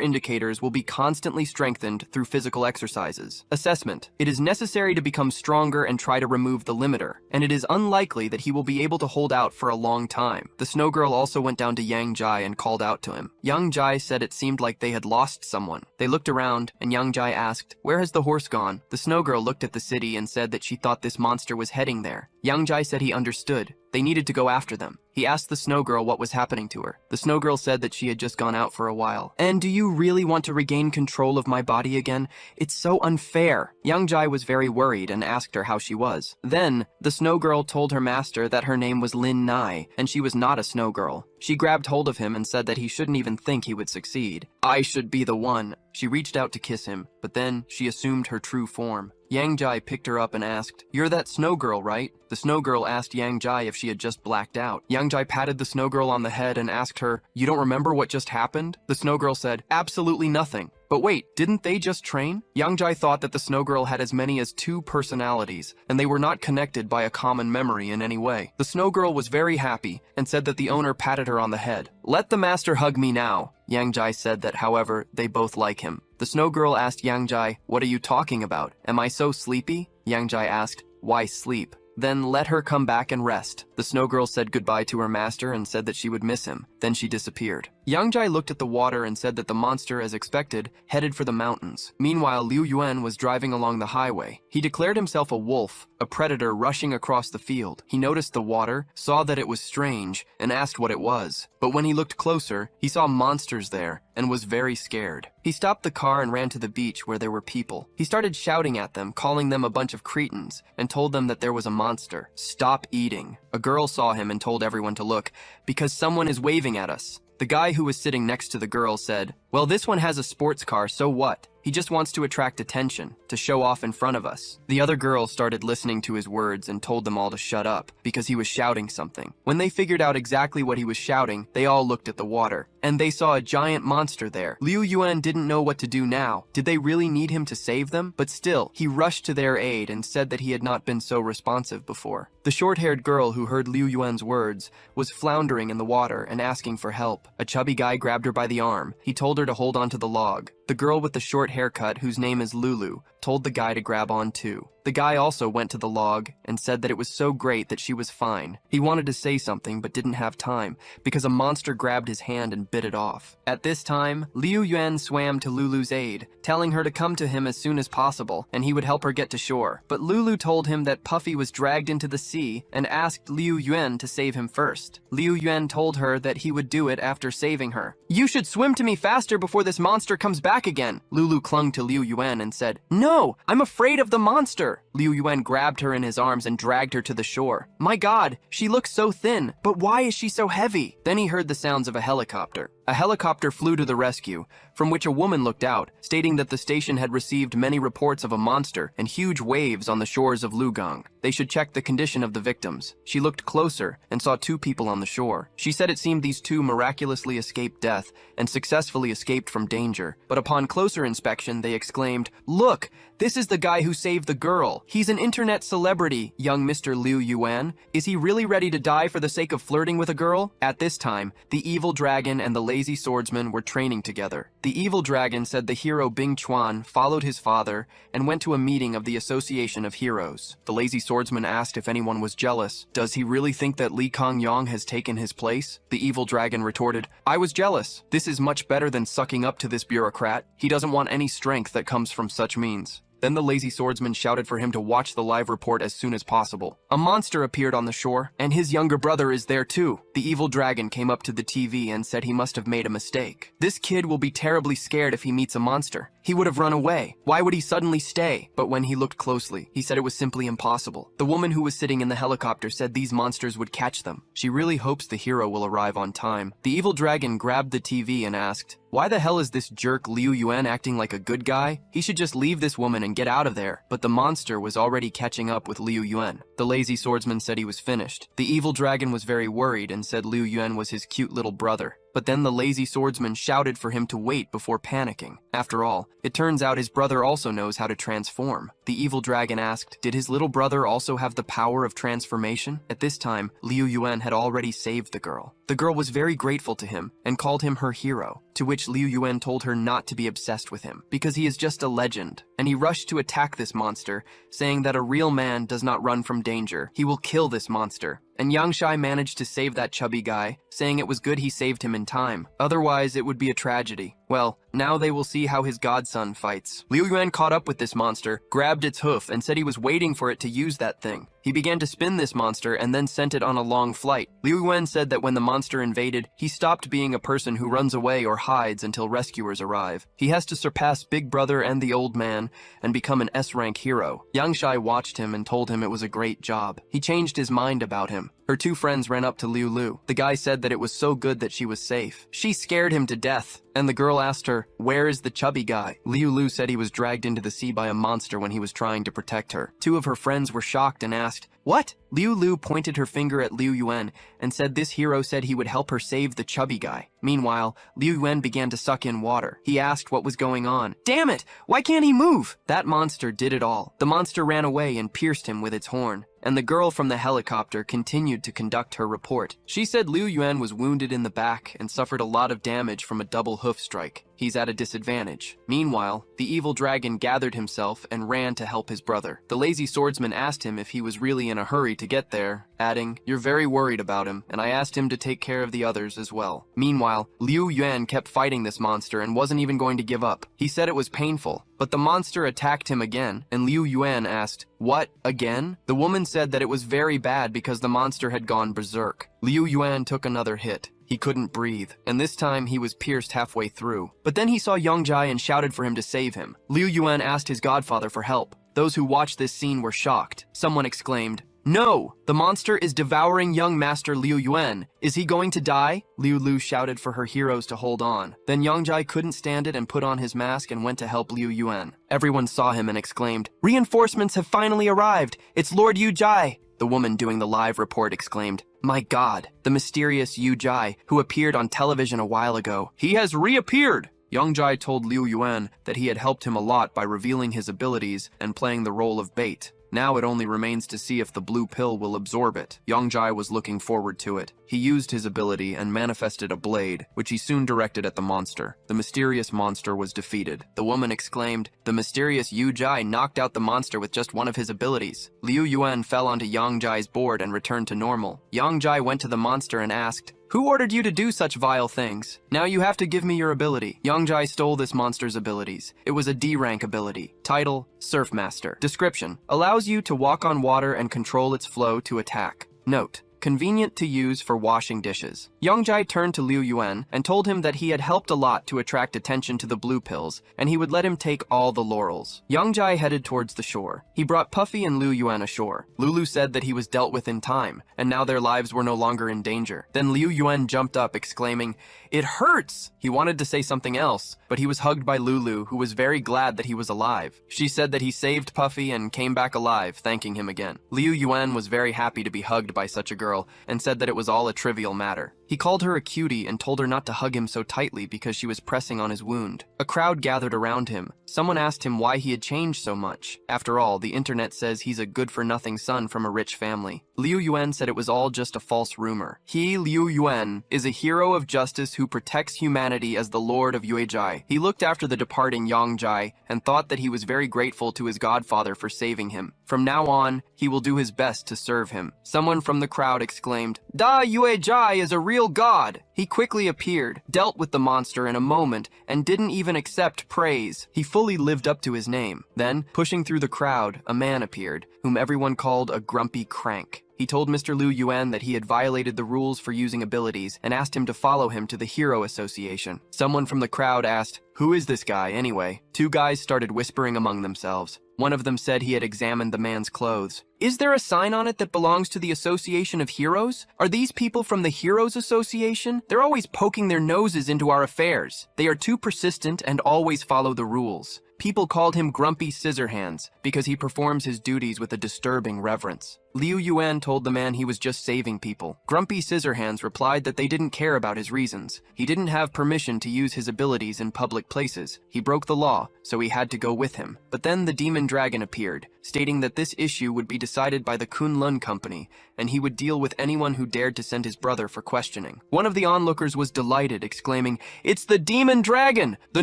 A: indicators will be constantly strengthened through physical exercises. Assessment: it is necessary to become stronger and try to remove the limiter, and it is unlikely that he will be able to hold out for a long time. The snow girl also went down to Yang Jai and called out to him. Yang Jai said it seemed like they had lost someone. They looked around, and Yang Jai asked, "Where has the horse gone?" The snow girl looked at the city and said that she thought this monster was heading there. Yang Jai said he understood. They needed to go after them. He asked the snow girl what was happening to her. The snow girl said that she had just gone out for a while. "And do you really want to regain control of my body again? It's so unfair." Yang Jai was very worried and asked her how she was. Then, the snow girl told her master that her name was Lin Nai, and she was not a snow girl. She grabbed hold of him and said that he shouldn't even think he would succeed. "I should be the one." She reached out to kiss him, but then she assumed her true form. Yang Jai picked her up and asked, "You're that snow girl, right?" The snow girl asked Yang Jai if she had just blacked out. Yang Jai patted the snow girl on the head and asked her, "You don't remember what just happened?" The snow girl said, "Absolutely nothing." But wait, didn't they just train? Yang Jai thought that the snow girl had as many as 2 personalities, and they were not connected by a common memory in any way. The snow girl was very happy and said that the owner patted her on the head. "Let the master hug me now." Yang Jai said that, however, they both like him. The snow girl asked Yang Jai, "What are you talking about? Am I so sleepy?" Yang Jai asked, "Why sleep?" "Then let her come back and rest." The snow girl said goodbye to her master and said that she would miss him. Then she disappeared. Yang Jai looked at the water and said that the monster, as expected, headed for the mountains. Meanwhile, Liu Yuan was driving along the highway. He declared himself a wolf, a predator rushing across the field. He noticed the water, saw that it was strange, and asked what it was. But when he looked closer, he saw monsters there and was very scared. He stopped the car and ran to the beach where there were people. He started shouting at them, calling them a bunch of cretins, and told them that there was a monster. "Stop eating." A girl saw him and told everyone to look, "Because someone is waving at us." The guy who was sitting next to the girl said, "Well, this one has a sports car, so what? He just wants to attract attention, to show off in front of us." The other girls started listening to his words and told them all to shut up, because he was shouting something. When they figured out exactly what he was shouting, they all looked at the water, and they saw a giant monster there. Liu Yuan didn't know what to do now. Did they really need him to save them? But still, he rushed to their aid and said that he had not been so responsive before. The short-haired girl who heard Liu Yuan's words was floundering in the water and asking for help. A chubby guy grabbed her by the arm. He told her to hold onto the log. The girl with the short haircut, whose name is Lulu, told the guy to grab on too. The guy also went to the log and said that it was so great that she was fine. He wanted to say something but didn't have time because a monster grabbed his hand and bit it off. At this time, Liu Yuan swam to Lulu's aid, telling her to come to him as soon as possible and he would help her get to shore. But Lulu told him that Puffy was dragged into the sea and asked Liu Yuan to save him first. Liu Yuan told her that he would do it after saving her. "You should swim to me faster before this monster comes back again." Lulu clung to Liu Yuan and said, "No, I'm afraid of the monster." Liu Yuan grabbed her in his arms and dragged her to the shore. "My God, she looks so thin, but why is she so heavy?" Then he heard the sounds of a helicopter. A helicopter flew to the rescue, from which a woman looked out, stating that the station had received many reports of a monster and huge waves on the shores of Lugang. They should check the condition of the victims. She looked closer and saw 2 people on the shore. She said it seemed these 2 miraculously escaped death and successfully escaped from danger. But upon closer inspection, they exclaimed, "Look, this is the guy who saved the girl. He's an internet celebrity, young Mr. Liu Yuan. Is he really ready to die for the sake of flirting with a girl?" At this time, the evil dragon and the lazy swordsmen were training together. The evil dragon said the hero Bing Chuan followed his father and went to a meeting of the Association of Heroes. The lazy swordsman asked if anyone was jealous. Does he really think that Li Kongyong has taken his place? The evil dragon retorted, I was jealous. This is much better than sucking up to this bureaucrat. He doesn't want any strength that comes from such means. Then the lazy swordsman shouted for him to watch the live report as soon as possible. A monster appeared on the shore, and his younger brother is there too. The evil dragon came up to the TV and said he must have made a mistake. This kid will be terribly scared if he meets a monster. He would have run away. Why would he suddenly stay? But when he looked closely, he said it was simply impossible. The woman who was sitting in the helicopter said these monsters would catch them. She really hopes the hero will arrive on time. The evil dragon grabbed the TV and asked, why the hell is this jerk Liu Yuan acting like a good guy? He should just leave this woman and get out of there. But the monster was already catching up with Liu Yuan. The lazy swordsman said he was finished. The evil dragon was very worried and said Liu Yuan was his cute little brother. But then the lazy swordsman shouted for him to wait before panicking. After all, it turns out his brother also knows how to transform. The evil dragon asked, did his little brother also have the power of transformation? At this time, Liu Yuan had already saved the girl. The girl was very grateful to him and called him her hero, to which Liu Yuan told her not to be obsessed with him, because he is just a legend. And he rushed to attack this monster, saying that a real man does not run from danger. He will kill this monster. And Yang Shai managed to save that chubby guy, saying it was good he saved him in time. Otherwise, it would be a tragedy. Well, now they will see how his godson fights. Liu Yuan caught up with this monster, grabbed its hoof, and said he was waiting for it to use that thing. He began to spin this monster and then sent it on a long flight. Liu Yuan said that when the monster invaded, he stopped being a person who runs away or hides until rescuers arrive. He has to surpass Big Brother and the old man and become an S-rank hero. Yang Shai watched him and told him it was a great job. He changed his mind about him. Her two friends ran up to Liu Lu. The guy said that it was so good that she was safe. She scared him to death. And the girl asked her, where is the chubby guy? Liu Lu said he was dragged into the sea by a monster when he was trying to protect her. Two of her friends were shocked and asked, what? Liu Lu pointed her finger at Liu Yuan and said this hero said he would help her save the chubby guy. Meanwhile, Liu Yuan began to suck in water. He asked what was going on. Damn it! Why can't he move? That monster did it all. The monster ran away and pierced him with its horn. And the girl from the helicopter continued to conduct her report. She said Liu Yuan was wounded in the back and suffered a lot of damage from a double hoof strike. He's at a disadvantage. Meanwhile, the evil dragon gathered himself and ran to help his brother. The lazy swordsman asked him if he was really in a hurry to get there, adding, you're very worried about him, and I asked him to take care of the others as well. Meanwhile, Liu Yuan kept fighting this monster and wasn't even going to give up. He said it was painful, but the monster attacked him again, and Liu Yuan asked, what, again? The woman said that it was very bad because the monster had gone berserk. Liu Yuan took another hit. He couldn't breathe, and this time he was pierced halfway through. But then he saw Yang Jai and shouted for him to save him. Liu Yuan asked his godfather for help. Those who watched this scene were shocked. Someone exclaimed, no! The monster is devouring young master Liu Yuan. Is he going to die? Liu Lu shouted for her heroes to hold on. Then Yang Jai couldn't stand it and put on his mask and went to help Liu Yuan. Everyone saw him and exclaimed, reinforcements have finally arrived! It's Lord Yu Jai! The woman doing the live report exclaimed, my God, the mysterious Yu Jai, who appeared on television a while ago. He has reappeared! Yang Jai told Liu Yuan that he had helped him a lot by revealing his abilities and playing the role of bait. Now it only remains to see if the blue pill will absorb it. Yang Jai was looking forward to it. He used his ability and manifested a blade, which he soon directed at the monster. The mysterious monster was defeated. The woman exclaimed, the mysterious Yu Jai knocked out the monster with just one of his abilities. Liu Yuan fell onto Yang Jai's board and returned to normal. Yang Jai went to the monster and asked, who ordered you to do such vile things? Now you have to give me your ability. Yang Jai stole this monster's abilities. It was a D-rank ability. Title, Surf Master. Description, allows you to walk on water and control its flow to attack. Note, convenient to use for washing dishes. Yang Jai turned to Liu Yuan and told him that he had helped a lot to attract attention to the blue pills, and he would let him take all the laurels. Yang Jai headed towards the shore. He brought Puffy and Liu Yuan ashore. Lulu said that he was dealt with in time, and now their lives were no longer in danger. Then Liu Yuan jumped up, exclaiming, it hurts! He wanted to say something else, but he was hugged by Lulu, who was very glad that he was alive. She said that he saved Puffy and came back alive, thanking him again. Liu Yuan was very happy to be hugged by such a girl, and said that it was all a trivial matter. He called her a cutie and told her not to hug him so tightly because she was pressing on his wound. A crowd gathered around him. Someone asked him why he had changed so much. After all, the internet says he's a good-for-nothing son from a rich family. Liu Yuan said it was all just a false rumor. He, Liu Yuan, is a hero of justice who protects humanity as the Lord of Yuejai. He looked after the departing Yang Jai and thought that he was very grateful to his godfather for saving him. From now on, he will do his best to serve him. Someone from the crowd exclaimed, "Da Yuejai is a real god!" He quickly appeared, dealt with the monster in a moment, and didn't even accept praise. He fully lived up to his name. Then, pushing through the crowd, a man appeared, whom everyone called a grumpy crank. He told Mr. Liu Yuan that he had violated the rules for using abilities and asked him to follow him to the Hero Association. Someone from the crowd asked, "Who is this guy, anyway?" Two guys started whispering among themselves. One of them said he had examined the man's clothes. "Is there a sign on it that belongs to the Association of Heroes? Are these people from the Heroes Association? They're always poking their noses into our affairs. They are too persistent and always follow the rules." People called him Grumpy Scissorhands because he performs his duties with a disturbing reverence. Liu Yuan told the man he was just saving people. Grumpy Scissorhands replied that they didn't care about his reasons. He didn't have permission to use his abilities in public places. He broke the law, so he had to go with him. But then the Demon Dragon appeared, stating that this issue would be decided by the Kunlun Company, and he would deal with anyone who dared to send his brother for questioning. One of the onlookers was delighted, exclaiming, "It's the Demon Dragon, the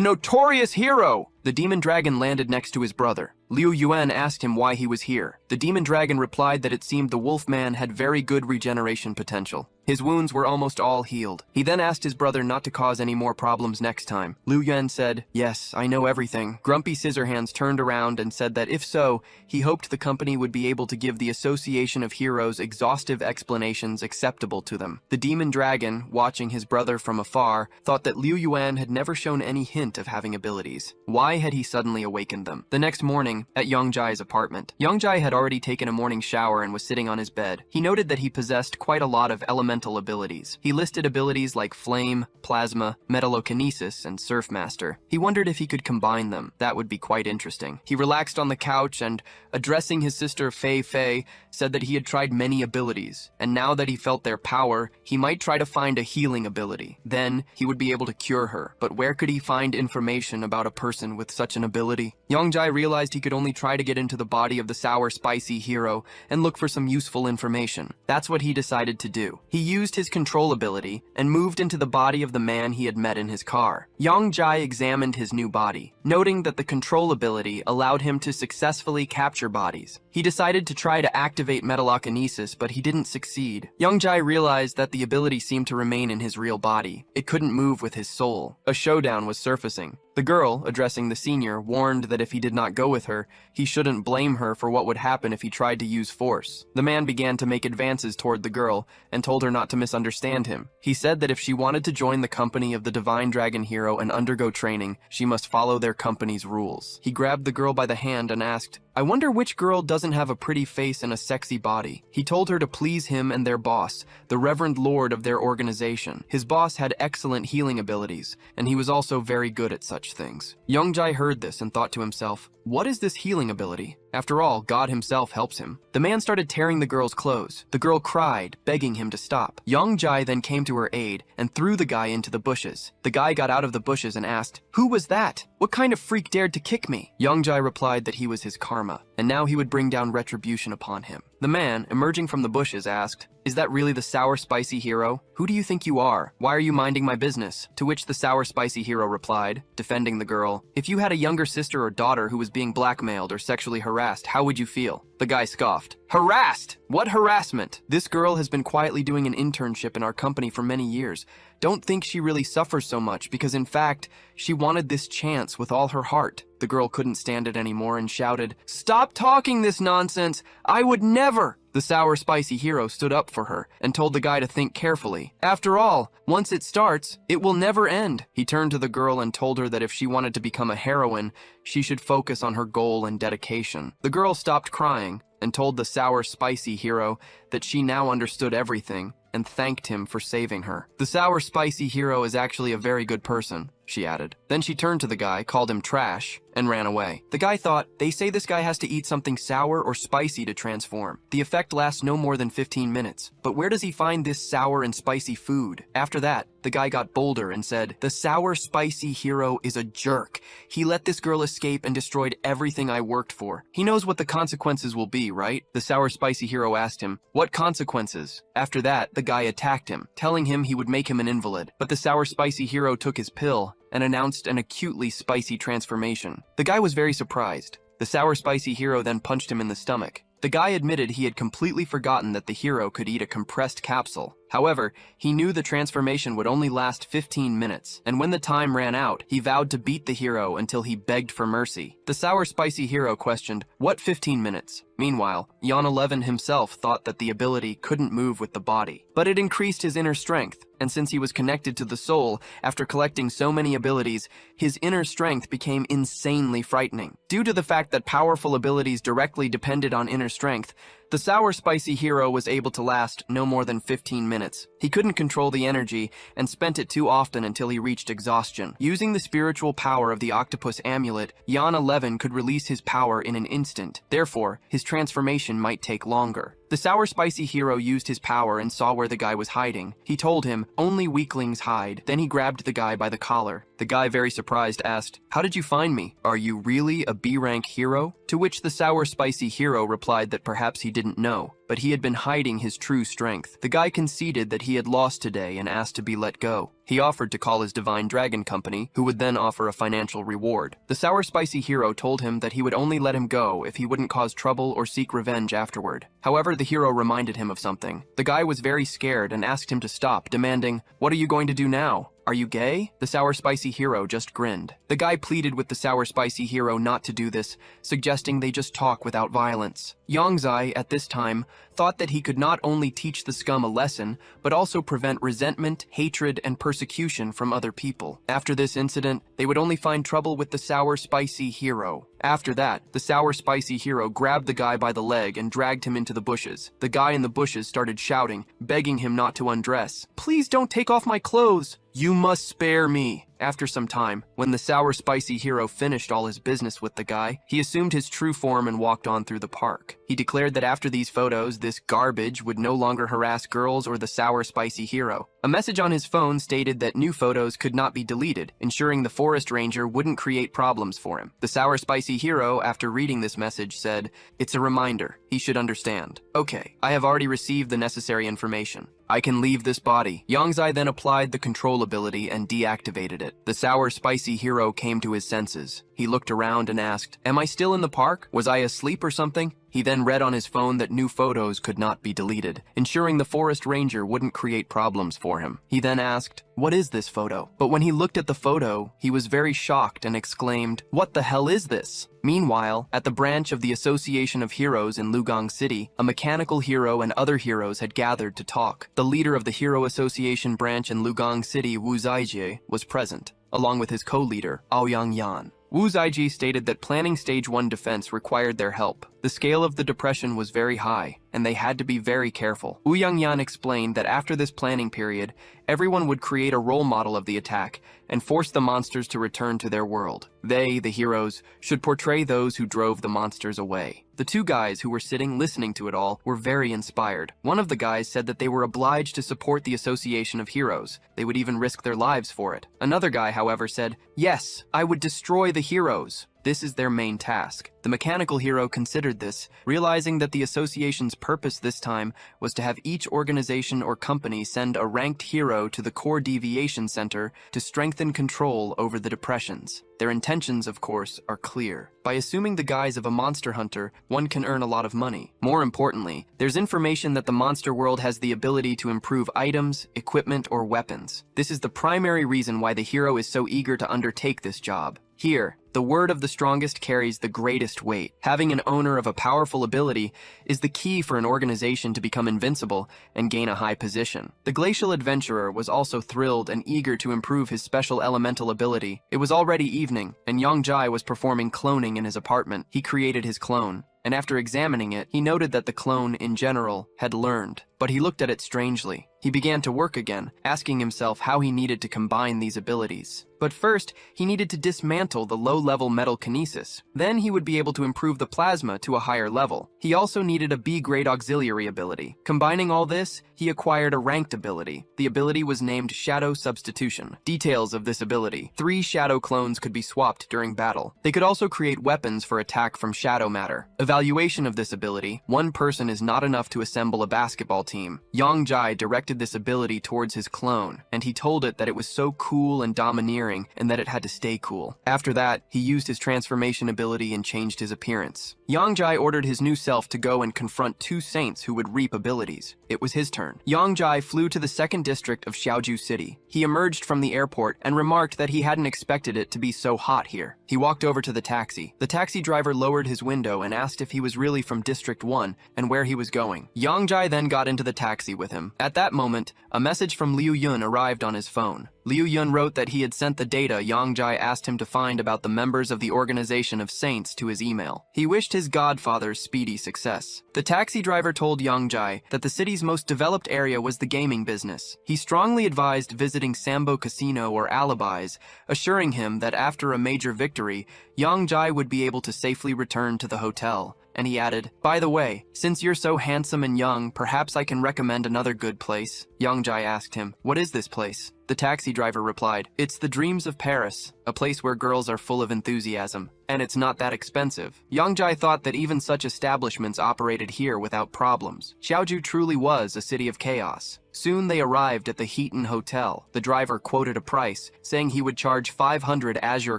A: notorious hero!" The Demon Dragon landed next to his brother. Liu Yuan asked him why he was here. The Demon Dragon replied that it seemed the Wolf Man had very good regeneration potential. His wounds were almost all healed. He then asked his brother not to cause any more problems next time. Liu Yuan said, "Yes, I know everything." Grumpy Scissorhands turned around and said that if so, he hoped the company would be able to give the Association of Heroes exhaustive explanations acceptable to them. The Demon Dragon, watching his brother from afar, thought that Liu Yuan had never shown any hint of having abilities. Why had he suddenly awakened them? The next morning, at Yang Jai's apartment, Yang Jai had already taken a morning shower and was sitting on his bed. He noted that he possessed quite a lot of elemental abilities. He listed abilities like Flame, Plasma, Metallokinesis, and Surfmaster. He wondered if he could combine them. That would be quite interesting. He relaxed on the couch and, addressing his sister Fei Fei, said that he had tried many abilities, and now that he felt their power, he might try to find a healing ability. Then, he would be able to cure her. But where could he find information about a person with such an ability? Yang Jai realized he could only try to get into the body of the sour spicy hero and look for some useful information. That's what he decided to do. He used his control ability and moved into the body of the man he had met in his car. Yang Jai examined his new body, noting that the control ability allowed him to successfully capture bodies. He decided to try to activate Metallokinesis, but he didn't succeed. Yang Jai realized that the ability seemed to remain in his real body. It couldn't move with his soul. A showdown was surfacing. The girl, addressing the senior, warned that if he did not go with her, he shouldn't blame her for what would happen if he tried to use force. The man began to make advances toward the girl and told her not to misunderstand him. He said that if she wanted to join the company of the Divine Dragon Hero and undergo training, she must follow their company's rules. He grabbed the girl by the hand and asked, "I wonder which girl doesn't have a pretty face and a sexy body." He told her to please him and their boss, the Reverend Lord of their organization. His boss had excellent healing abilities, and he was also very good at such things. Yang Jai heard this and thought to himself, what is this healing ability? After all, God himself helps him. The man started tearing the girl's clothes. The girl cried, begging him to stop. Yang Jai then came to her aid and threw the guy into the bushes. The guy got out of the bushes and asked, "Who was that? What kind of freak dared to kick me?" Yang Jai replied that he was his karma, and now he would bring down retribution upon him. The man, emerging from the bushes, asked, "Is that really the sour spicy hero? Who do you think you are? Why are you minding my business?" To which the sour spicy hero replied, defending the girl, "If you had a younger sister or daughter who was being blackmailed or sexually harassed, how would you feel?" The guy scoffed. "Harassed? What harassment? This girl has been quietly doing an internship in our company for many years. Don't think she really suffers so much because in fact, she wanted this chance with all her heart." The girl couldn't stand it anymore and shouted, "Stop talking this nonsense! I would never!" The sour spicy hero stood up for her and told the guy to think carefully. "After all, once it starts, it will never end." He turned to the girl and told her that if she wanted to become a heroine, she should focus on her goal and dedication. The girl stopped crying and told the sour spicy hero that she now understood everything and thanked him for saving her. The sour spicy hero is actually a very good person. she added. Then she turned to the guy, called him trash, and ran away. The guy thought, they say this guy has to eat something sour or spicy to transform. The effect lasts no more than 15 minutes. But where does he find this sour and spicy food? After that, the guy got bolder and said, the sour spicy hero is a jerk. He let this girl escape and destroyed everything I worked for. He knows what the consequences will be, right? The sour spicy hero asked him, what consequences? After that, the guy attacked him, telling him he would make him an invalid. But the sour spicy hero took his pill and announced an acutely spicy transformation. The guy was very surprised. The sour spicy hero then punched him in the stomach. The guy admitted he had completely forgotten that the hero could eat a compressed capsule. However, he knew the transformation would only last 15 minutes, and when the time ran out, he vowed to beat the hero until he begged for mercy. The sour spicy hero questioned, what 15 minutes? Meanwhile, Jan 11 himself thought that the ability couldn't move with the body, but it increased his inner strength, and since he was connected to the soul, after collecting so many abilities, his inner strength became insanely frightening. Due to the fact that powerful abilities directly depended on inner strength, the sour spicy hero was able to last no more than 15 minutes. He couldn't control the energy and spent it too often until he reached exhaustion. Using the spiritual power of the octopus amulet, Jan 11 could release his power in an instant. Therefore, his transformation might take longer. The sour spicy hero used his power and saw where the guy was hiding. He told him, only weaklings hide. Then he grabbed the guy by the collar. The guy, very surprised, asked, how did you find me? Are you really a B-rank hero? To which the sour spicy hero replied that perhaps he didn't know, but he had been hiding his true strength. The guy conceded that he had lost today and asked to be let go. He offered to call his divine dragon company, who would then offer a financial reward. The sour spicy hero told him that he would only let him go if he wouldn't cause trouble or seek revenge afterward. However, the hero reminded him of something. The guy was very scared and asked him to stop, demanding, what are you going to do now? Are you gay? The sour spicy hero just grinned. The guy pleaded with the sour spicy hero not to do this, suggesting they just talk without violence. Yongzai, at this time, thought that he could not only teach the scum a lesson, but also prevent resentment, hatred, and persecution from other people. After this incident, they would only find trouble with the sour spicy hero. After that, the sour spicy hero grabbed the guy by the leg and dragged him into the bushes. The guy in the bushes started shouting, begging him not to undress. Please don't take off my clothes. You must spare me. After some time, when the sour spicy hero finished all his business with the guy, he assumed his true form and walked on through the park. He declared that after these photos, this garbage would no longer harass girls or the sour spicy hero. A message on his phone stated that new photos could not be deleted, ensuring the forest ranger wouldn't create problems for him. The sour spicy hero, after reading this message, said, it's a reminder. He should understand. Okay, I have already received the necessary information. I can leave this body. Yongzai then applied the control ability and deactivated it. The sour spicy hero came to his senses. He looked around and asked, am I still in the park? Was I asleep or something? He then read on his phone that new photos could not be deleted, ensuring the forest ranger wouldn't create problems for him. He then asked, what is this photo? But when he looked at the photo, he was very shocked and exclaimed, what the hell is this? Meanwhile, at the branch of the Association of Heroes in Lugang City, a mechanical hero and other heroes had gathered to talk. The leader of the Hero Association branch in Lugang City, Wu Zaijie, was present, along with his co-leader, Aoyang Yan. Wu Zaiji stated that planning Stage 1 defense required their help. The scale of the depression was very high, and they had to be very careful. Wu Yangyan explained that after this planning period, everyone would create a role model of the attack and force the monsters to return to their world. They, the heroes, should portray those who drove the monsters away. The two guys who were sitting listening to it all were very inspired. One of the guys said that they were obliged to support the Association of Heroes. They would even risk their lives for it. Another guy, however, said, yes, I would destroy the heroes. This is their main task. The mechanical hero considered this, realizing that the association's purpose this time was to have each organization or company send a ranked hero to the core deviation center to strengthen control over the depressions. Their intentions, of course, are clear. By assuming the guise of a monster hunter, one can earn a lot of money. More importantly, there's information that the monster world has the ability to improve items, equipment, or weapons. This is the primary reason why the hero is so eager to undertake this job. Here, the word of the strongest carries the greatest weight. Having an owner of a powerful ability is the key for an organization to become invincible and gain a high position. The glacial adventurer was also thrilled and eager to improve his special elemental ability. It was already evening, and Yongjai was performing cloning in his apartment. He created his clone, and after examining it, he noted that the clone, in general, had learned. But he looked at it strangely. He began to work again, asking himself how he needed to combine these abilities. But first, he needed to dismantle the low-level metal kinesis. Then he would be able to improve the plasma to a higher level. He also needed a B-grade auxiliary ability. Combining all this, he acquired a ranked ability. The ability was named Shadow Substitution. Details of this ability: 3 shadow clones could be swapped during battle. They could also create weapons for attack from shadow matter. Evaluation of this ability: 1 person is not enough to assemble a basketball team. Yang Jai directed this ability towards his clone, and he told it that it was so cool and domineering and that it had to stay cool. After that, he used his transformation ability and changed his appearance. Yang Jai ordered his new self to go and confront 2 saints who would reap abilities. It was his turn. Yang Jai flew to the 2nd district of Xiaoju City. He emerged from the airport and remarked that he hadn't expected it to be so hot here. He walked over to the taxi. The taxi driver lowered his window and asked if he was really from District 1 and where he was going. Yang Jai then got into the taxi with him. At that moment, a message from Liu Yun arrived on his phone. Liu Yun wrote that he had sent the data Yang Jai asked him to find about the members of the Organization of Saints to his email. He wished his godfather's speedy success. The taxi driver told Yang Jai that the city's most developed area was the gaming business. He strongly advised visiting Sambo Casino or Alibis, assuring him that after a major victory, Yang Jai would be able to safely return to the hotel. And he added, "By the way, since you're so handsome and young, perhaps I can recommend another good place." Yang Jai asked him, "What is this place?" The taxi driver replied, "It's the Dreams of Paris, a place where girls are full of enthusiasm, and it's not that expensive." Yang Jai thought that even such establishments operated here without problems. Xiaoju truly was a city of chaos. Soon they arrived at the Heaton Hotel. The driver quoted a price, saying he would charge 500 Azure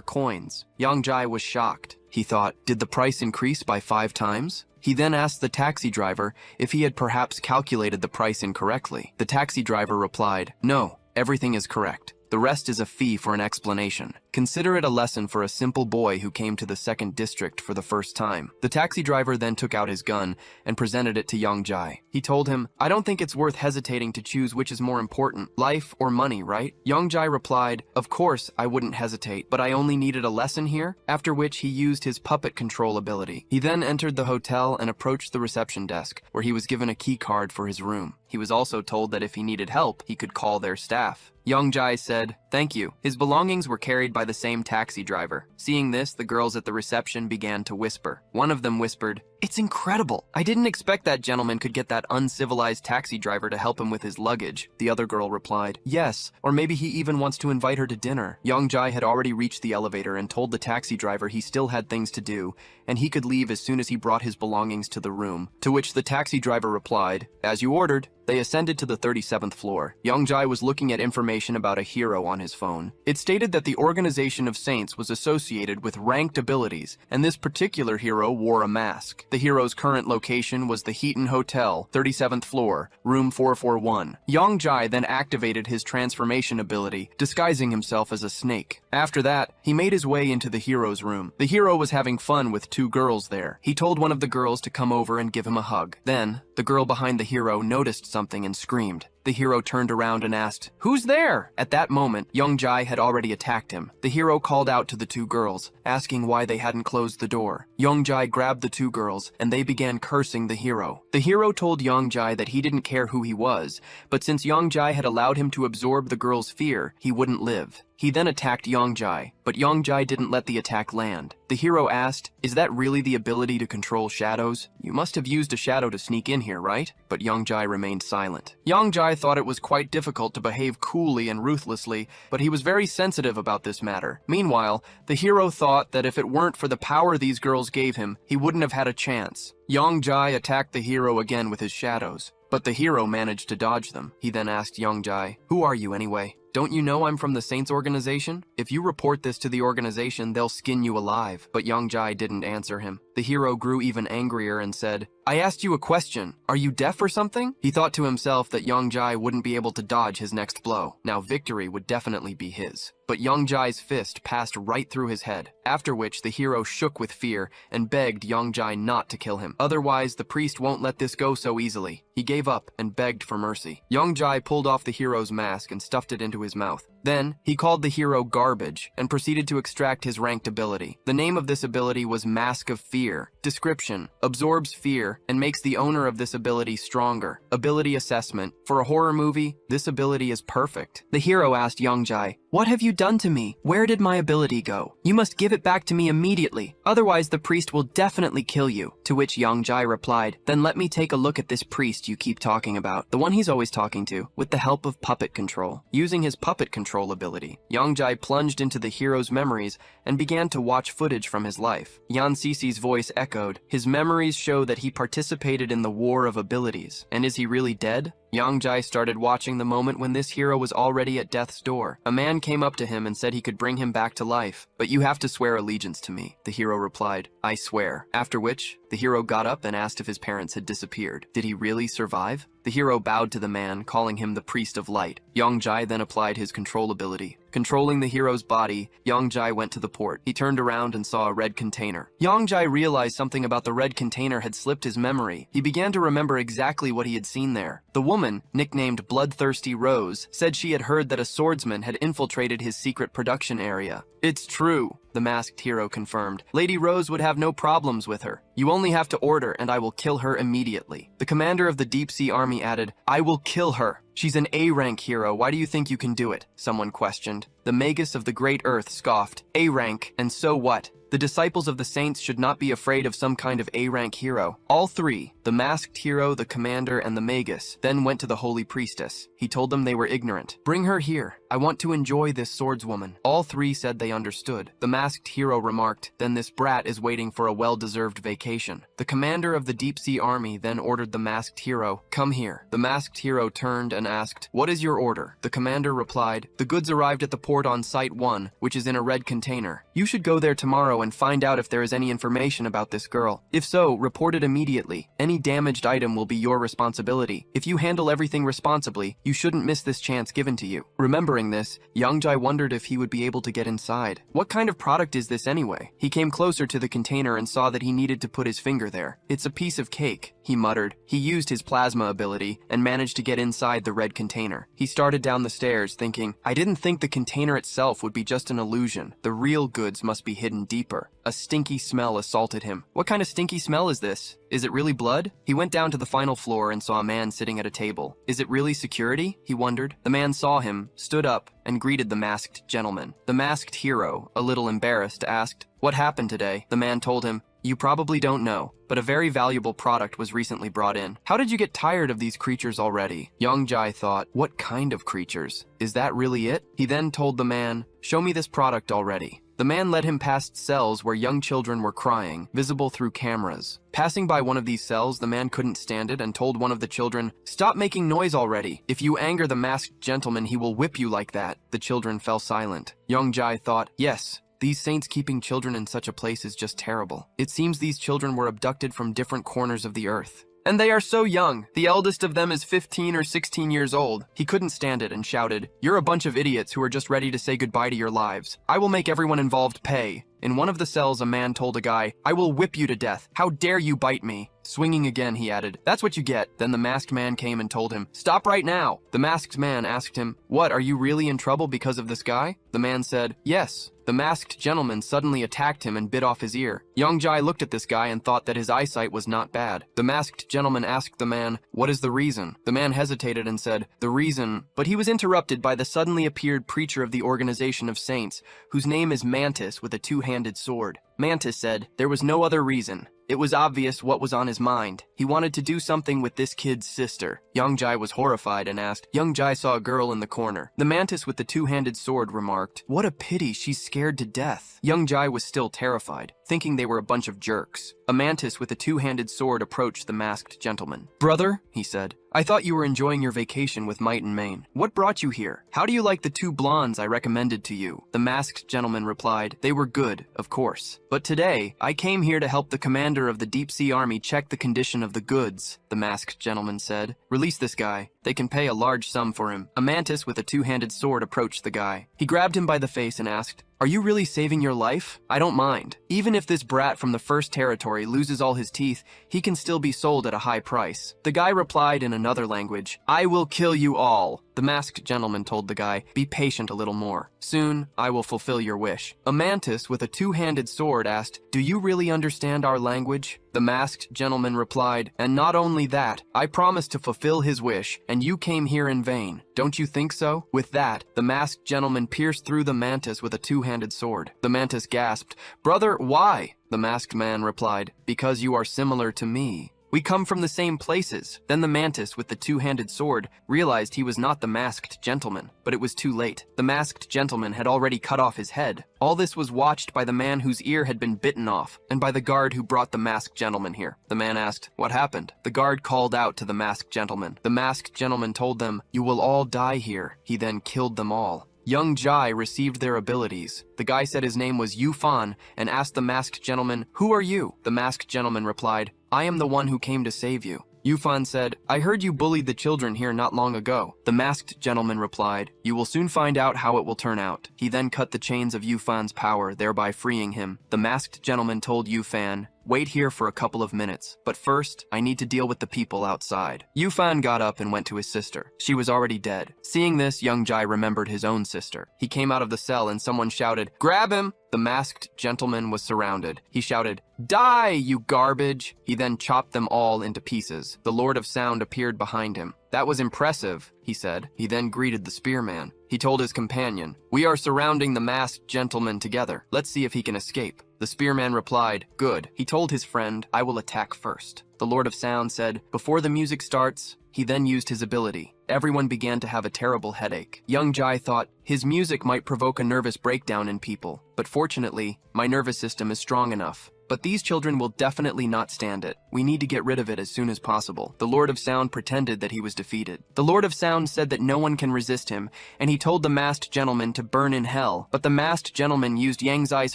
A: coins. Yang Jai was shocked. He thought, did the price increase by 5 times? He then asked the taxi driver if he had perhaps calculated the price incorrectly. The taxi driver replied, "No, everything is correct. The rest is a fee for an explanation. Consider it a lesson for a simple boy who came to the 2nd district for the first time." The taxi driver then took out his gun and presented it to Yang Jai. He told him, "I don't think it's worth hesitating to choose which is more important, life or money, right?" Yang Jai replied, "Of course I wouldn't hesitate, but I only needed a lesson here," after which he used his puppet control ability. He then entered the hotel and approached the reception desk, where he was given a key card for his room. He was also told that if he needed help, he could call their staff. Yang Jai said, "Thank you." His belongings were carried by the same taxi driver. Seeing this, the girls at the reception began to whisper. One of them whispered, "It's incredible. I didn't expect that gentleman could get that uncivilized taxi driver to help him with his luggage." The other girl replied, "Yes, or maybe he even wants to invite her to dinner." Yang Jai had already reached the elevator and told the taxi driver he still had things to do, and he could leave as soon as he brought his belongings to the room, to which the taxi driver replied, "As you ordered." They ascended to the 37th floor. Yang Jai was looking at information about a hero on his phone. It stated that the Organization of Saints was associated with ranked abilities, and this particular hero wore a mask. The hero's current location was the Heaton Hotel, 37th floor, room 441. Yang Jai then activated his transformation ability, disguising himself as a snake. After that, he made his way into the hero's room. The hero was having fun with 2 girls there. He told one of the girls to come over and give him a hug. Then, the girl behind the hero noticed something and screamed. The hero turned around and asked, "Who's there?" At that moment, Yang Jai had already attacked him. The hero called out to the 2 girls, asking why they hadn't closed the door. Yang Jai grabbed the 2 girls, and they began cursing the hero. The hero told Yang Jai that he didn't care who he was, but since Yang Jai had allowed him to absorb the girls' fear, he wouldn't live. He then attacked Yang Jai, but Yang Jai didn't let the attack land. The hero asked, "Is that really the ability to control shadows? You must have used a shadow to sneak in here, right?" But Yang Jai remained silent. Yang Jai thought it was quite difficult to behave coolly and ruthlessly, but he was very sensitive about this matter. Meanwhile, the hero thought that if it weren't for the power these girls gave him, he wouldn't have had a chance. Yang Jai attacked the hero again with his shadows, but the hero managed to dodge them. He then asked Yang Jai, "Who are you anyway? Don't you know I'm from the Saints organization? If you report this to the organization, they'll skin you alive." But Yang Jai didn't answer him. The hero grew even angrier and said, "I asked you a question. Are you deaf or something?" He thought to himself that Yang Jai wouldn't be able to dodge his next blow. Now victory would definitely be his. But Yang Jai's fist passed right through his head, after which the hero shook with fear and begged Yang Jai not to kill him. Otherwise, the priest won't let this go so easily. He gave up and begged for mercy. Yang Jai pulled off the hero's mask and stuffed it into his mouth. Then, he called the hero garbage and proceeded to extract his ranked ability. The name of this ability was Mask of Fear. Description: absorbs fear and makes the owner of this ability stronger. Ability assessment: for a horror movie, this ability is perfect. The hero asked Youngjai, "What have you done to me? Where did my ability go? You must give it back to me immediately, otherwise the priest will definitely kill you." To which Youngjai replied, "Then let me take a look at this priest you keep talking about, the one he's always talking to, with the help of puppet control." Using his puppet control ability, Youngjai plunged into the hero's memories and began to watch footage from his life. Yan Cici's voice echoed, "His memories show that he participated in the War of Abilities. And is he really dead?" Youngjai started watching the moment when this hero was already at death's door. A man came up to him and said he could bring him back to life. "But you have to swear allegiance to me," the hero replied. "I swear." After which, the hero got up and asked if his parents had disappeared. Did he really survive? The hero bowed to the man, calling him the Priest of Light. Youngjai then applied his control ability. Controlling the hero's body, Youngjai went to the port. He turned around and saw a red container. Youngjai realized something about the red container had slipped his memory. He began to remember exactly what he had seen there. The woman, nicknamed Bloodthirsty Rose, said she had heard that a swordsman had infiltrated his secret production area. "It's true," the masked hero confirmed. "Lady Rose would have no problems with her. You only have to order and I will kill her immediately." The commander of the Deep Sea Army added, "I will kill her. She's an A-rank hero. Why do you think you can do it?" someone questioned. The Magus of the Great Earth scoffed. "A-rank, and so what? The disciples of the saints should not be afraid of some kind of A-rank hero." All three, the masked hero, the commander, and the Magus, then went to the holy priestess. He told them they were ignorant. "Bring her here. I want to enjoy this swordswoman." All three said they understood. The masked hero remarked, "Then this brat is waiting for a well-deserved vacation." The commander of the Deep Sea Army then ordered the masked hero, "Come here." The masked hero turned and asked, "What is your order?" The commander replied, "The goods arrived at the port on Site 1, which is in a red container. You should go there tomorrow and find out if there is any information about this girl. If so, report it immediately. Any damaged item will be your responsibility. If you handle everything responsibly, you shouldn't miss this chance given to you." Remembering this, Youngjai wondered if he would be able to get inside. What kind of product is this anyway? He came closer to the container and saw that he needed to put his finger there. "It's a piece of cake," he muttered. He used his plasma ability and managed to get inside the red container. He started down the stairs thinking, "I didn't think the container itself would be just an illusion. The real goods must be hidden deeper." A stinky smell assaulted him. What kind of stinky smell is this? Is it really blood? He went down to the final floor and saw a man sitting at a table. Is it really security? He wondered. The man saw him, stood up, and greeted the masked gentleman. The masked hero, a little embarrassed, asked, "What happened today?" The man told him, "You probably don't know, but a very valuable product was recently brought in. How did you get tired of these creatures already?" Youngjai thought, what kind of creatures? Is that really it? He then told the man, "Show me this product already." The man led him past cells where young children were crying, visible through cameras. Passing by one of these cells, the man couldn't stand it and told one of the children, "Stop making noise already. If you anger the masked gentleman, he will whip you like that." The children fell silent. Youngjai thought, yes, these saints keeping children in such a place is just terrible. It seems these children were abducted from different corners of the earth. And they are so young. The eldest of them is 15 or 16 years old. He couldn't stand it and shouted, "You're a bunch of idiots who are just ready to say goodbye to your lives. I will make everyone involved pay." In one of the cells, a man told a guy, "I will whip you to death. How dare you bite me?" Swinging again, he added, "That's what you get." Then the masked man came and told him, "Stop right now." The masked man asked him, "What, are you really in trouble because of this guy?" The man said, "Yes." The masked gentleman suddenly attacked him and bit off his ear. Youngjai looked at this guy and thought that his eyesight was not bad. The masked gentleman asked the man, "What is the reason?" The man hesitated and said, "The reason," but he was interrupted by the suddenly appeared preacher of the Organization of Saints, whose name is Mantis with a two-handed sword. Mantis said, "There was no other reason. It was obvious what was on his mind. He wanted to do something with this kid's sister." Youngjai was horrified and asked, Youngjai saw a girl in the corner. The mantis with the two-handed sword remarked, "What a pity, she's scared to death." Youngjai was still terrified, thinking they were a bunch of jerks. A mantis with a two-handed sword approached the masked gentleman. "Brother," he said, "I thought you were enjoying your vacation with might and main. What brought you here? How do you like the two blondes I recommended to you?" The masked gentleman replied, "They were good, of course. But today, I came here to help the commander of the Deep Sea Army check the condition of the goods." The masked gentleman said, "Release this guy. They can pay a large sum for him." A mantis with a two-handed sword approached the guy. He grabbed him by the face and asked, "Are you really saving your life? I don't mind. Even if this brat from the first territory loses all his teeth, he can still be sold at a high price." The guy replied in another language, "I will kill you all." The masked gentleman told the guy, "Be patient a little more. Soon, I will fulfill your wish." A mantis with a two-handed sword asked, "Do you really understand our language?" The masked gentleman replied, "And not only that, I promised to fulfill his wish, and you came here in vain. Don't you think so?" With that, the masked gentleman pierced through the mantis with a two-handed sword. The mantis gasped, "Brother, why?" The masked man replied, "Because you are similar to me. We come from the same places." Then the mantis with the two-handed sword realized he was not the masked gentleman, but it was too late. The masked gentleman had already cut off his head. All this was watched by the man whose ear had been bitten off, and by the guard who brought the masked gentleman here. The man asked, "What happened?" The guard called out to the masked gentleman. The masked gentleman told them, "You will all die here." He then killed them all. Young Jai received their abilities. The guy said his name was Yufan and asked the masked gentleman, "Who are you?" The masked gentleman replied, "I am the one who came to save you." Yufan said, "I heard you bullied the children here not long ago." The masked gentleman replied, "You will soon find out how it will turn out." He then cut the chains of Yufan's power, thereby freeing him. The masked gentleman told Yufan, "Wait here for a couple of minutes, but first, I need to deal with the people outside." Yufan got up and went to his sister. She was already dead. Seeing this, young Jai remembered his own sister. He came out of the cell and someone shouted, "Grab him!" The masked gentleman was surrounded. He shouted, "Die, you garbage!" He then chopped them all into pieces. The Lord of Sound appeared behind him. "That was impressive," he said. He then greeted the spearman. He told his companion, "We are surrounding the masked gentleman together. Let's see if he can escape." The spearman replied, "Good." He told his friend, "I will attack first." The Lord of Sound said, "Before the music starts," he then used his ability. Everyone began to have a terrible headache. Young Jai thought his music might provoke a nervous breakdown in people, but fortunately, my nervous system is strong enough. But these children will definitely not stand it. We need to get rid of it as soon as possible. The Lord of Sound pretended that he was defeated. The Lord of Sound said that no one can resist him, and he told the masked gentleman to burn in hell. But the masked gentleman used Yang Zai's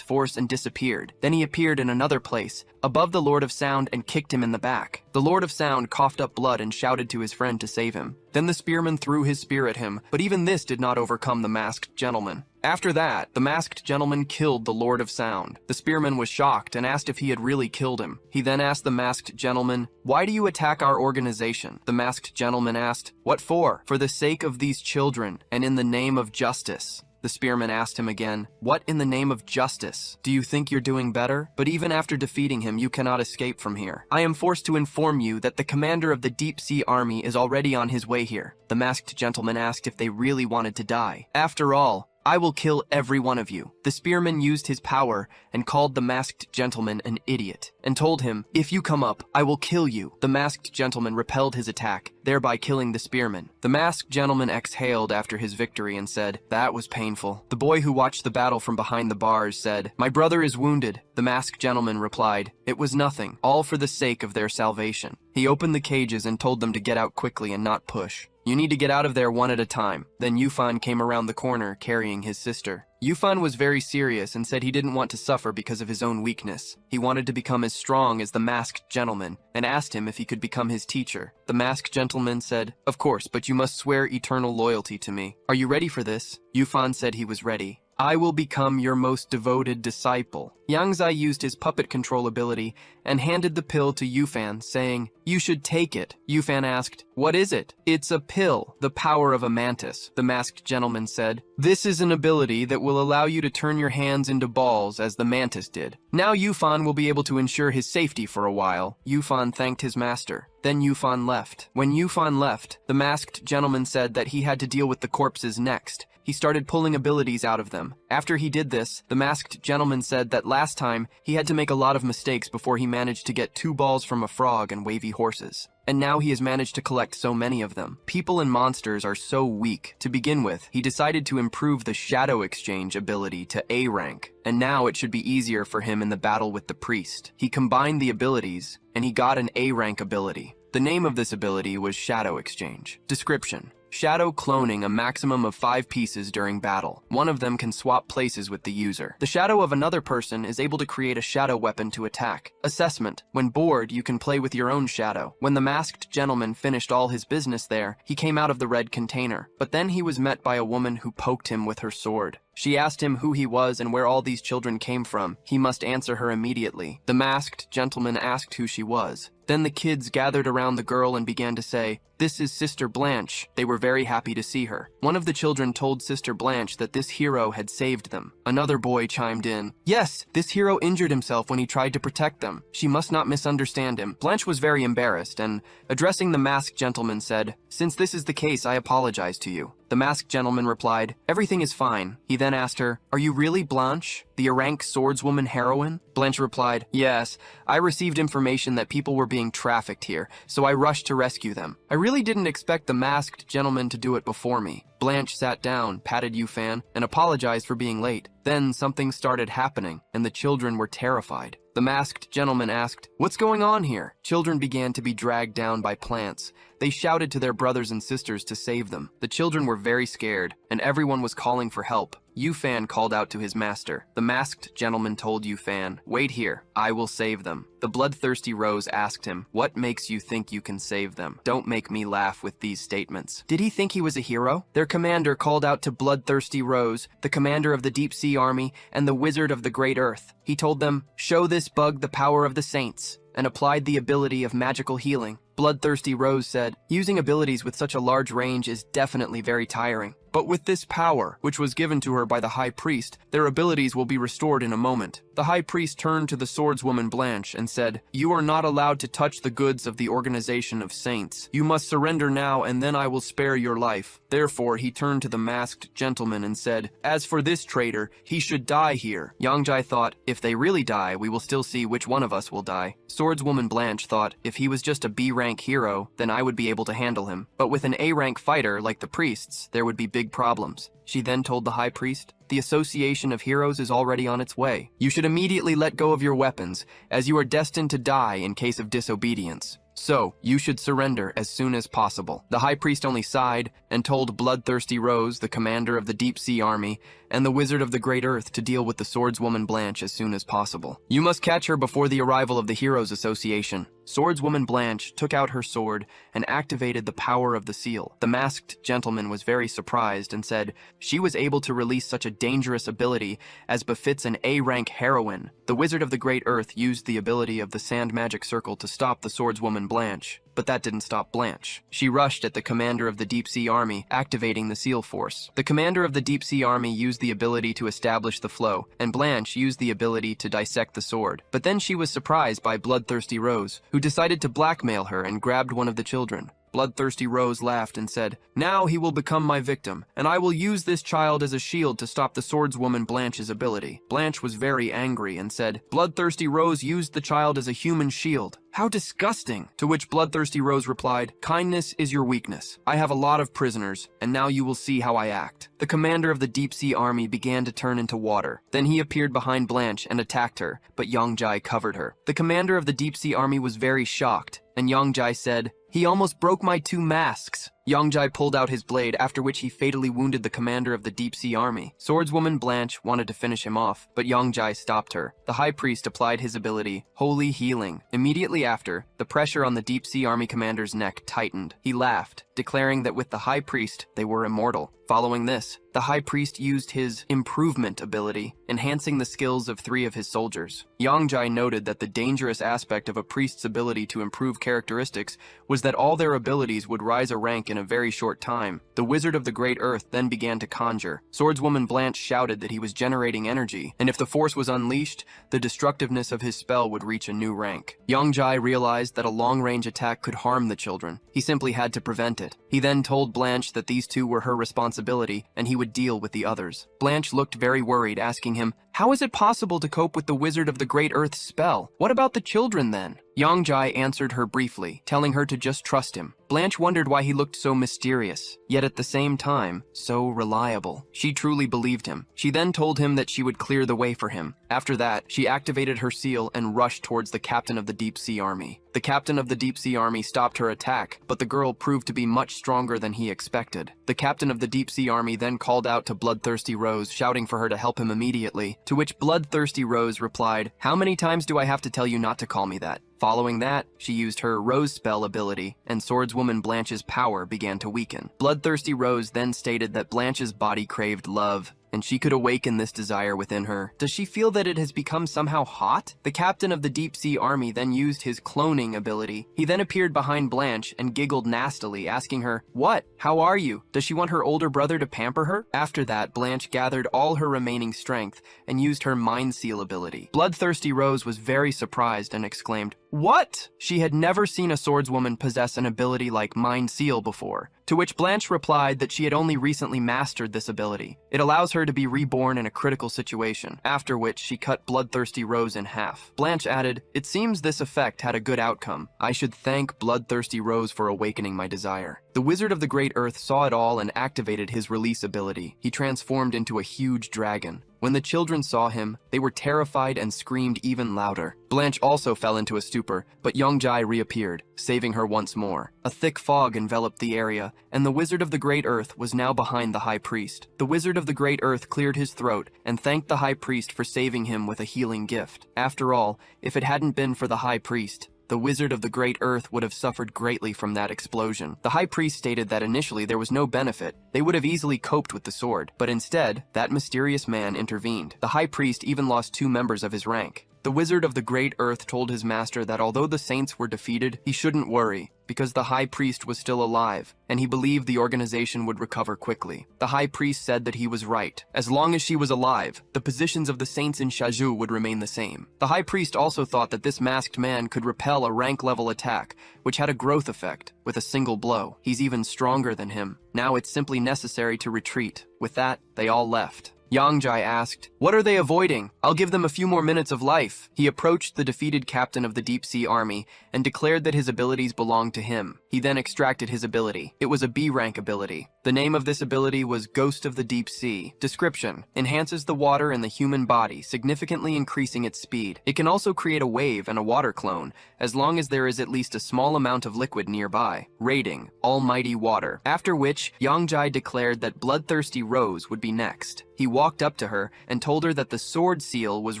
A: force and disappeared. Then he appeared in another place, above the Lord of Sound, and kicked him in the back. The Lord of Sound coughed up blood and shouted to his friend to save him. Then the spearman threw his spear at him, but even this did not overcome the masked gentleman. After that, the masked gentleman killed the Lord of Sound. The spearman was shocked and asked if he had really killed him. He then asked the masked gentleman, "Why do you attack our organization?" The masked gentleman asked, "What for?" "For the sake of these children, and in the name of justice." The spearman asked him again, "What in the name of justice? Do you think you're doing better? But even after defeating him, you cannot escape from here. I am forced to inform you that the commander of the Deep Sea Army is already on his way here." The masked gentleman asked if they really wanted to die. "After all, I will kill every one of you." The spearman used his power and called the masked gentleman an idiot, and told him, "If you come up, I will kill you." The masked gentleman repelled his attack, thereby killing the spearman. The masked gentleman exhaled after his victory and said, "That was painful." The boy who watched the battle from behind the bars said, "My brother is wounded." The masked gentleman replied, "It was nothing, all for the sake of their salvation." He opened the cages and told them to get out quickly and not push. "You need to get out of there one at a time." Then Yufan came around the corner carrying his sister. Yufan was very serious and said he didn't want to suffer because of his own weakness. He wanted to become as strong as the masked gentleman and asked him if he could become his teacher. The masked gentleman said, "Of course, but you must swear eternal loyalty to me. Are you ready for this?" Yufan said he was ready. "I will become your most devoted disciple." Yang Zai used his puppet control ability and handed the pill to Yufan, saying, "You should take it." Yufan asked, "What is it?" "It's a pill, the power of a mantis." The masked gentleman said, "This is an ability that will allow you to turn your hands into balls as the mantis did. Now Yufan will be able to ensure his safety for a while." Yufan thanked his master. Then Yufan left. When Yufan left, the masked gentleman said that he had to deal with the corpses next. He started pulling abilities out of them. After he did this, the masked gentleman said that last time he had to make a lot of mistakes before he managed to get 2 balls from a frog and wavy horses. And now he has managed to collect so many of them. People and monsters are so weak. To begin with, he decided to improve the shadow exchange ability to A rank, and now it should be easier for him in the battle with the priest. He combined the abilities, and he got an A rank ability. The name of this ability was Shadow Exchange. Description: shadow cloning a maximum of 5 pieces during battle. One of them can swap places with the user. The shadow of another person is able to create a shadow weapon to attack. Assessment: when bored, you can play with your own shadow. When the masked gentleman finished all his business there, he came out of the red container. But then he was met by a woman who poked him with her sword. She asked him who he was and where all these children came from. He must answer her immediately. The masked gentleman asked who she was. Then the kids gathered around the girl and began to say, "This is Sister Blanche." They were very happy to see her. One of the children told Sister Blanche that this hero had saved them. Another boy chimed in, "Yes, this hero injured himself when he tried to protect them. She must not misunderstand him." Blanche was very embarrassed and, addressing the masked gentleman, said, "Since this is the case, I apologize to you." The masked gentleman replied, "Everything is fine." He then asked her, "Are you really Blanche, the Arank swordswoman heroine?" Blanche replied, "Yes, I received information that people were being trafficked here, so I rushed to rescue them. I really didn't expect the masked gentleman to do it before me." Blanche sat down, patted Yufan, and apologized for being late. Then something started happening, and the children were terrified. The masked gentleman asked, "What's going on here?" Children began to be dragged down by plants. They shouted to their brothers and sisters to save them. The children were very scared, and everyone was calling for help. Yufan called out to his master. The masked gentleman told Yufan, "Wait here, I will save them." The bloodthirsty Rose asked him, "What makes you think you can save them? Don't make me laugh with these statements." Did he think he was a hero? Their commander called out to bloodthirsty Rose, the commander of the Deep Sea Army, and the wizard of the Great Earth. He told them, "Show this bug the power of the saints," and applied the ability of magical healing. Bloodthirsty Rose said, "Using abilities with such a large range is definitely very tiring. But with this power, which was given to her by the High Priest, their abilities will be restored in a moment." The High Priest turned to the swordswoman Blanche and said, "You are not allowed to touch the goods of the Organization of Saints. You must surrender now, and then I will spare your life." Therefore, he turned to the masked gentleman and said, "As for this traitor, he should die here." Yangjai thought, "If they really die, we will still see which one of us will die." Swordswoman Blanche thought, "If he was just a B-rank hero, then I would be able to handle him. But with an A-rank fighter, like the priests, there would be big problems." She then told the High Priest, "The Association of Heroes is already on its way. You should immediately let go of your weapons, as you are destined to die in case of disobedience. So, you should surrender as soon as possible." The High Priest only sighed and told Bloodthirsty Rose, the commander of the Deep Sea Army, and the Wizard of the Great Earth to deal with the swordswoman Blanche as soon as possible. "You must catch her before the arrival of the Heroes Association." Swordswoman Blanche took out her sword and activated the power of the seal. The masked gentleman was very surprised and said she was able to release such a dangerous ability as befits an A-rank heroine. The Wizard of the Great Earth used the ability of the sand magic circle to stop the swordswoman Blanche. But that didn't stop Blanche. She rushed at the commander of the Deep Sea Army, activating the seal force. The commander of the Deep Sea Army used the ability to establish the flow, and Blanche used the ability to dissect the sword. But then she was surprised by Bloodthirsty Rose, who decided to blackmail her and grabbed one of the children. Bloodthirsty Rose laughed and said, "Now he will become my victim, and I will use this child as a shield to stop the swordswoman Blanche's ability." Blanche was very angry and said, "Bloodthirsty Rose used the child as a human shield. How disgusting!" To which Bloodthirsty Rose replied, "Kindness is your weakness. I have a lot of prisoners, and now you will see how I act." The commander of the Deep Sea Army began to turn into water. Then he appeared behind Blanche and attacked her, but Yangjai covered her. The commander of the Deep Sea Army was very shocked, and Yangjai said, "He almost broke my 2 masks." Yangjai pulled out his blade, after which he fatally wounded the commander of the Deep Sea Army. Swordswoman Blanche wanted to finish him off, but Yangjai stopped her. The High Priest applied his ability, Holy Healing. Immediately after, the pressure on the Deep Sea Army commander's neck tightened. He laughed, declaring that with the High Priest, they were immortal. Following this, the High Priest used his Improvement ability, enhancing the skills of 3 of his soldiers. Yangjai noted that the dangerous aspect of a priest's ability to improve characteristics was that all their abilities would rise a rank in a very short time. The Wizard of the Great Earth then began to conjure. Swordswoman Blanche shouted that he was generating energy, and if the force was unleashed, the destructiveness of his spell would reach a new rank. Yangjai realized that a long-range attack could harm the children. He simply had to prevent it. He then told Blanche that these 2 were her responsibility, and he would deal with the others. Blanche looked very worried, asking him, "How is it possible to cope with the Wizard of the Great Earth's spell? What about the children then?" Yangjai answered her briefly, telling her to just trust him. Blanche wondered why he looked so mysterious, yet at the same time, so reliable. She truly believed him. She then told him that she would clear the way for him. After that, she activated her seal and rushed towards the captain of the Deep Sea Army. The captain of the Deep Sea Army stopped her attack, but the girl proved to be much stronger than he expected. The captain of the Deep Sea Army then called out to Bloodthirsty Rose, shouting for her to help him immediately, to which Bloodthirsty Rose replied, "How many times do I have to tell you not to call me that?" Following that, she used her Rose Spell ability, and Swordswoman Blanche's power began to weaken. Bloodthirsty Rose then stated that Blanche's body craved love, and she could awaken this desire within her. Does she feel that it has become somehow hot? The captain of the deep sea army then used his cloning ability. He then appeared behind Blanche and giggled nastily, asking her, "What? How are you? Does she want her older brother to pamper her?" After that, Blanche gathered all her remaining strength and used her Mind Seal ability. Bloodthirsty Rose was very surprised and exclaimed, "What?" She had never seen a swordswoman possess an ability like Mind Seal before, to which Blanche replied that she had only recently mastered this ability. It allows her to be reborn in a critical situation, after which she cut Bloodthirsty Rose in half. Blanche added, "It seems this effect had a good outcome. I should thank Bloodthirsty Rose for awakening my desire." The Wizard of the Great Earth saw it all and activated his release ability. He transformed into a huge dragon. When the children saw him, they were terrified and screamed even louder. Blanche also fell into a stupor, but Yongjai reappeared, saving her once more. A thick fog enveloped the area, and the Wizard of the Great Earth was now behind the High Priest. The Wizard of the Great Earth cleared his throat and thanked the High Priest for saving him with a healing gift. After all, if it hadn't been for the High Priest, the Wizard of the Great Earth would have suffered greatly from that explosion. The High Priest stated that initially there was no benefit. They would have easily coped with the sword, but instead, that mysterious man intervened. The High Priest even lost 2 members of his rank. The Wizard of the Great Earth told his master that although the saints were defeated, he shouldn't worry, because the High Priest was still alive, and he believed the organization would recover quickly. The High Priest said that he was right. As long as she was alive, the positions of the saints in Shaju would remain the same. The High Priest also thought that this masked man could repel a rank-level attack, which had a growth effect, with a single blow. He's even stronger than him. Now it's simply necessary to retreat. With that, they all left. Yongjai asked, "What are they avoiding? I'll give them a few more minutes of life." He approached the defeated captain of the Deep Sea Army and declared that his abilities belonged to him. He then extracted his ability. It was a B-rank ability. The name of this ability was Ghost of the Deep Sea. Description: enhances the water in the human body, significantly increasing its speed. It can also create a wave and a water clone, as long as there is at least a small amount of liquid nearby. Rating: Almighty Water. After which, Yongjai declared that Bloodthirsty Rose would be next. He walked up to her and told her that the sword seal was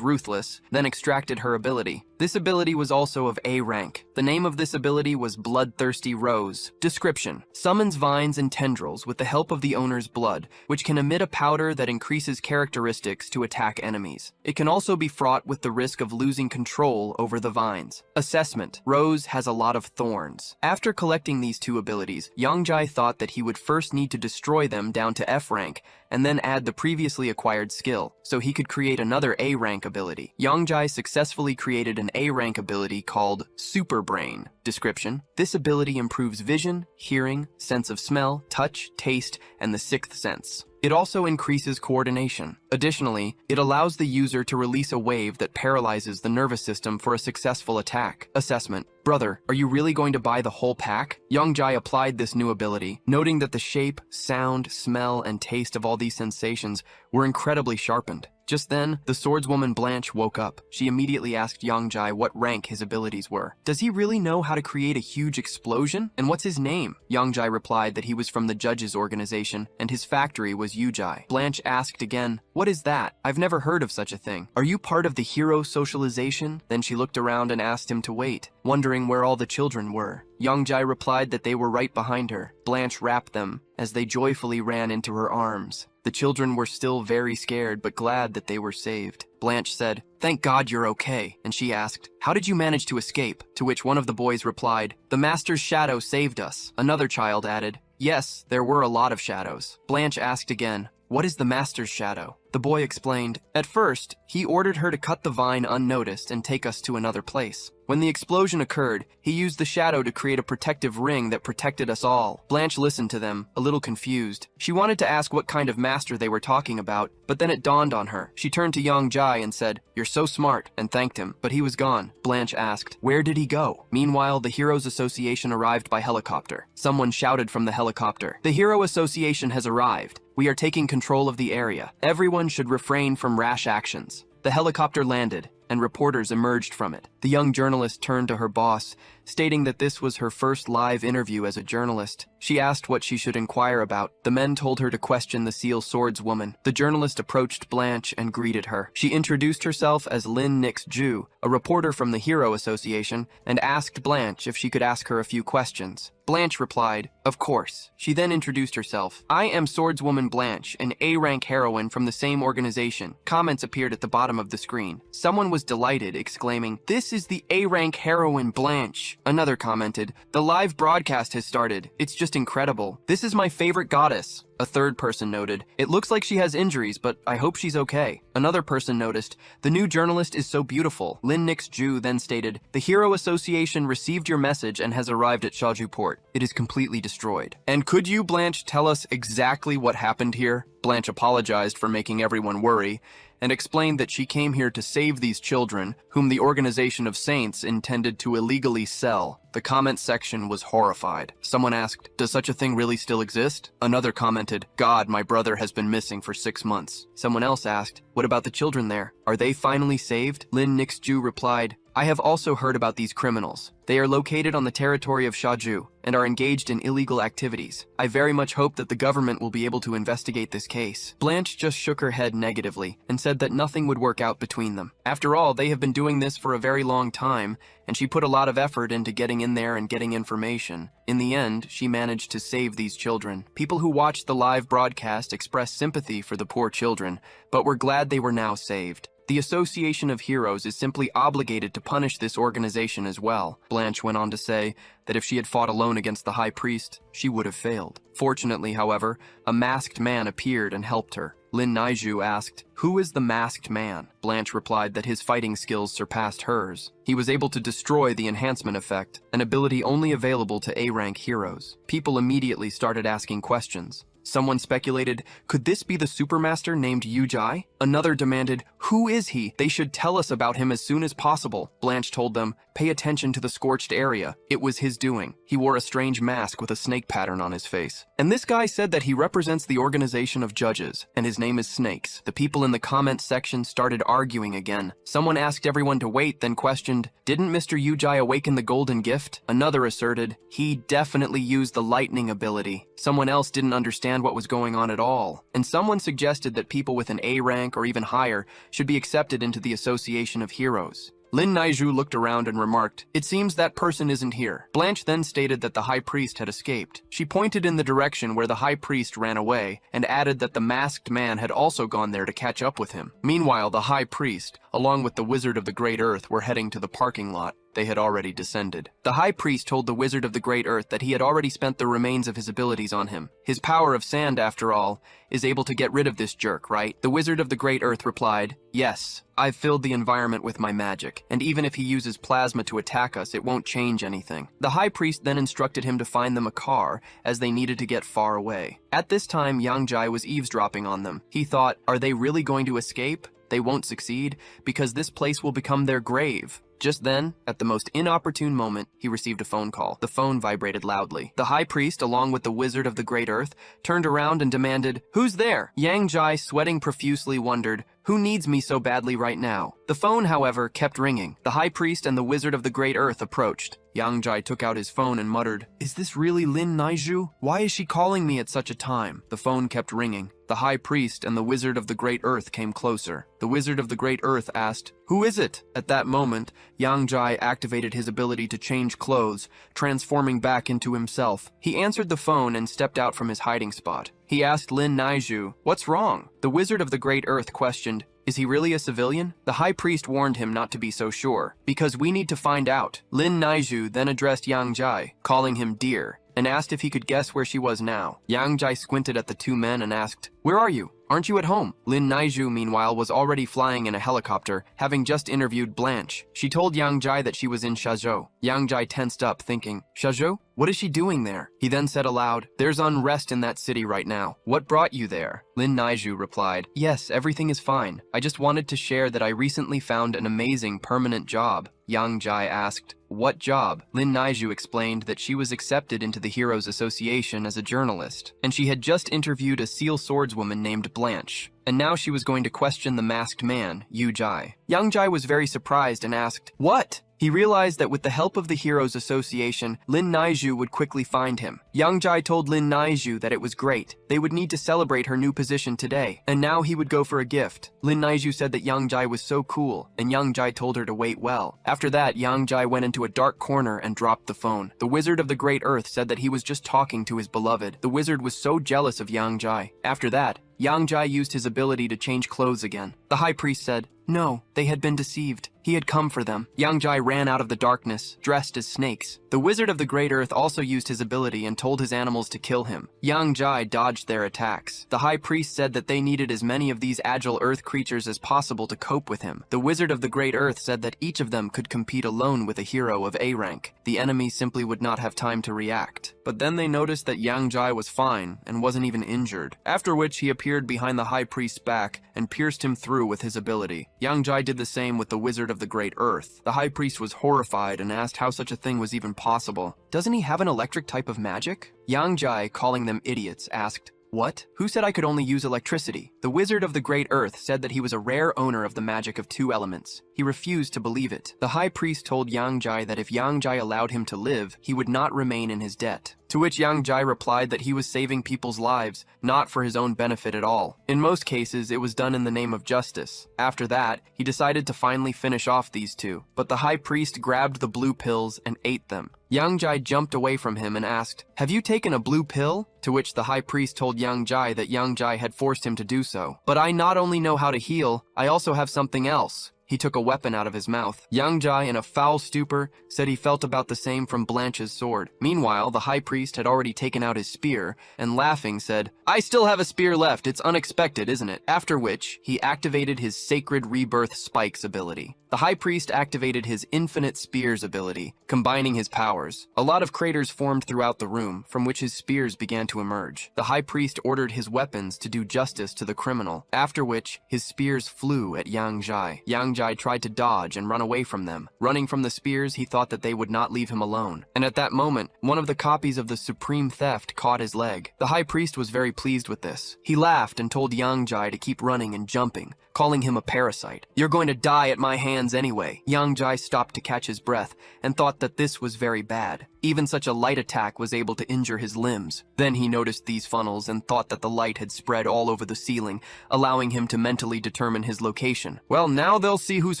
A: ruthless, then extracted her ability. This ability was also of A rank. The name of this ability was Bloodthirsty Rose. Description: summons vines and tendrils with the help of the owner's blood, which can emit a powder that increases characteristics to attack enemies. It can also be fraught with the risk of losing control over the vines. Assessment: Rose has a lot of thorns. After collecting these 2 abilities, Yongjai thought that he would first need to destroy them down to F rank, and then add the previously acquired skill, so he could create another A rank ability. Yongjai successfully created an A rank ability called Super Brain. Description: this ability improves vision, hearing, sense of smell, touch, taste, and the 6th sense. It also increases coordination. Additionally, it allows the user to release a wave that paralyzes the nervous system for a successful attack. Assessment: brother, are you really going to buy the whole pack? Yongjai applied this new ability, noting that the shape, sound, smell, and taste of all these sensations were incredibly sharpened. Just then, the swordswoman Blanche woke up. She immediately asked Yongjai what rank his abilities were. Does he really know how to create a huge explosion? And what's his name? Yongjai replied that he was from the judges' organization, and his factory was Yujai. Blanche asked again, "What is that? I've never heard of such a thing. Are you part of the hero socialization?" Then she looked around and asked him to wait, wondering where all the children were. Yongjai replied that they were right behind her. Blanche wrapped them as they joyfully ran into her arms. The children were still very scared, but glad that they were saved. Blanche said, "Thank God you're okay," and she asked, "How did you manage to escape?" To which one of the boys replied, "The Master's shadow saved us." Another child added, "Yes, there were a lot of shadows." Blanche asked again, "What is the Master's shadow?" The boy explained, "At first, he ordered her to cut the vine unnoticed and take us to another place. When the explosion occurred, he used the shadow to create a protective ring that protected us all." Blanche listened to them, a little confused. She wanted to ask what kind of master they were talking about, but then it dawned on her. She turned to Yongjai and said, "You're so smart," and thanked him, but he was gone. Blanche asked, "Where did he go?" Meanwhile, the Heroes Association arrived by helicopter. Someone shouted from the helicopter, "The Hero Association has arrived. We are taking control of the area. Everyone should refrain from rash actions." The helicopter landed, and reporters emerged from it. The young journalist turned to her boss, stating that this was her first live interview as a journalist. She asked what she should inquire about. The men told her to question the seal swordswoman. The journalist approached Blanche and greeted her. She introduced herself as Lin Nix-ju, a reporter from the Hero Association, and asked Blanche if she could ask her a few questions. Blanche replied, "Of course." She then introduced herself. "I am swordswoman Blanche, an A-rank heroine from the same organization." Comments appeared at the bottom of the screen. Someone was delighted, exclaiming, "This is the A-rank heroine Blanche." Another commented, "The live broadcast has started. It's just incredible. This is my favorite goddess." A third person noted, "It looks like she has injuries, but I hope she's okay." Another person noticed, "The new journalist is so beautiful." Lin Nix-ju then stated, "The Hero Association received your message and has arrived at Shaju Port. It is completely destroyed." "And could you, Blanche, tell us exactly what happened here?" Blanche apologized for making everyone worry, and explained that she came here to save these children, whom the Organization of Saints intended to illegally sell. The comment section was horrified. Someone asked, "Does such a thing really still exist?" Another commented, "God, my brother has been missing for 6 months." Someone else asked, "What about the children there? Are they finally saved?" Lin Nix-ju replied, "I have also heard about these criminals. They are located on the territory of Shaju and are engaged in illegal activities. I very much hope that the government will be able to investigate this case." Blanche just shook her head negatively and said that nothing would work out between them. After all, they have been doing this for a very long time, and she put a lot of effort into getting in there and getting information. In the end, she managed to save these children. People who watched the live broadcast expressed sympathy for the poor children, but were glad they were now saved. The Association of Heroes is simply obligated to punish this organization as well. Blanche went on to say that if she had fought alone against the High Priest, she would have failed. Fortunately, however, a masked man appeared and helped her. Lin Nix-ju asked, "Who is the masked man?" Blanche replied that his fighting skills surpassed hers. He was able to destroy the enhancement effect, an ability only available to A-rank heroes. People immediately started asking questions. Someone speculated, could this be the Supermaster named Yu-Jai? Another demanded, who is he? They should tell us about him as soon as possible. Blanche told them, pay attention to the scorched area. It was his doing. He wore a strange mask with a snake pattern on his face. And this guy said that he represents the organization of judges, and his name is Snakes. The people in the comment section started arguing again. Someone asked everyone to wait, then questioned, didn't Mr. Yu-Jai awaken the golden gift? Another asserted, he definitely used the lightning ability. Someone else didn't understand what was going on at all. And someone suggested that people with an A rank or even higher should be accepted into the Association of Heroes. Lin Nix-ju looked around and remarked, it seems that person isn't here. Blanche then stated that the High Priest had escaped. She pointed in the direction where the High Priest ran away and added that the masked man had also gone there to catch up with him. Meanwhile, the High Priest, along with the Wizard of the Great Earth, were heading to the parking lot. They had already descended. The High Priest told the Wizard of the Great Earth that he had already spent the remains of his abilities on him. His power of sand, after all, is able to get rid of this jerk, right? The Wizard of the Great Earth replied, yes, I've filled the environment with my magic, and even if he uses plasma to attack us, it won't change anything. The High Priest then instructed him to find them a car, as they needed to get far away. At this time, Yang-Jai was eavesdropping on them. He thought, are they really going to escape? They won't succeed, because this place will become their grave. Just then, at the most inopportune moment, he received a phone call. The phone vibrated loudly. The High Priest, along with the Wizard of the Great Earth, turned around and demanded, who's there? Yang-Jai, sweating profusely, wondered, who needs me so badly right now? The phone, however, kept ringing. The High Priest and the Wizard of the Great Earth approached. Yang-Jai took out his phone and muttered, is this really Lin Nix-ju? Why is she calling me at such a time? The phone kept ringing. The High Priest and the Wizard of the Great Earth came closer. The Wizard of the Great Earth asked, who is it? At that moment, Yang-Jai activated his ability to change clothes, transforming back into himself. He answered the phone and stepped out from his hiding spot. He asked Lin Nix-ju, what's wrong? The Wizard of the Great Earth questioned, is he really a civilian? The High Priest warned him not to be so sure, because we need to find out. Lin Nix-ju then addressed Yang-Jai, calling him dear, and asked if he could guess where she was now. Yang-Jai squinted at the two men and asked, where are you? Aren't you at home? Lin Nix-ju, meanwhile, was already flying in a helicopter, having just interviewed Blanche. She told Yang-Jai that she was in Shazhou. Yang-Jai tensed up, thinking, Shazhou? What is she doing there? He then said aloud, there's unrest in that city right now. What brought you there? Lin Nix-ju replied, yes, everything is fine. I just wanted to share that I recently found an amazing permanent job. Yang-Jai asked, what job? Lin Nix-ju explained that she was accepted into the Heroes Association as a journalist, and she had just interviewed a seal swordswoman named Blanche, and now she was going to question the masked man, Yu-Jai. Yang-Jai was very surprised and asked, what? He realized that with the help of the Heroes Association, Lin Naiju would quickly find him. Yang Jai told Lin Naiju that it was great. They would need to celebrate her new position today, and now he would go for a gift. Lin Naiju said that Yang Jai was so cool, and Yang Jai told her to wait well. After that, Yang Jai went into a dark corner and dropped the phone. The Wizard of the Great Earth said that he was just talking to his beloved. The wizard was so jealous of Yang Jai. After that, Yang Jai used his ability to change clothes again. The high priest said, "No, they had been deceived. He had come for them." Yang Jai ran out of the darkness, dressed as snakes. The Wizard of the Great Earth also used his ability and told his animals to kill him. Yang Jai dodged their attacks. The high priest said that they needed as many of these agile earth creatures as possible to cope with him. The Wizard of the Great Earth said that each of them could compete alone with a hero of A rank. The enemy simply would not have time to react. But then they noticed that Yang Jai was fine and wasn't even injured, after which he appeared behind the high priest's back and pierced him through with his ability. Yang Jai did the same with the Wizard of the Great Earth. The high priest was horrified and asked how such a thing was even possible. "Doesn't he have an electric type of magic?" Yang Jai, calling them idiots, asked, "What? Who said I could only use electricity?" The Wizard of the Great Earth said that he was a rare owner of the magic of 2 elements. He refused to believe it. The high priest told Yang Jai that if Yang Jai allowed him to live, he would not remain in his debt. To which Yang Jai replied that he was saving people's lives, not for his own benefit at all. In most cases, it was done in the name of justice. After that, he decided to finally finish off these 2, but the high priest grabbed the blue pills and ate them. Yang Jai jumped away from him and asked, "Have you taken a blue pill?" To which the high priest told Yang Jai that Yang Jai had forced him to do so. "But I not only know how to heal, I also have something else." He took a weapon out of his mouth. Yang Jai, in a foul stupor, said he felt about the same from Blanche's sword. Meanwhile, the high priest had already taken out his spear, and laughing said, "I still have a spear left, it's unexpected, isn't it?" After which, he activated his Sacred Rebirth Spikes ability. The high priest activated his Infinite Spears ability, combining his powers. A lot of craters formed throughout the room, from which his spears began to emerge. The high priest ordered his weapons to do justice to the criminal, after which his spears flew at Yang Jai. Yang Jai tried to dodge and run away from them. Running from the spears, he thought that they would not leave him alone. And at that moment, one of the copies of the Supreme Theft caught his leg. The high priest was very pleased with this. He laughed and told Yang Jai to keep running and jumping, calling him a parasite. "You're going to die at my hands anyway." Yang Jai stopped to catch his breath and thought that this was very bad. Even such a light attack was able to injure his limbs. Then he noticed these funnels and thought that the light had spread all over the ceiling, allowing him to mentally determine his location. "Well, now they'll see who's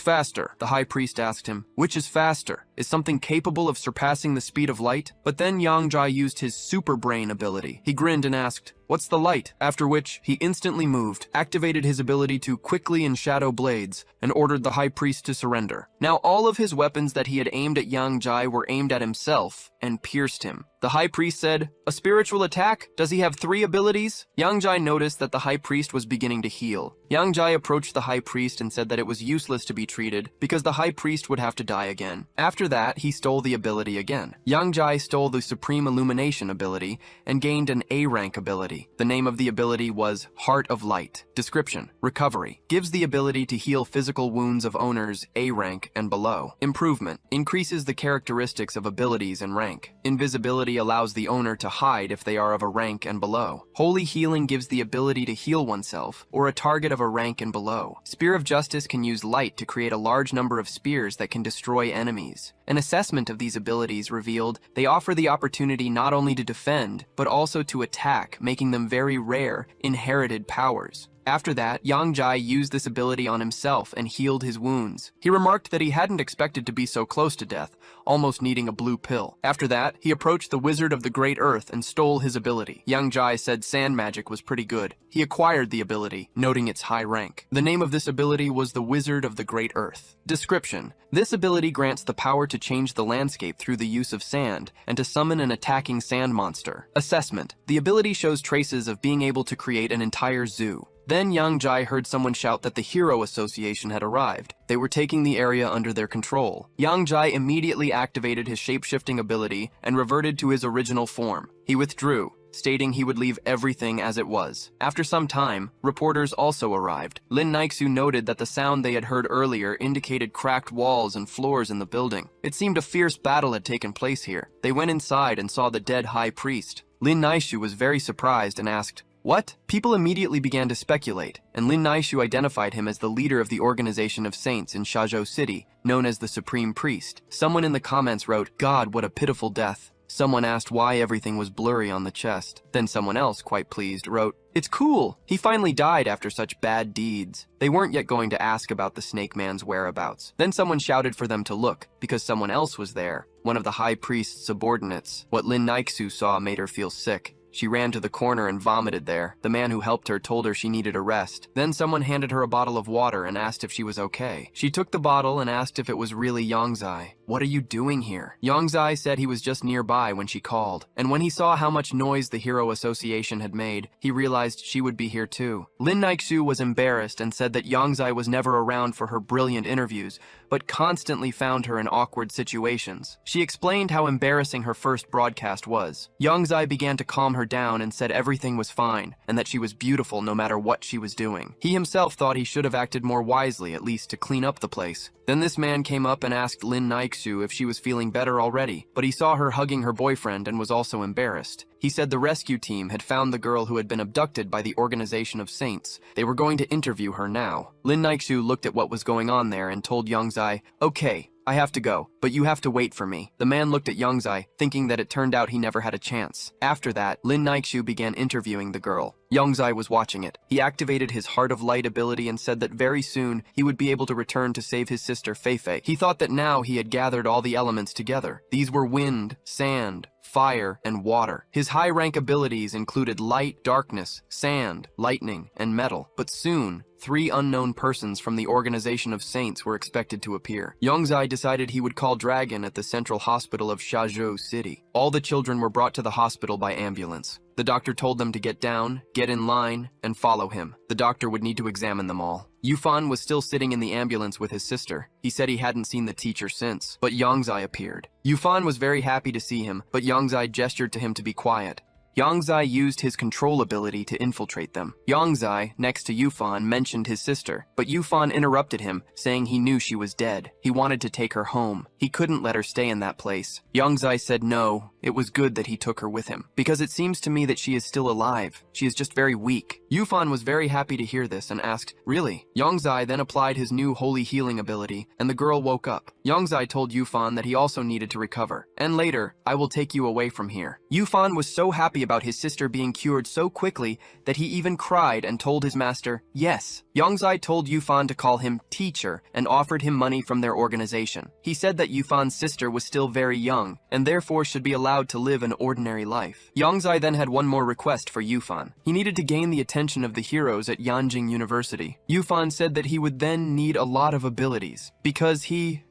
A: faster." The high priest asked him, "Which is faster? Is something capable of surpassing the speed of light?" But then Yang Jai used his super brain ability. He grinned and asked, "What's the light?" After which, he instantly moved, activated his ability to quickly and shadow blades, and ordered the high priest to surrender. Now all of his weapons that he had aimed at Yang Jai were aimed at himself, and pierced him. The high priest said, "A spiritual attack? Does he have 3 abilities?" Yang Jai noticed that the high priest was beginning to heal. Yang Jai approached the high priest and said that it was useless to be treated, because the high priest would have to die again. After that, he stole the ability again. Yang Jai stole the Supreme Illumination ability, and gained an A rank ability. The name of the ability was Heart of Light. Description: Recovery. Gives the ability to heal physical wounds of owners A rank and below. Improvement. Increases the characteristics of abilities and rank. Invisibility allows the owner to hide if they are of a rank and below. Holy Healing gives the ability to heal oneself, or a target of a rank and below. Spear of Justice can use light to create a large number of spears that can destroy enemies. An assessment of these abilities revealed they offer the opportunity not only to defend, but also to attack, making them very rare, inherited powers. After that, Yang Jai used this ability on himself and healed his wounds. He remarked that he hadn't expected to be so close to death, almost needing a blue pill. After that, he approached the Wizard of the Great Earth and stole his ability. Yang Jai said sand magic was pretty good. He acquired the ability, noting its high rank. The name of this ability was the Wizard of the Great Earth. Description: This ability grants the power to change the landscape through the use of sand, and to summon an attacking sand monster. Assessment: The ability shows traces of being able to create an entire zoo. Then Yang Jai heard someone shout that the Hero Association had arrived. They were taking the area under their control. Yang Jai immediately activated his shape-shifting ability and reverted to his original form. He withdrew, stating he would leave everything as it was. After some time, reporters also arrived. Lin Naixu noted that the sound they had heard earlier indicated cracked walls and floors in the building. It seemed a fierce battle had taken place here. They went inside and saw the dead high priest. Lin Naixu was very surprised and asked, What? People immediately began to speculate, and Lin Naishu identified him as the leader of the Organization of Saints in Shazhou City, known as the Supreme Priest. Someone in the comments wrote, "God, what a pitiful death." Someone asked why everything was blurry on the chest. Then someone else, quite pleased, wrote, "It's cool! He finally died after such bad deeds." They weren't yet going to ask about the Snake Man's whereabouts. Then someone shouted for them to look, because someone else was there, one of the High Priest's subordinates. What Lin Naixu saw made her feel sick. She ran to the corner and vomited there. The man who helped her told her she needed a rest. Then someone handed her a bottle of water and asked if she was okay. She took the bottle and asked if it was really Yongzai. "What are you doing here?" Yongzai said he was just nearby when she called, and when he saw how much noise the Hero Association had made, he realized she would be here too. Lin Naixu was embarrassed and said that Yongzai was never around for her brilliant interviews, but constantly found her in awkward situations. She explained how embarrassing her first broadcast was. Yongzai began to calm her down and said everything was fine, and that she was beautiful no matter what she was doing. He himself thought he should have acted more wisely, at least to clean up the place. Then this man came up and asked Lin Naixu if she was feeling better already, but he saw her hugging her boyfriend and was also embarrassed. He said the rescue team had found the girl who had been abducted by the Organization of Saints. They were going to interview her now. Lin Naixu looked at what was going on there and told Yongzai, "Okay, I have to go, but you have to wait for me." The man looked at Yongzai, thinking that it turned out he never had a chance. After that, Lin Naixu began interviewing the girl. Yongzai was watching it. He activated his Heart of Light ability and said that very soon he would be able to return to save his sister Feifei. He thought that now he had gathered all the elements together. These were wind, sand, fire, and water. His high-rank abilities included light, darkness, sand, lightning, and metal. But soon, 3 unknown persons from the Organization of Saints were expected to appear. Yongzai decided he would call Dragon at the Central Hospital of Shazhou City. All the children were brought to the hospital by ambulance. The doctor told them to get down, get in line, and follow him. The doctor would need to examine them all. Yufan was still sitting in the ambulance with his sister. He said he hadn't seen the teacher since, but Yongzai appeared. Yufan was very happy to see him, but Yongzai gestured to him to be quiet. Yongzai used his control ability to infiltrate them. Yongzai, next to Yufan, mentioned his sister, but Yufan interrupted him, saying he knew she was dead. He wanted to take her home. He couldn't let her stay in that place. Yongzai said no, it was good that he took her with him, because it seems to me that she is still alive. She is just very weak. Yufan was very happy to hear this and asked, "Really?" Yongzai then applied his new holy healing ability, and the girl woke up. Yongzai told Yufan that he also needed to recover, and later, "I will take you away from here." Yufan was so happy about his sister being cured so quickly that he even cried and told his master, "Yes." Yongzai told Yufan to call him teacher and offered him money from their organization. He said that Yufan's sister was still very young and therefore should be allowed to live an ordinary life. Yongzai then had one more request for Yufan. He needed to gain the attention of the heroes at Yanjing University. Yufan said that he would then need a lot of abilities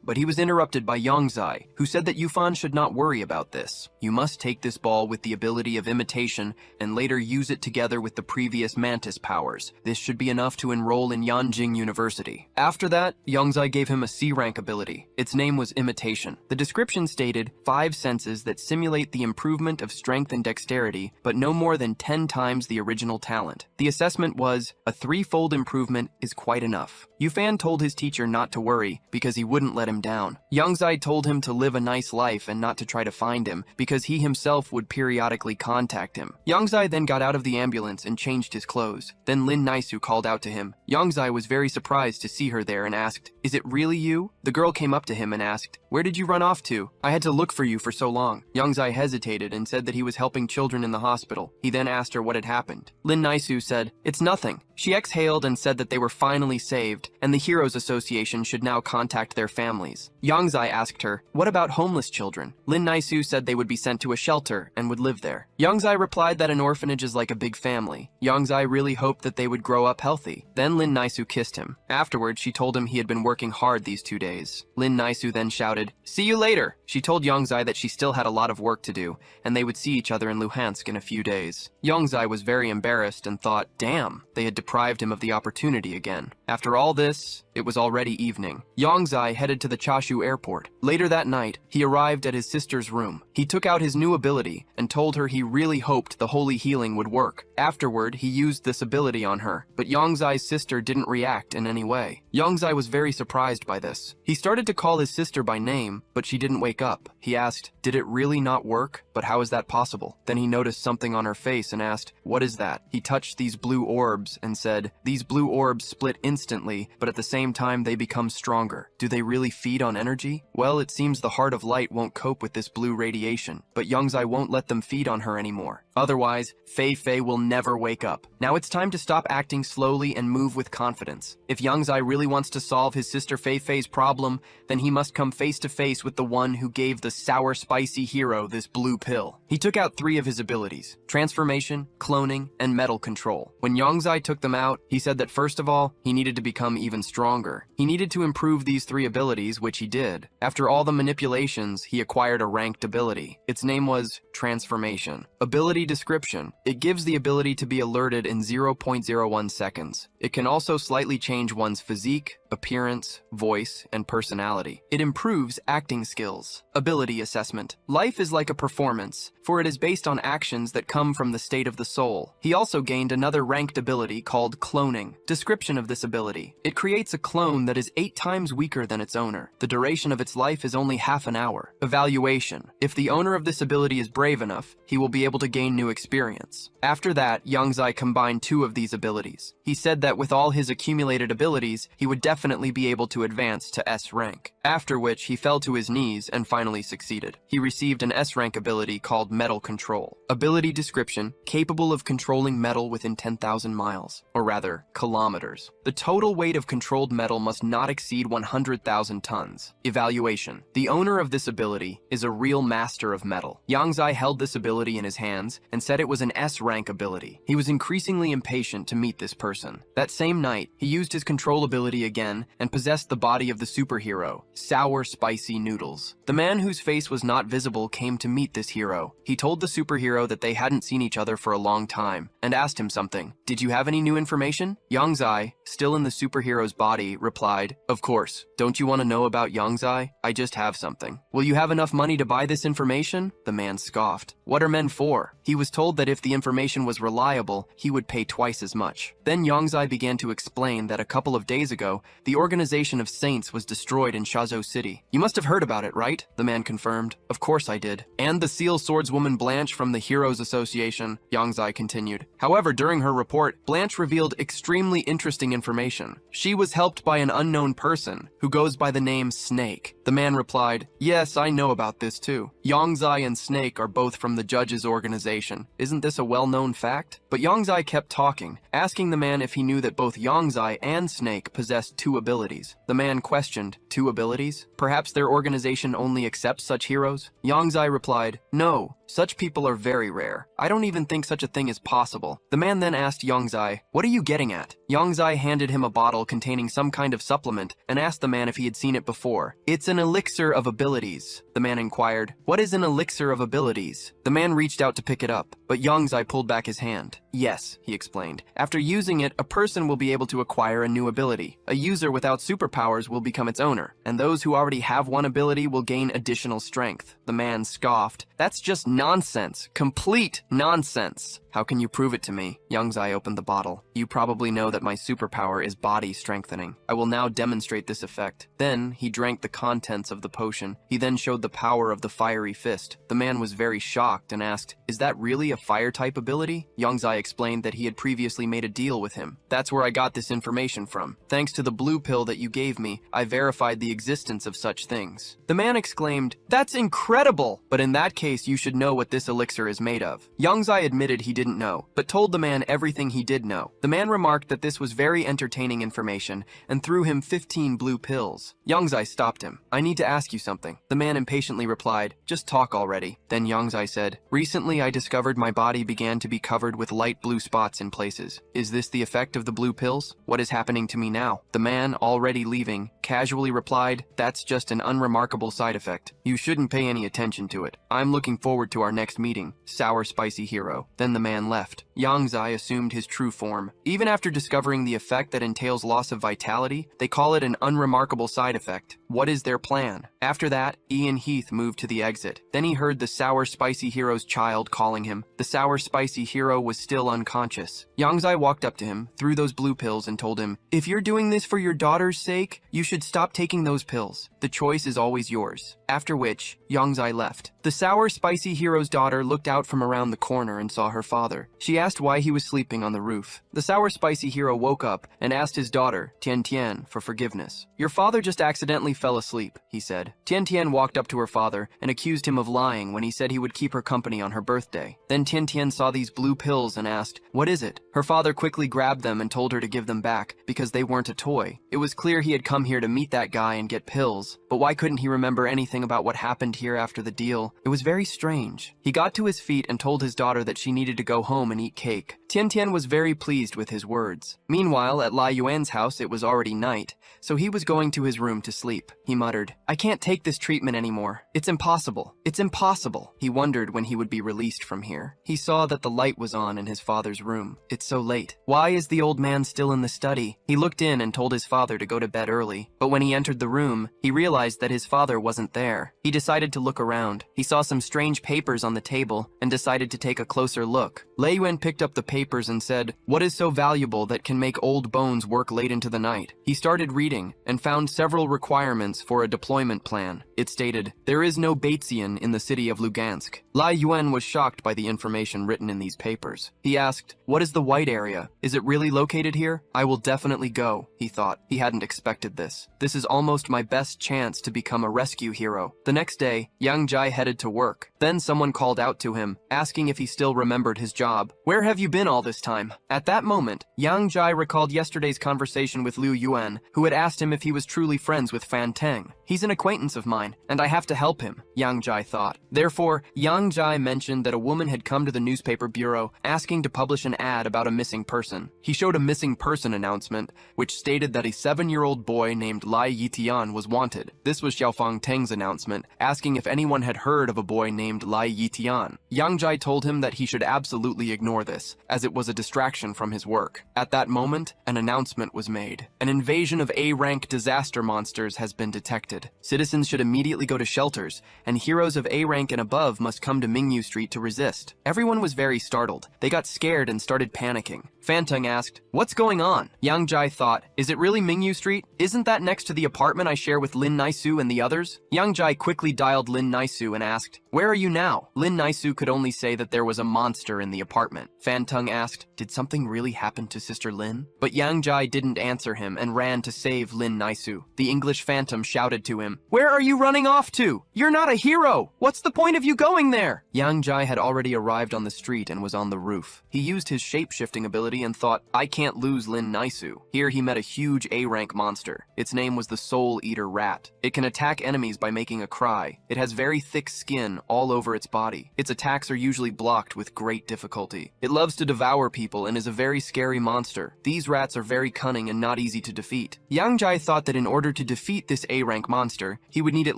A: but he was interrupted by Yongzai, who said that Yufan should not worry about this. "You must take this ball with the ability of imitation and later use it together with the previous mantis powers. This should be enough to enroll in Yanjing University." After that, Yongzai gave him a C-rank ability. Its name was imitation. The description stated 5 senses that simulate the improvement of strength and dexterity, but no more than 10 times the original talent. The assessment was, a 3-fold improvement is quite enough. Yufan told his teacher not to worry because he wouldn't let him down. Yongzai told him to live a nice life and not to try to find him because he himself would periodically contact him. Yongzai then got out of the ambulance and changed his clothes. Then Lin Naixu called out to him. Yongzai was very surprised to see her there and asked, "Is it really you?" The girl came up to him and asked, "Where did you run off to? I had to look for you for so long." Yongzai hesitated and said that he was helping children in the hospital. He then asked her what had happened. Lin Naixu said, "It's nothing." She exhaled and said that they were finally saved, and the Heroes Association should now contact their families. Yongzai asked her, "What about homeless children?" Lin Naixu said they would be sent to a shelter and would live there. Yongzai replied that an orphanage is like a big family. Yongzai really hoped that they would grow up healthy. Then Lin Naixu kissed him. Afterwards, she told him he had been working hard these 2 days. Lin Naixu then shouted, "See you later!" She told Yongzai that she still had a lot of work to do, and they would see each other in Luhansk in a few days. Yongzai was very embarrassed and thought, damn, they had deprived him of the opportunity again. After all this, It was already evening. Yongzai headed to the Chashu airport. Later that night, he arrived at his sister's room. He took out his new ability and told her he really hoped the holy healing would work. Afterward, he used this ability on her, but Yongzai's sister didn't react in any way. Yongzai was very surprised by this. He started to call his sister by name, but she didn't wake up. He asked, "Did it really not work? But how is that possible?" Then he noticed something on her face and asked, "What is that?" He touched these blue orbs and said, "These blue orbs split instantly, but at the same time they become stronger. Do they really feed on energy?" Well, it seems the heart of light won't cope with this blue radiation, but Yongzai won't let them feed on her anymore. Otherwise, Fei Fei will never wake up. Now it's time to stop acting slowly and move with confidence. If Yongzai really wants to solve his sister Fei Fei's problem, then he must come face to face with the one who gave the sour spicy hero this blue pill. He took out 3 of his abilities: transformation, cloning, and metal control. When Yongzai took them out, he said that first of all, he needed to become even stronger. He needed to improve these 3 abilities, which he did. After all the manipulations, he acquired a ranked ability. Its name was transformation. Ability description: it gives the ability to be alerted in 0.01 seconds. It can also slightly change one's physique, appearance, voice, and personality. It improves acting skills. Ability assessment: life is like a performance, for it is based on actions that come from the state of the soul. He also gained another ranked ability called cloning. Description of this ability: it creates a clone that is 8 times weaker than its owner. The duration of its life is only half an hour. Evaluation: if the owner of this ability is brave enough, he will be able to gain new experience. After that, Yongzai combined 2 of these abilities. He said that with all his accumulated abilities, he would definitely be able to advance to S rank. After which, he fell to his knees and finally succeeded. He received an S rank ability called metal control. Ability description: capable of controlling metal within 10,000 miles, or rather, kilometers. The total weight of controlled metal must not exceed 100,000 tons. Evaluation: the owner of this ability is a real master of metal. Yongzai held this ability in his hands and said it was an S rank ability. He was increasingly impatient to meet this person. That same night, he used his control ability again and possessed the body of the superhero, Sour Spicy Noodles. The man whose face was not visible came to meet this hero. He told the superhero that they hadn't seen each other for a long time and asked him something. "Did you have any new information?" Yongzai, still in the superhero's body, replied, "Of course. Don't you want to know about Yongzai? I just have something." "Will you have enough money to buy this information?" The man scoffed. "What are men for?" He was told that if the information was reliable, he would pay twice as much. Then Yongzai began to explain that a couple of days ago, the organization of saints was destroyed in Shazhou City. "You must have heard about it, right?" The man confirmed. "Of course I did." "And the seal swordswoman Blanche from the Heroes Association," Yongzai continued. However, during her report, Blanche revealed extremely interesting information. She was helped by an unknown person who goes by the name Snake. The man replied, "Yes, I know about this too. Yongzai and Snake are both from the judge's organization. Isn't this a well-known fact?" But Yongzai kept talking, asking the man if he knew that both Yongzai and Snake possessed 2 abilities. The man questioned, "2 abilities? Perhaps their organization only accepts such heroes?" Yongzai replied, "No. Such people are very rare. I don't even think such a thing is possible." The man then asked Yongzai, "What are you getting at?" Yongzai handed him a bottle containing some kind of supplement and asked the man if he had seen it before. "It's an elixir of abilities." The man inquired, "What is an elixir of abilities?" The man reached out to pick it up, but Yongzai pulled back his hand. "Yes," he explained. "After using it, a person will be able to acquire a new ability. A user without superpowers will become its owner, and those who already have one ability will gain additional strength." The man scoffed. "That's just nonsense. Complete nonsense." "How can you prove it to me?" Yongzai opened the bottle. "You probably know that my superpower is body strengthening. I will now demonstrate this effect." Then he drank the contents of the potion. He then showed the power of the fiery fist. The man was very shocked and asked, "Is that really a fire-type ability?" Yongzai explained that he had previously made a deal with him. "That's where I got this information from. Thanks to the blue pill that you gave me, I verified the existence of such things." The man exclaimed, "That's incredible! But in that case, you should know what this elixir is made of." Yongzai admitted he didn't know, but told the man everything he did know. The man remarked that this was very entertaining information and threw him 15 blue pills. Yongzai stopped him. "I need to ask you something." The man impatiently replied, "Just talk already." Then Yongzai said, "Recently I discovered my body began to be covered with light blue spots in places. Is this the effect of the blue pills? What is happening to me now?" The man, already leaving, casually replied, "That's just an unremarkable side effect. You shouldn't pay any attention to it. I'm looking forward to our next meeting, sour spicy hero." Then the man left. Yang Zai assumed his true form. Even after discovering the effect that entails loss of vitality, they call it an unremarkable side effect. What is their plan? After that, Ian Heath moved to the exit. Then he heard the sour spicy hero's child calling him. The sour spicy hero was still unconscious. Yang Zai walked up to him, threw those blue pills, and told him, "If you're doing this for your daughter's sake, you should stop taking those pills. The choice is always yours." After which, Yang Zai left. The sour spicy hero's daughter looked out from around the corner and saw her father. She asked why he was sleeping on the roof. The sour spicy hero woke up and asked his daughter, Tian Tian, for forgiveness. "Your father just accidentally fell asleep," he said. Tian Tian walked up to her father and accused him of lying when he said he would keep her company on her birthday. Then Tian Tian saw these blue pills and asked, "What is it?" Her father quickly grabbed them and told her to give them back because they weren't a toy. It was clear he had come here to meet that guy and get pills, but why couldn't he remember anything about what happened here after the deal? It was very strange. He got to his feet and told his daughter that she needed to go home and eat cake. Tian Tian was very pleased with his words. Meanwhile, at Lai Yuan's house, it was already night, so he was going to his room to sleep. He muttered, "I can't take this treatment anymore. It's impossible. It's impossible." He wondered when he would be released from here. He saw that the light was on in his father's room. It's so late. Why is the old man still in the study? He looked in and told his father to go to bed early, but when he entered the room, he realized that his father wasn't there. He decided to look around. He saw some strange papers on the table and decided to take a closer look. Lei Yuan picked up the papers and said, "What is so valuable that can make old bones work late into the night?" He started reading and found several requirements for a deployment plan. It stated, "There is no Batesian in the city of Lugansk." Lai Yuan was shocked by the information written in these papers. He asked, "What is the white area? Is it really located here? I will definitely go," he thought. He hadn't expected this. This is almost my best chance to become a rescue hero. The next day, Yang Jai headed to work. Then someone called out to him, asking if he still remembered his job. "Where have you been all this time?" At that moment, Yang Jai recalled yesterday's conversation with Liu Yuan, who had asked him if he was truly friends with Fan Teng. "He's an acquaintance of mine, and I have to help him," Yang Jai thought. Therefore, Yang Jai mentioned that a woman had come to the newspaper bureau asking to publish an ad about a missing person. He showed a missing person announcement, which stated that a 7-year-old boy named Lai Yitian was wanted. This was Xiaofang Teng's announcement, asking if anyone had heard of a boy named Lai Yitian. Yang Jai told him that he should absolutely ignore this, as it was a distraction from his work. At that moment, an announcement was made. An invasion of A-rank disaster monsters has been detected. Citizens should immediately go to shelters, and heroes of A-rank and above must come to Mingyu Street to resist. Everyone was very startled. They got scared and started panicking. Fan Teng asked, "What's going on?" Yang Jai thought, "Is it really Mingyu Street? Isn't that next to the apartment I share with Lin Naisu and the others?" Yang Jai quickly dialed Lin Naisu and asked, "Where are you now?" Lin Naisu could only say that there was a monster in the apartment. Fan Teng asked, "Did something really happen to Sister Lin?" But Yang Jai didn't answer him and ran to save Lin Naisu. The English phantom shouted to him, "Where are you running off to? You're not a hero! What's the point of you going there?" Yang Jai had already arrived on the street and was on the roof. He used his shape-shifting ability and thought, "I can't lose Lin Naisu." Here he met a huge A-rank monster. Its name was the Soul Eater Rat. It can attack enemies by making a cry. It has very thick skin all over its body. Its attacks are usually blocked with great difficulty. It loves to devour people and is a very scary monster. These rats are very cunning and not easy to defeat. Yang Jai thought that in order to defeat this A-rank monster, he would need at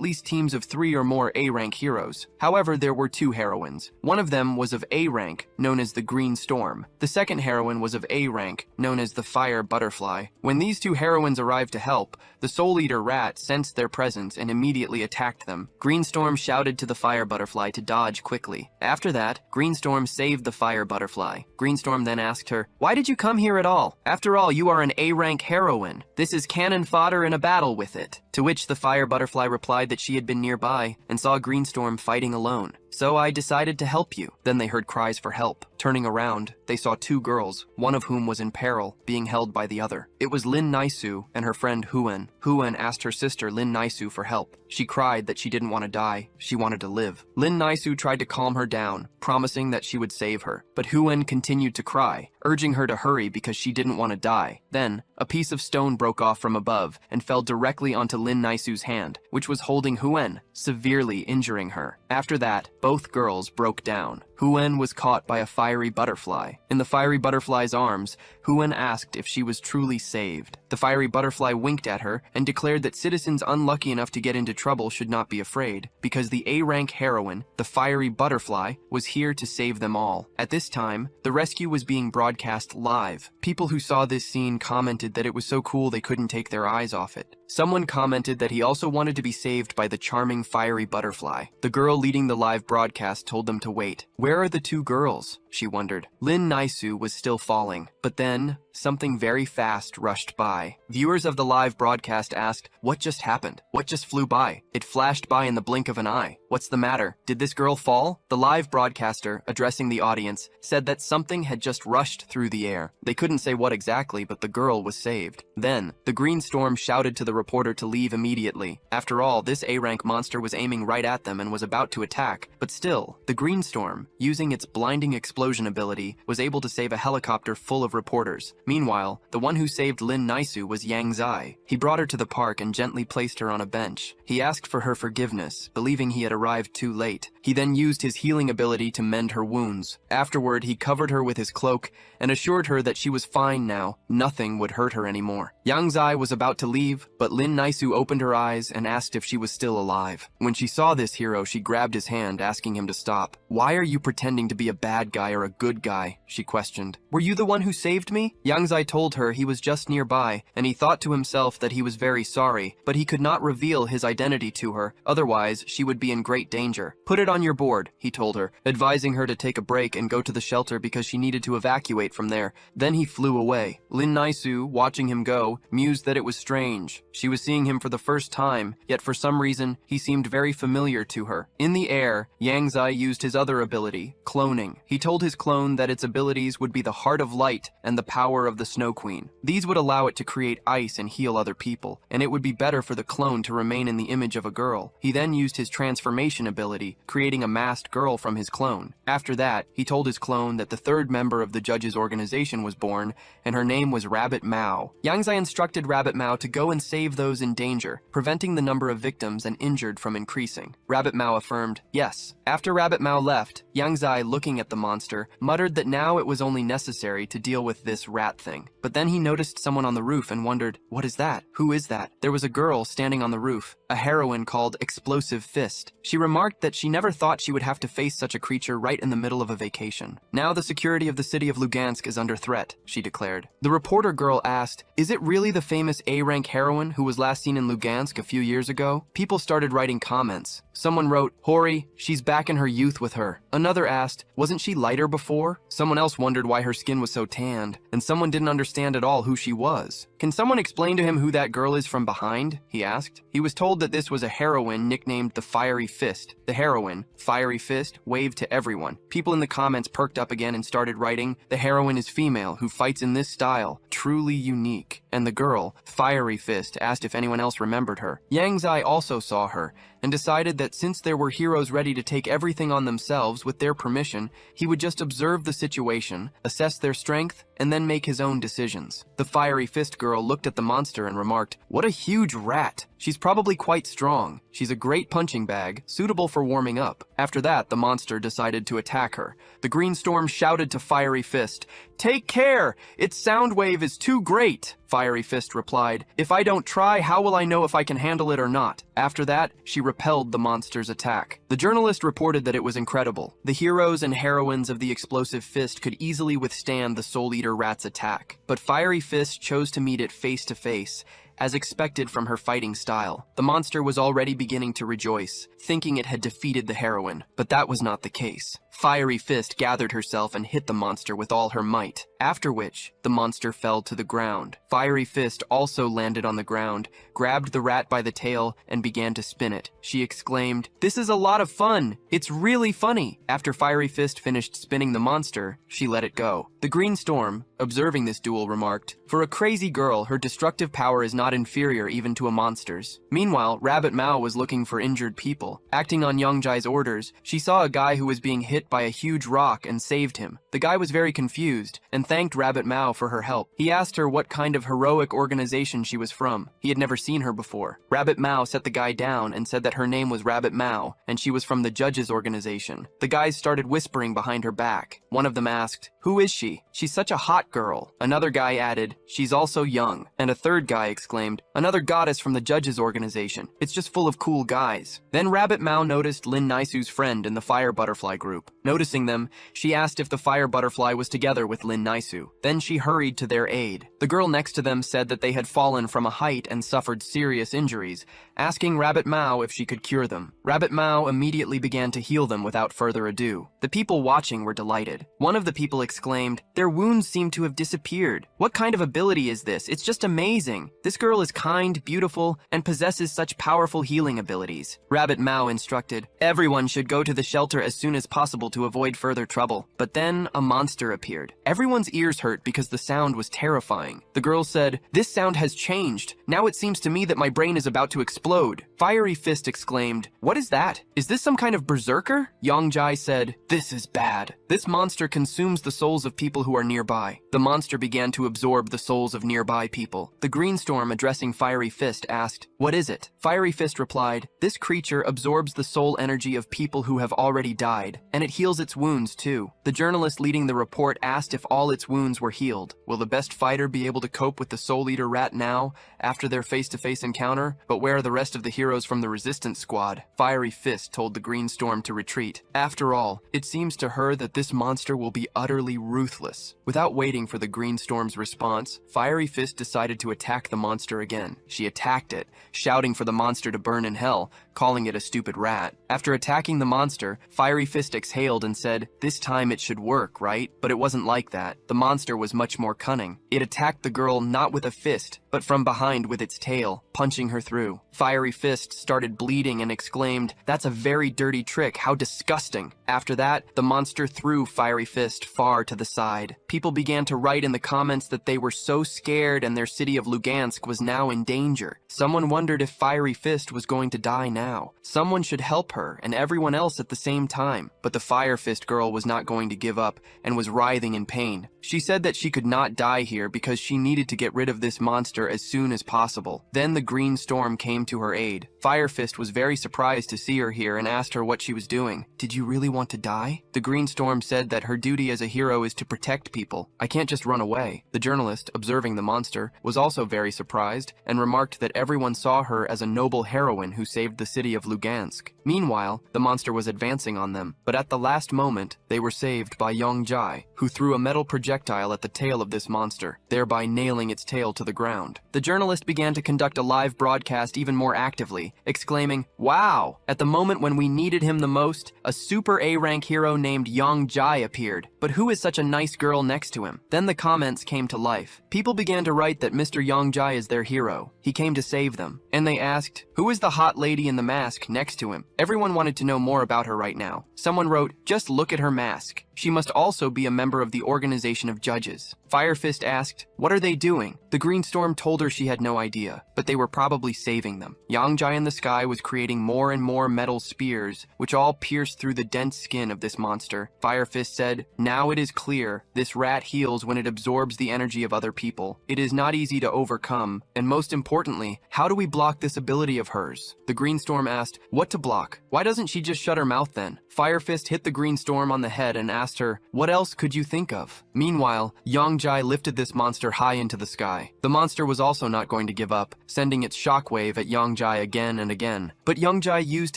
A: least teams of 3 or more A-rank heroes. However, there were 2 heroines. One of them was of A rank, known as the Green Storm. The second heroine was of A rank, known as the Fire Butterfly. When these 2 heroines arrived to help, the Soul Eater Rat sensed their presence and immediately attacked them. Green Storm shouted to the Fire Butterfly to dodge quickly. After that, Green Storm saved the Fire Butterfly. Green Storm then asked her, "Why did you come here at all? After all, you are an A-rank heroine. This is cannon fodder in a battle with it." To which the Fire Butterfly replied that she had been nearby and saw Green Storm fighting alone. "So I decided to help you." Then they heard cries for help. Turning around, they saw 2 girls, one of whom was in peril, being held by the other. It was Lin Naisu and her friend Huan. Huan asked her sister Lin Naisu for help. She cried that she didn't want to die, she wanted to live. Lin Naisu tried to calm her down, promising that she would save her. But Huan continued to cry, urging her to hurry because she didn't want to die. Then, a piece of stone broke off from above and fell directly onto Lin Naisu's hand, which was holding Huan, severely injuring her. After that, both girls broke down. Huen was caught by a fiery butterfly. In the fiery butterfly's arms, Huen asked if she was truly saved. The fiery butterfly winked at her and declared that citizens unlucky enough to get into trouble should not be afraid, because the A-rank heroine, the fiery butterfly, was here to save them all. At this time, the rescue was being broadcast live. People who saw this scene commented that it was so cool they couldn't take their eyes off it. Someone commented that he also wanted to be saved by the charming fiery butterfly. The girl leading the live broadcast told them to wait. Where are the two girls? She wondered. Lin Naisu was still falling, but then something very fast rushed by. Viewers of the live broadcast asked, "What just happened? What just flew by? It flashed by in the blink of an eye. What's the matter? Did this girl fall?" The live broadcaster, addressing the audience, said that something had just rushed through the air. They couldn't say what exactly, but the girl was saved. Then, the green storm shouted to the reporter to leave immediately. After all, this A-rank monster was aiming right at them and was about to attack, but still, the green storm, using its blinding explosion ability, was able to save a helicopter full of reporters. Meanwhile, the one who saved Lin Naisu was Yang Zai. He brought her to the park and gently placed her on a bench. He asked for her forgiveness, believing he had arrived too late. He then used his healing ability to mend her wounds. Afterward, he covered her with his cloak and assured her that she was fine now. Nothing would hurt her anymore. Yang Zai was about to leave, but Lin Naisu opened her eyes and asked if she was still alive. When she saw this hero, she grabbed his hand, asking him to stop. "Why are you pretending to be a bad guy or a good guy?" she questioned. "Were you the one who saved me?" Yang Zai told her he was just nearby, and he thought to himself that he was very sorry, but he could not reveal his identity to her, otherwise she would be in great danger. "Put it on your board," he told her, advising her to take a break and go to the shelter because she needed to evacuate from there. Then he flew away. Lin Naisu, watching him go, mused that it was strange. She was seeing him for the first time, yet for some reason, he seemed very familiar to her. In the air, Yang Zai used his other ability, cloning. He told his clone that its abilities would be the heart of light and the power of the Snow Queen. These would allow it to create ice and heal other people, and it would be better for the clone to remain in the image of a girl. He then used his transformation ability, creating a masked girl from his clone. After that, he told his clone that the third member of the judge's organization was born, and her name was Rabbit Mao. Yang Zai instructed Rabbit Mao to go and save those in danger, preventing the number of victims and injured from increasing. Rabbit Mao affirmed, yes. After Rabbit Mao left, Yang Zai, looking at the monster, muttered that now it was only necessary to deal with this rat thing. But then he noticed someone on the roof and wondered, what is that? Who is that? There was a girl standing on the roof, a heroine called Explosive Fist. She remarked that she never thought she would have to face such a creature right in the middle of a vacation. Now the security of the city of Lugansk is under threat, she declared. The reporter girl asked, is it really the famous A-rank heroine who was last seen in Lugansk a few years ago? People started writing comments. Someone wrote, Hori, she's back in her youth with her. Another asked, wasn't she lighter before? Someone else wondered why her skin was so tanned, and someone didn't understand at all who she was. Can someone explain to him who that girl is from behind? He asked. He was told that this was a heroine nicknamed the Fiery Fist. The heroine, Fiery Fist, waved to everyone. People in the comments perked up again and started writing, the heroine is female who fights in this style, truly unique. And the girl, Fiery Fist, asked if anyone else remembered her. Yang Zai also saw her, and decided that since there were heroes ready to take everything on themselves with their permission, he would just observe the situation, assess their strength, and then make his own decisions. The Fiery Fist girl looked at the monster and remarked, what a huge rat! She's probably quite strong. She's a great punching bag, suitable for warming up. After that, the monster decided to attack her. The Green Storm shouted to Fiery Fist, take care! Its sound wave is too great! Fiery Fist replied, if I don't try, how will I know if I can handle it or not? After that, she repelled the monster's attack. The journalist reported that it was incredible. The heroes and heroines of the Explosive Fist could easily withstand the Soul Eater rat's attack, but Fiery Fist chose to meet it face to face, as expected from her fighting style. The monster was already beginning to rejoice, thinking it had defeated the heroine, but that was not the case. Fiery Fist gathered herself and hit the monster with all her might, after which the monster fell to the ground. Fiery Fist also landed on the ground, grabbed the rat by the tail, and began to spin it. She exclaimed, this is a lot of fun! It's really funny! After Fiery Fist finished spinning the monster, she let it go. The Green Storm, observing this duel, remarked, for a crazy girl, her destructive power is not not inferior even to a monster's. Meanwhile, Rabbit Mao was looking for injured people. Acting on Youngjai's orders, she saw a guy who was being hit by a huge rock and saved him. The guy was very confused and thanked Rabbit Mao for her help. He asked her what kind of heroic organization she was from. He had never seen her before. Rabbit Mao set the guy down and said that her name was Rabbit Mao and she was from the judges' organization. The guys started whispering behind her back. One of them asked, "Who is she? She's such a hot girl." Another guy added, "She's also young." And a third guy exclaimed, "Another goddess from the judges' organization. It's just full of cool guys." Then Rabbit Mao noticed Lin Naisu's friend in the fire butterfly group. Noticing them, she asked if the fire butterfly was together with Lin Naisu. Then she hurried to their aid. The girl next to them said that they had fallen from a height and suffered serious injuries, asking Rabbit Mao if she could cure them. Rabbit Mao immediately began to heal them without further ado. The people watching were delighted. One of the people exclaimed, "Their wounds seem to have disappeared. What kind of ability is this? It's just amazing. This girl is kind, beautiful, and possesses such powerful healing abilities." Rabbit Mao instructed, "Everyone should go to the shelter as soon as possible to avoid further trouble." But then a monster appeared. Everyone's ears hurt because the sound was terrifying. The girl said, "This sound has changed. Now it seems to me that my brain is about to explode." Fiery Fist exclaimed, "What is that? Is this some kind of berserker?" Yongjai said, "This is bad. This monster consumes the souls of people who are nearby." The monster began to absorb the souls of nearby people. The Greenstorm, addressing Fiery Fist, asked, "What is it?" Fiery Fist replied, "This creature absorbs the soul energy of people who have already died, and it heals its wounds too." The journalist leading the report asked if all its wounds were healed. Will the best fighter be able to cope with the Soul Eater rat now, after their face-to-face encounter? But where are the rest of the heroes from the resistance squad? Fiery Fist told the Greenstorm to retreat. After all, it seems to her that this monster will be utterly ruthless. Without waiting for the Greenstorm's response, Fiery Fist decided to attack the monster again. She attacked it, shouting for the monster to burn in hell, calling it a stupid rat. After attacking the monster, Fiery Fist exhaled and said, "This time it should work, right?" But it wasn't like that. The monster was much more cunning. It attacked the girl not with a fist, but from behind with its tail, punching her through. Fiery Fist started bleeding and exclaimed, "That's a very dirty trick, how disgusting." After that, the monster threw Fiery Fist far to the side. People began to write in the comments that they were so scared and their city of Lugansk was now in danger. Someone wondered if Fiery Fist was going to die now. Someone should help her and everyone else at the same time. But the Fire Fist girl was not going to give up and was writhing in pain. She said that she could not die here because she needed to get rid of this monster as soon as possible. Then the Green Storm came to her aid. Fire Fist was very surprised to see her here and asked her what she was doing. "Did you really want to die?" The Green Storm said that her duty as a hero is to protect people. "I can't just run away." The journalist, observing the monster, was also very surprised and remarked that everyone saw her as a noble heroine who saved the city of Lugansk. Meanwhile, the monster was advancing on them, but at the last moment, they were saved by Yongjai, who threw a metal projectile at the tail of this monster, thereby nailing its tail to the ground. The journalist began to conduct a live broadcast even more actively, exclaiming, "Wow! At the moment when we needed him the most, a super A-rank hero named Yongjai appeared. But who is such a nice girl next to him?" Then the comments came to life. People began to write that Mr. Yongjai is their hero. He came to save them. And they asked, "Who is the hot lady in the mask next to him?" Everyone wanted to know more about her right now. Someone wrote, "Just look at her mask. She must also be a member of the organization of judges." Fire Fist asked, "What are they doing?" The Green Storm told her she had no idea, but they were probably saving them. Yongjai in the sky was creating more and more metal spears, which all pierced through the dense skin of this monster. Fire Fist said, "Now it is clear. This rat heals when it absorbs the energy of other people. It is not easy to overcome, and most importantly, how do we block this ability of hers?" The Green Storm asked, "What to block? Why doesn't she just shut her mouth then?" Fire Fist hit the Green Storm on the head and asked her, "What else could you think of?" Meanwhile, Yongjai lifted this monster high into the sky. The monster was also not going to give up, sending its shockwave at Yongjai again and again. But Yongjai used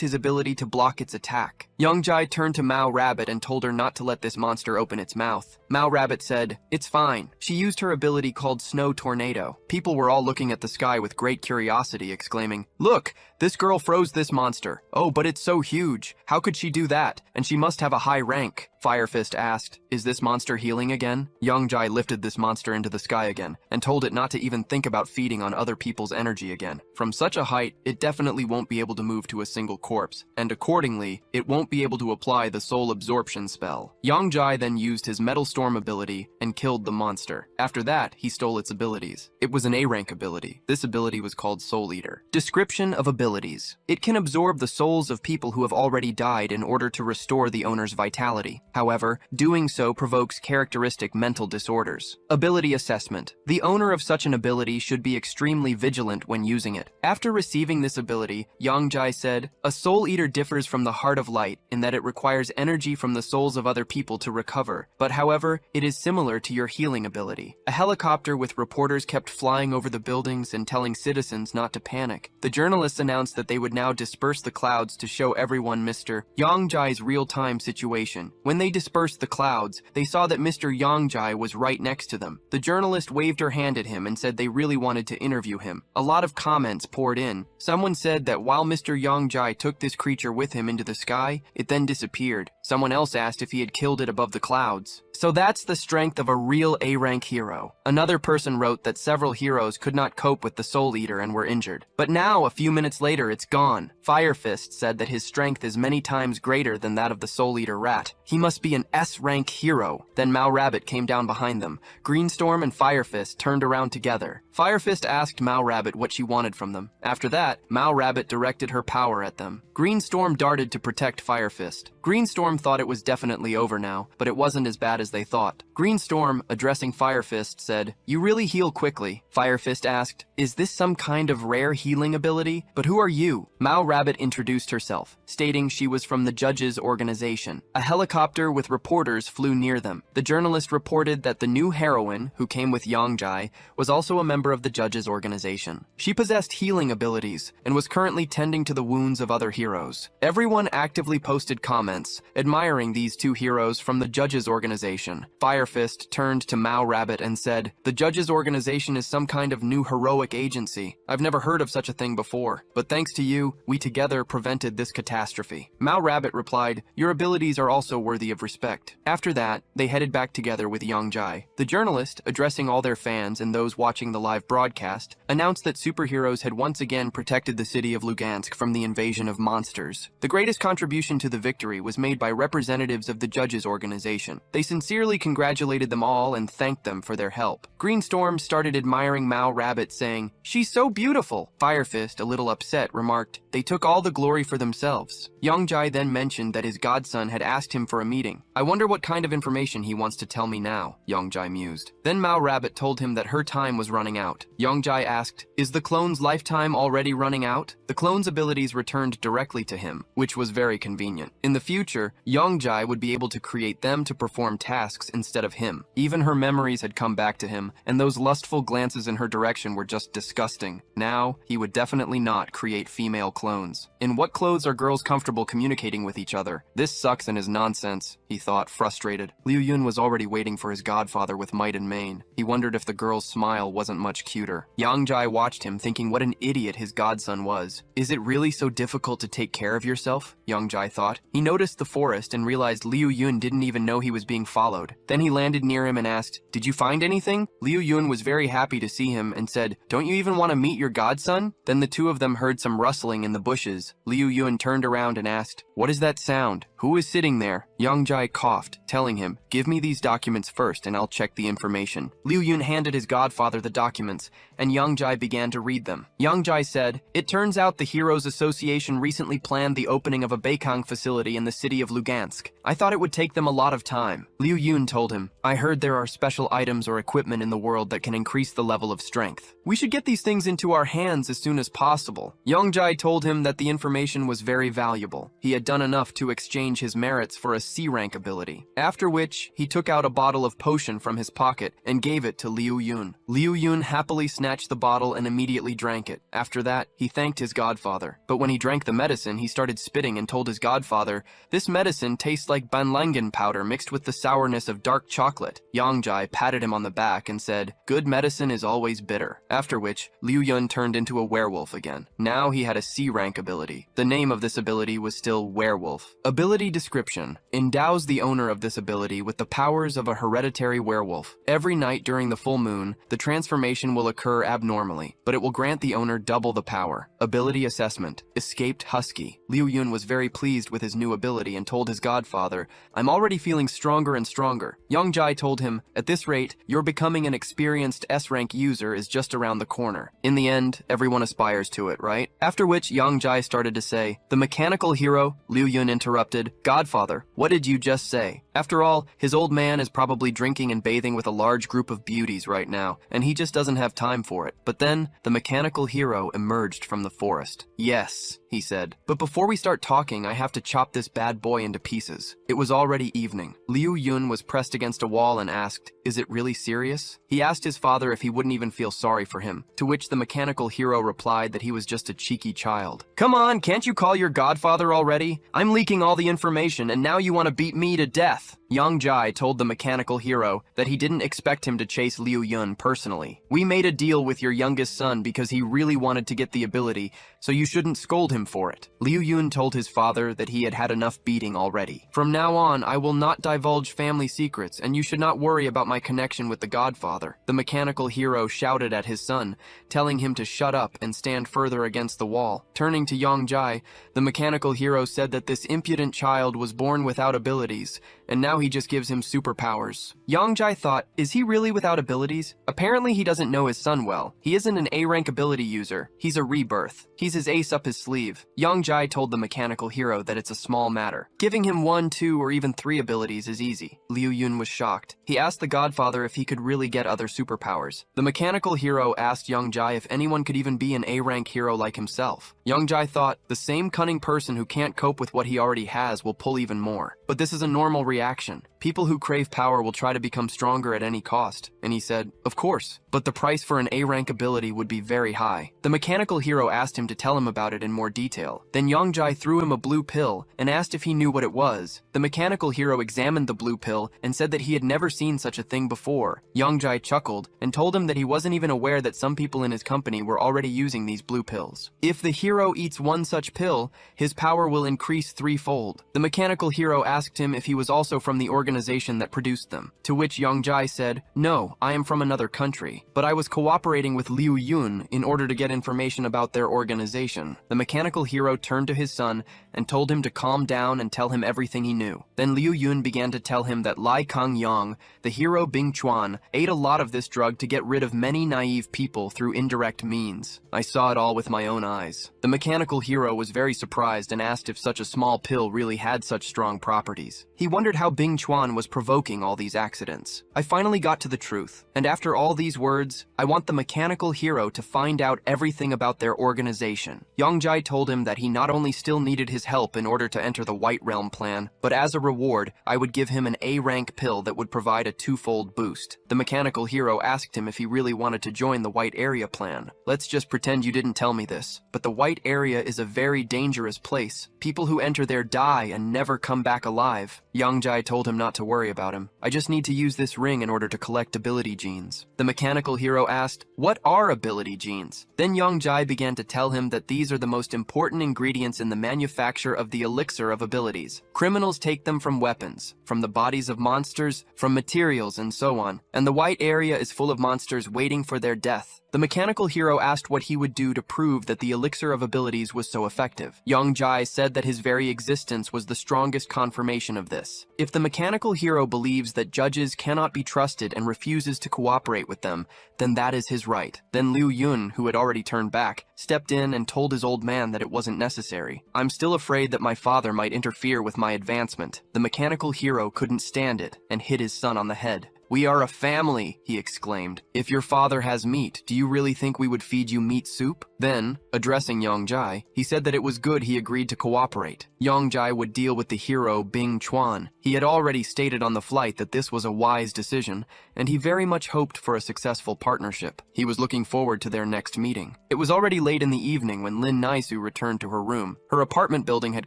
A: his ability to block its attack. Yongjai turned to Mao Rabbit and told her not to let this monster open its mouth. Mao Rabbit said, "It's fine." She used her ability called Snow Tornado. People were all looking at the sky with great curiosity, exclaiming, "Look, this girl froze this monster. Oh, but it's so huge. How could she do that? And she must have a high rank." Fire Fist asked, "Is this monster healing again?" Yongjai lifted this monster into the sky again and told it not to even think about feeding on other people's energy again. From such a height, it definitely won't be able to move to a single corpse, and accordingly, it won't be able to apply the soul absorption spell. Yongjai then used his Metal Storm ability and killed the monster. After that, he stole its abilities. It was an A rank ability. This ability was called Soul Eater. Description of abilities. It can absorb the souls of people who have already died in order to restore the owner's vitality. However, doing so provokes characteristic mental disorders. Ability assessment. The owner of such an ability should be extremely vigilant when using it. After receiving this ability, Yongjai said, "A Soul Eater differs from the Heart of Light in that it requires energy from the souls of other people to recover, but however, it is similar to your healing ability." A helicopter with reporters kept flying over the buildings and telling citizens not to panic. The journalists announced that they would now disperse the clouds to show everyone Mr. Yongjai's real-time situation. When they dispersed the clouds, they saw that Mr. Yongjai was right next to them. The journalist waved her hand at him and said they really wanted to interview him. A lot of comments poured in. Someone said that while Mr. Yongjai took this creature with him into the sky, it then disappeared. Someone else asked if he had killed it above the clouds. So that's the strength of a real A-rank hero. Another person wrote that several heroes could not cope with the Soul Eater and were injured. But now, a few minutes later, it's gone. Fire Fist said that his strength is many times greater than that of the Soul Eater rat. He must be an S-rank hero. Then Mao Rabbit came down behind them. Greenstorm and Fire Fist turned around together. Fire Fist asked Mao Rabbit what she wanted from them. After that, Mao Rabbit directed her power at them. Greenstorm darted to protect Fire Fist. Greenstorm thought it was definitely over now, but it wasn't as bad as they thought. Greenstorm, addressing Fire Fist, said, "You really heal quickly." Fire Fist asked, "Is this some kind of rare healing ability? But who are you?" Mao Rabbit introduced herself, stating she was from the judges' organization. A helicopter with reporters flew near them. The journalist reported that the new heroine, who came with Yongjai, was also a member of the judges' organization. She possessed healing abilities and was currently tending to the wounds of other heroes. Everyone actively posted comments, admiring these two heroes from the judges' organization. Fire Fist turned to Mao Rabbit and said, "The judges' organization is some kind of new heroic agency. I've never heard of such a thing before, but thanks to you, we together prevented this catastrophe." Mao Rabbit replied, "Your abilities are also worthy of respect." After that, they headed back together with Yongjai. The journalist, addressing all their fans and those watching the live broadcast, announced that superheroes had once again protected the city of Lugansk from the invasion of monsters. The greatest contribution to the victory was made by representatives of the judges' organization. They sincerely congratulated them all and thanked them for their help. Greenstorm started admiring Mao Rabbit, saying, "She's so beautiful." Fire Fist, a little upset, remarked, "They took all the glory for themselves." Yongjai then mentioned that his godson had asked him for a meeting. "I wonder what kind of information he wants to tell me now," Yongjai mused. Then Mao Rabbit told him that her time was running out. Yongjai asked, "Is the clone's lifetime already running out?" The clone's abilities returned directly to him, which was very convenient. In the future, Yongjai would be able to create them to perform tasks instead of him. Even her memories had come back to him, and those lustful glances in her direction were just disgusting. Now, he would definitely not create female clones. In what clothes are girls comfortable communicating with each other? This sucks and is nonsense, he thought, frustrated. Liu Yun was already waiting for his godfather with might and main. He wondered if the girl's smile wasn't much cuter. Yongjai watched him, thinking what an idiot his godson was. Is it really so difficult to take care of yourself? Yongjai thought. He noticed the forest and realized Liu Yun didn't even know he was being followed. Then he landed near him and asked, "Did you find anything?" Liu Yun was very happy to see him and said, "Don't you even want to meet your godson?" Then the two of them heard some rustling in the bushes. Liu Yun turned around and asked, "What is that sound? Who is sitting there?" Yongjai coughed, telling him, "Give me these documents first and I'll check the information." Liu Yun handed his godfather the documents, and Yongjai began to read them. Yongjai said, "It turns out the Heroes Association recently planned the opening of a Beikang facility in the city of Lugansk. I thought it would take them a lot of time." Liu Yun told him, "I heard there are special items or equipment in the world that can increase the level of strength. We should get these things into our hands as soon as possible." Yongjai told him that the information was very valuable. He had done enough to exchange his merits for a C-rank ability. After which, he took out a bottle of potion from his pocket and gave it to Liu Yun. Liu Yun happily snatched the bottle and immediately drank it. After that, he thanked his godfather. But when he drank the medicine, he started spitting and told his godfather, "This medicine tastes like banlangen powder mixed with the sourness of dark chocolate." Yongjai patted him on the back and said, "Good medicine is always bitter." After which, Liu Yun turned into a werewolf again. Now he had a C-rank ability. The name of this ability was still Werewolf. Ability Ability description: endows the owner of this ability with the powers of a hereditary werewolf. Every night during the full moon, the transformation will occur abnormally, but it will grant the owner double the power. Ability assessment: escaped husky. Liu Yun was very pleased with his new ability and told his godfather, "I'm already feeling stronger and stronger." Yang Jai told him, "At this rate, you're becoming an experienced S-rank user is just around the corner. In the end, everyone aspires to it, right?" After which, Yang Jai started to say, "The mechanical hero," Liu Yun interrupted, "Godfather, what did you just say?" After all, his old man is probably drinking and bathing with a large group of beauties right now, and he just doesn't have time for it. But then, the mechanical hero emerged from the forest. "Yes," he said, "but before we start talking, I have to chop this bad boy into pieces." It was already evening. Liu Yun was pressed against a wall and asked, "Is it really serious?" He asked his father if he wouldn't even feel sorry for him, to which the mechanical hero replied that he was just a cheeky child. "Come on, can't you call your godfather already? I'm leaking all the information, and now you want to beat me to death." Yang Jai told the mechanical hero that he didn't expect him to chase Liu Yun personally. "We made a deal with your youngest son because he really wanted to get the ability, so you shouldn't scold him for it." Liu Yun told his father that he had had enough beating already. "From now on, I will not divulge family secrets, and you should not worry about my connection with the godfather." The mechanical hero shouted at his son, telling him to shut up and stand further against the wall. Turning to Yang Jai, the mechanical hero said that this impudent child was born without abilities, and now he just gives him superpowers. Yang Jai thought, is he really without abilities? Apparently he doesn't know his son well. He isn't an A-rank ability user. He's a rebirth. He's his ace up his sleeve. Yang Jai told the mechanical hero that it's a small matter. Giving him 1, 2, or even 3 abilities is easy. Liu Yun was shocked. He asked the godfather if he could really get other superpowers. The mechanical hero asked Yang Jai if anyone could even be an A-rank hero like himself. Yang Jai thought, the same cunning person who can't cope with what he already has will pull even more. But this is a normal reaction. People who crave power will try to become stronger at any cost. And he said, of course, but the price for an A-rank ability would be very high. The mechanical hero asked him to tell him about it in more detail. Then Yang Jai threw him a blue pill and asked if he knew what it was. The mechanical hero examined the blue pill and said that he had never seen such a thing before. Yang Jai chuckled and told him that he wasn't even aware that some people in his company were already using these blue pills. If the hero eats one such pill, his power will increase 3-fold. The mechanical hero asked him if he was also from the organization that produced them, to which Yang Jai said, no, I am from another country, but I was cooperating with Liu Yun in order to get information about their organization. The mechanical hero turned to his son and told him to calm down and tell him everything he knew. Then Liu Yun began to tell him that Lai Kang Yang, the hero Bing Chuan, ate a lot of this drug to get rid of many naive people through indirect means. I saw it all with my own eyes. The mechanical hero was very surprised and asked if such a small pill really had such strong properties. He wondered how Bing Chuan was provoking all these accidents. I finally got to the truth, and after all these words, I want the mechanical hero to find out everything about their organization. Yang Jai told him that he not only still needed his help in order to enter the White Realm plan, but as a reward, I would give him an A-rank pill that would provide a 2-fold boost. The mechanical hero asked him if he really wanted to join the White Area plan. Let's just pretend you didn't tell me this, but the White Area is a very dangerous place. People who enter there die and never come back alive. Yang Jai told him not to worry about him. I just need to use this ring in order to collect ability genes. The mechanical hero asked, what are ability genes? Then Yang Jai began to tell him that these are the most important ingredients in the manufacture of the elixir of abilities. Criminals take them from weapons, from the bodies of monsters, from materials, and so on. And the White Area is full of monsters waiting for their death. The mechanical hero asked what he would do to prove that the elixir of abilities was so effective. Yang Jai said that his very existence was the strongest confirmation of this. If the mechanical hero believes that judges cannot be trusted and refuses to cooperate with them, then that is his right. Then Liu Yun, who had already turned back, stepped in and told his old man that it wasn't necessary. I'm still afraid that my father might interfere with my advancement. The mechanical hero couldn't stand it and hit his son on the head. We are a family, he exclaimed. If your father has meat, do you really think we would feed you meat soup? Then, addressing Yang Jai, he said that it was good he agreed to cooperate. Yang Jai would deal with the hero Bing Chuan. He had already stated on the flight that this was a wise decision, and he very much hoped for a successful partnership. He was looking forward to their next meeting. It was already late in the evening when Lin Naisu returned to her room. Her apartment building had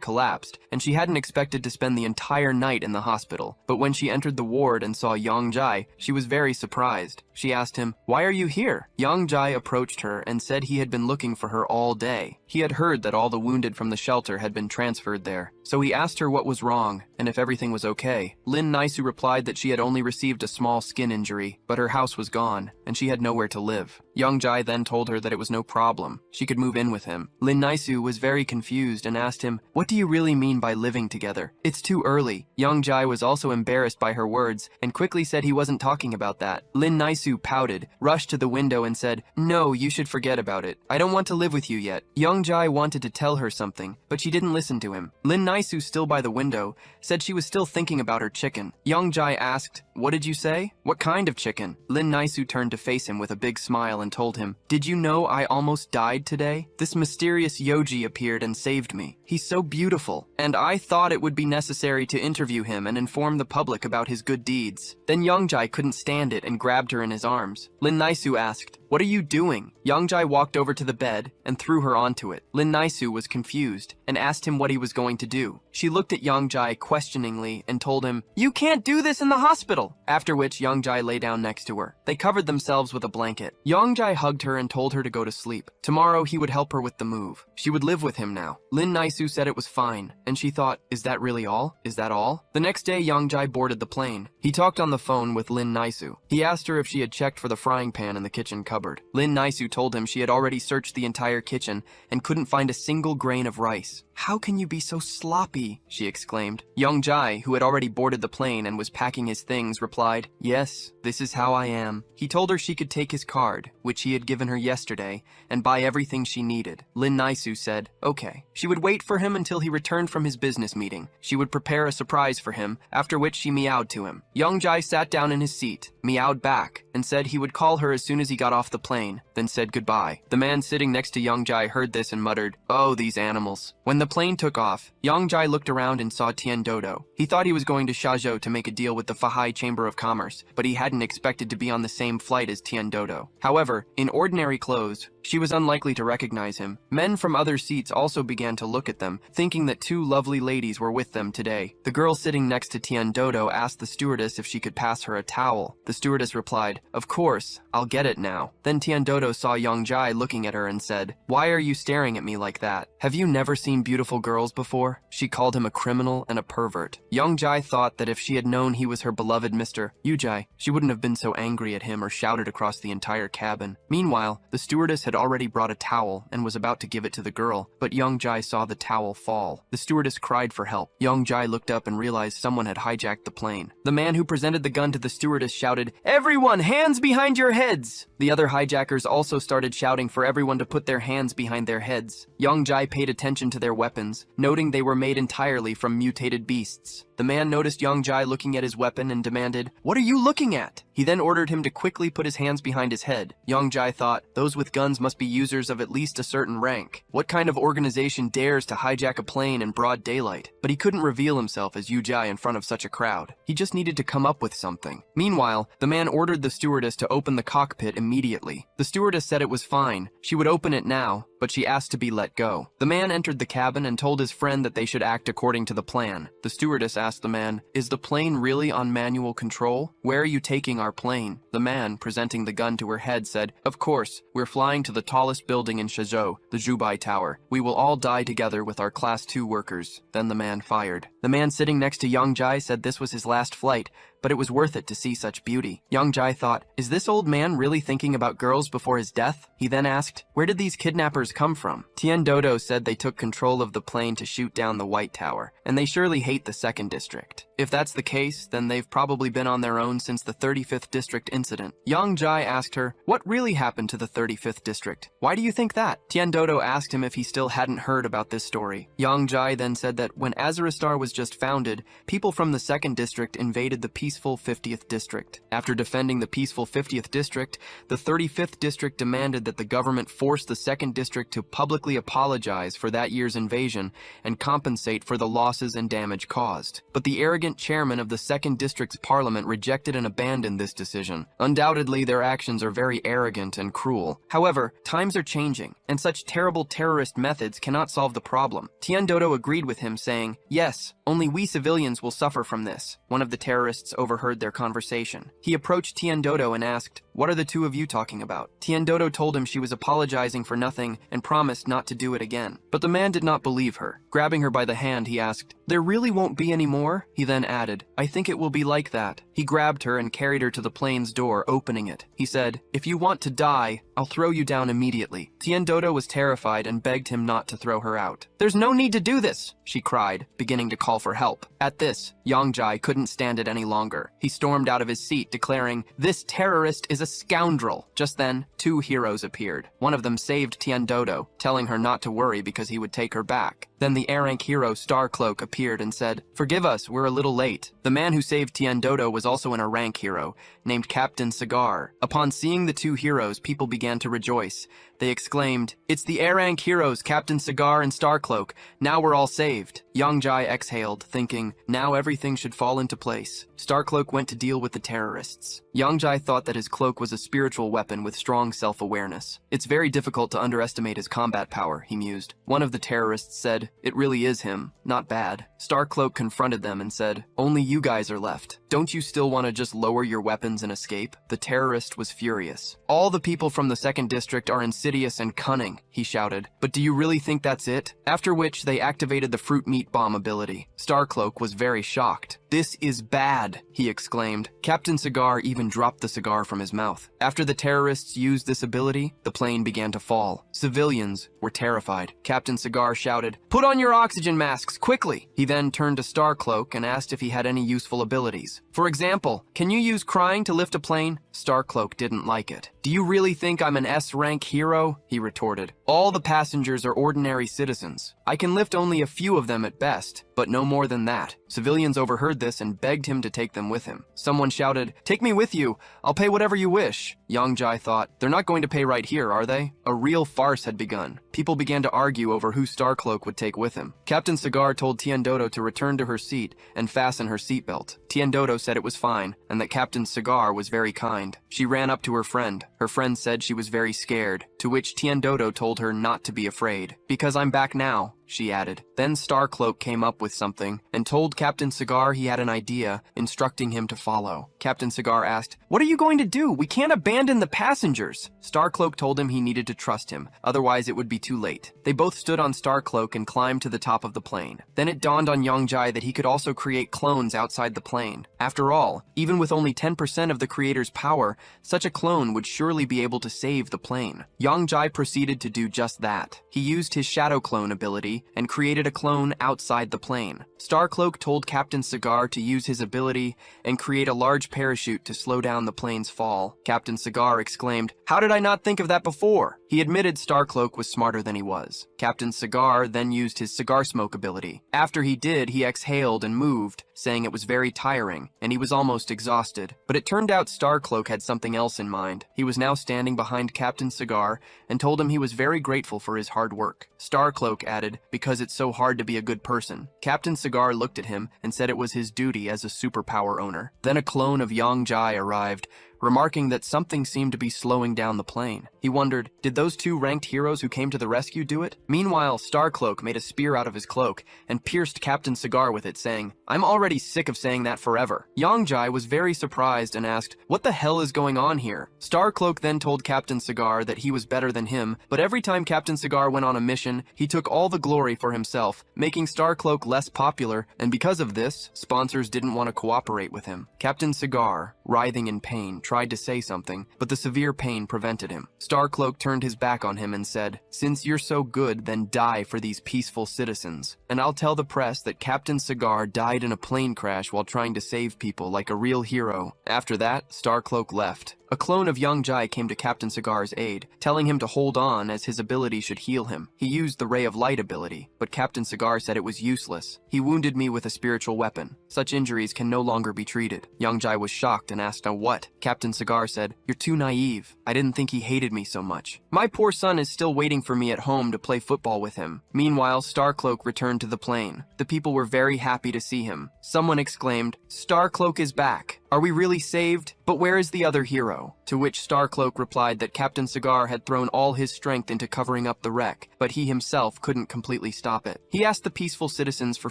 A: collapsed, and she hadn't expected to spend the entire night in the hospital. But when she entered the ward and saw Yang Jai, Jai, she was very surprised. She asked him, "Why are you here?" Young Jai approached her and said he had been looking for her all day. He had heard that all the wounded from the shelter had been transferred there. So he asked her what was wrong and if everything was okay. Lin Naisu replied that she had only received a small skin injury, but her house was gone and she had nowhere to live. Young Jai then told her that it was no problem. She could move in with him. Lin Naisu was very confused and asked him, "What do you really mean by living together? It's too early." Young Jai was also embarrassed by her words and quickly said he wasn't talking about that. Lin Naisu pouted, rushed to the window and said, "No, you should forget about it. I don't want to live with you yet." Young Jai wanted to tell her something, but she didn't listen to him. Lin Naisu, still by the window, said she was still thinking about her chicken. Young Jai asked, "What did you say? What kind of chicken?" Lin Naisu turned to face him with a big smile and told him, "Did you know I almost died today? This mysterious Yoji appeared and saved me. He's so beautiful, and I thought it would be necessary to interview him and inform the public about his good deeds." Then Young Jai couldn't stand it and grabbed her in his arms. Lin Naisu asked, "What are you doing?" Young Jai walked over to the bed and threw her onto it. Lin Naisu was confused and asked him what he was going to do. She looked at Young Jai questioningly and told him, "You can't do this in the hospital." After which Young Jai lay down next to her. They covered themselves with a blanket. Young Jai hugged her and told her to go to sleep. Tomorrow he would help her with the move. She would live with him now. Lin Naisu said it was fine, and she thought, is that really all? Is that all? The next day Young Jai boarded the plane. He talked on the phone with Lin Naisu. He asked her if she had checked for the frying pan in the kitchen cupboard. Lin Naisu told him she had already searched the entire kitchen and couldn't find a single grain of rice. "How can you be so sloppy?" she exclaimed. Young Jai, who had already boarded the plane and was packing his things, replied, "Yes, this is how I am." He told her she could take his card, which he had given her yesterday, and buy everything she needed. Lin Naisu said, okay. She would wait for him until he returned from his business meeting. She would prepare a surprise for him, after which she meowed to him. Young Jai sat down in his seat, meowed back, and said he would call her as soon as he got off the plane, then said goodbye. The man sitting next to Young Jai heard this and muttered, "Oh, these animals." When the plane took off, Young Jai looked around and saw Tian Dodo. He thought he was going to Shazhou to make a deal with the Fahai Chamber of Commerce, but he hadn't expected to be on the same flight as Tian Dodo. However, in ordinary clothes, she was unlikely to recognize him. Men from other seats also began to look at them, thinking that two lovely ladies were with them today. The girl sitting next to Tian Dodo asked the stewardess if she could pass her a towel. The stewardess replied, "Of course, I'll get it now." Then Tian Dodo saw Young Jai looking at her and said, "Why are you staring at me like that? Have you never seen beautiful girls before?" She called him a criminal and a pervert. Young Jai thought that if she had known he was her beloved Mr. Yujai, she wouldn't have been so angry at him or shouted across the entire cabin. Meanwhile, the stewardess had already brought a towel and was about to give it to the girl, but Young Jai saw the towel fall. The stewardess cried for help. Young Jai looked up and realized someone had hijacked the plane. The man who presented the gun to the stewardess shouted, "Everyone, hands behind your heads!" The other hijackers also started shouting for everyone to put their hands behind their heads. Young Jai paid attention to their weapons, noting they were made entirely from mutated beasts. The man noticed Young Jai looking at his weapon and demanded, "What are you looking at?" He then ordered him to quickly put his hands behind his head. Young Jai thought, those with guns must be users of at least a certain rank. What kind of organization dares to hijack a plane in broad daylight? But he couldn't reveal himself as Yu Jai in front of such a crowd. He just needed to come up with something. Meanwhile, the man ordered the stewardess to open the cockpit immediately. The stewardess said it was fine. She would open it now, but she asked to be let go. The man entered the cabin and told his friend that they should act according to the plan. The stewardess asked the man, "Is the plane really on manual control? Where are you taking our plane?" The man, presenting the gun to her head, said, "Of course, we're flying to the tallest building in Shenzhou, the Zhubai Tower. We will all die together with our Class 2 workers." Then the man fired. The man sitting next to Young Jai said this was his last flight, but it was worth it to see such beauty. Young Jai thought, is this old man really thinking about girls before his death? He then asked, where did these kidnappers come from? Tian Dodo said they took control of the plane to shoot down the White Tower, and they surely hate the 2nd District. If that's the case, then they've probably been on their own since the 35th District incident. Young Jai asked her, what really happened to the 35th District? Why do you think that? Tian Dodo asked him if he still hadn't heard about this story. Young Jai then said that when Azaristar was just founded, people from the 2nd District invaded the peaceful 50th District. After defending the peaceful 50th District, the 35th District demanded that the government force the 2nd District to publicly apologize for that year's invasion and compensate for the losses and damage caused. But the arrogant chairman of the 2nd District's parliament rejected and abandoned this decision. Undoubtedly, their actions are very arrogant and cruel. However, times are changing, and such terrible terrorist methods cannot solve the problem. Tian Dodo agreed with him, saying, yes, only we civilians will suffer from this. One of the terrorists overheard their conversation. He approached Tiendodo and asked, "What are the two of you talking about?" Tiendodo told him she was apologizing for nothing and promised not to do it again. But the man did not believe her. Grabbing her by the hand, he asked, "There really won't be any more?" He then added, "I think it will be like that." He grabbed her and carried her to the plane's door, opening it. He said, "If you want to die, I'll throw you down immediately." Tiendodo was terrified and begged him not to throw her out. "There's no need to do this," she cried, beginning to call for help. At this, Yongjai couldn't stand it any longer. He stormed out of his seat, declaring, "This terrorist is a scoundrel." Just then, two heroes appeared. One of them saved Tiendodo, telling her not to worry because he would take her back. Then the A-rank hero Starcloak appeared and said, "Forgive us, we're a little late." The man who saved Tiendodo was also an A-rank hero, named Captain Cigar. Upon seeing the two heroes, people began to rejoice. They exclaimed, "It's the A-rank heroes, Captain Cigar and Starcloak. Now we're all saved." Yongjai exhaled, thinking, now everything should fall into place. Starcloak went to deal with the terrorists. Yongjai thought that his cloak was a spiritual weapon with strong self-awareness. "It's very difficult to underestimate his combat power," he mused. One of the terrorists said, "It really is him. Not bad." Starcloak confronted them and said, "Only you guys are left. Don't you still want to just lower your weapons and escape?" The terrorist was furious. "All the people from the 2nd District are insidious and cunning," he shouted. "But do you really think that's it?" After which they activated the fruit meat bomb ability. Starcloak was very shocked. "This is bad," he exclaimed. Captain Cigar even dropped the cigar from his mouth. After the terrorists used this ability, the plane began to fall. Civilians were terrified. Captain Cigar shouted, "Put on your oxygen masks, quickly!" He then turned to Starcloak and asked if he had any useful abilities. "For example, can you use crying to lift a plane?" Starcloak didn't like it. "Do you really think I'm an S-rank hero?" he retorted. "All the passengers are ordinary citizens. I can lift only a few of them at best, but no more than that." Civilians overheard this and begged him to take them with him. Someone shouted, "Take me with you. I'll pay whatever you wish." Yongjai thought, they're not going to pay right here, are they? A real farce had begun. People began to argue over who Starcloak would take with him. Captain Cigar told Tiendodo to return to her seat and fasten her seatbelt. Tiendodo said it was fine, and that Captain Cigar was very kind. She ran up to her friend. Her friend said she was very scared, to which Tiendodo told her not to be afraid. "Because I'm back now," she added. Then Starcloak came up with something and told Captain Cigar he had an idea, instructing him to follow. Captain Cigar asked, "What are you going to do? We can't abandon the passengers." Starcloak told him he needed to trust him, otherwise it would be too late. They both stood on Starcloak and climbed to the top of the plane. Then it dawned on Yongjai that he could also create clones outside the plane. After all, even with only 10% of the creator's power, such a clone would surely be able to save the plane. Yongjai proceeded to do just that. He used his shadow clone ability and created a clone outside the plane. Starcloak told Captain Cigar to use his ability and create a large parachute to slow down the plane's fall. Captain Cigar exclaimed, "How did I not think of that before?" He admitted Starcloak was smarter than he was. Captain Cigar then used his cigar smoke ability. After he did, he exhaled and moved, saying it was very tiring, and he was almost exhausted. But it turned out Starcloak had something else in mind. He was now standing behind Captain Cigar and told him he was very grateful for his hard work. Starcloak added, "Because it's so hard to be a good person." Captain Cigar looked at him and said it was his duty as a superpower owner. Then a clone of Yongjai arrived, remarking that something seemed to be slowing down the plane. He wondered, did those two ranked heroes who came to the rescue do it? Meanwhile, Starcloak made a spear out of his cloak and pierced Captain Cigar with it, saying, "I'm already sick of saying that forever." Yongjai was very surprised and asked, "What the hell is going on here?" Starcloak then told Captain Cigar that he was better than him, but every time Captain Cigar went on a mission, he took all the glory for himself, making Starcloak less popular, and because of this, sponsors didn't want to cooperate with him. Captain Cigar, writhing in pain, tried to say something, but the severe pain prevented him. Starcloak turned his back on him and said, "Since you're so good, then die for these peaceful citizens. And I'll tell the press that Captain Cigar died in a plane crash while trying to save people like a real hero." After that, Starcloak left. A clone of Yongjai came to Captain Cigar's aid, telling him to hold on as his ability should heal him. He used the Ray of Light ability, but Captain Cigar said it was useless. "He wounded me with a spiritual weapon. Such injuries can no longer be treated." Yongjai was shocked and asked, "Now what?" Captain Cigar said, "You're too naive. I didn't think he hated me so much. My poor son is still waiting for me at home to play football with him." Meanwhile, Starcloak returned to the plane. The people were very happy to see him. Someone exclaimed, "Starcloak is back. Are we really saved?" "But where is the other hero?" To which Starcloak replied that Captain Cigar had thrown all his strength into covering up the wreck, but he himself couldn't completely stop it. He asked the peaceful citizens for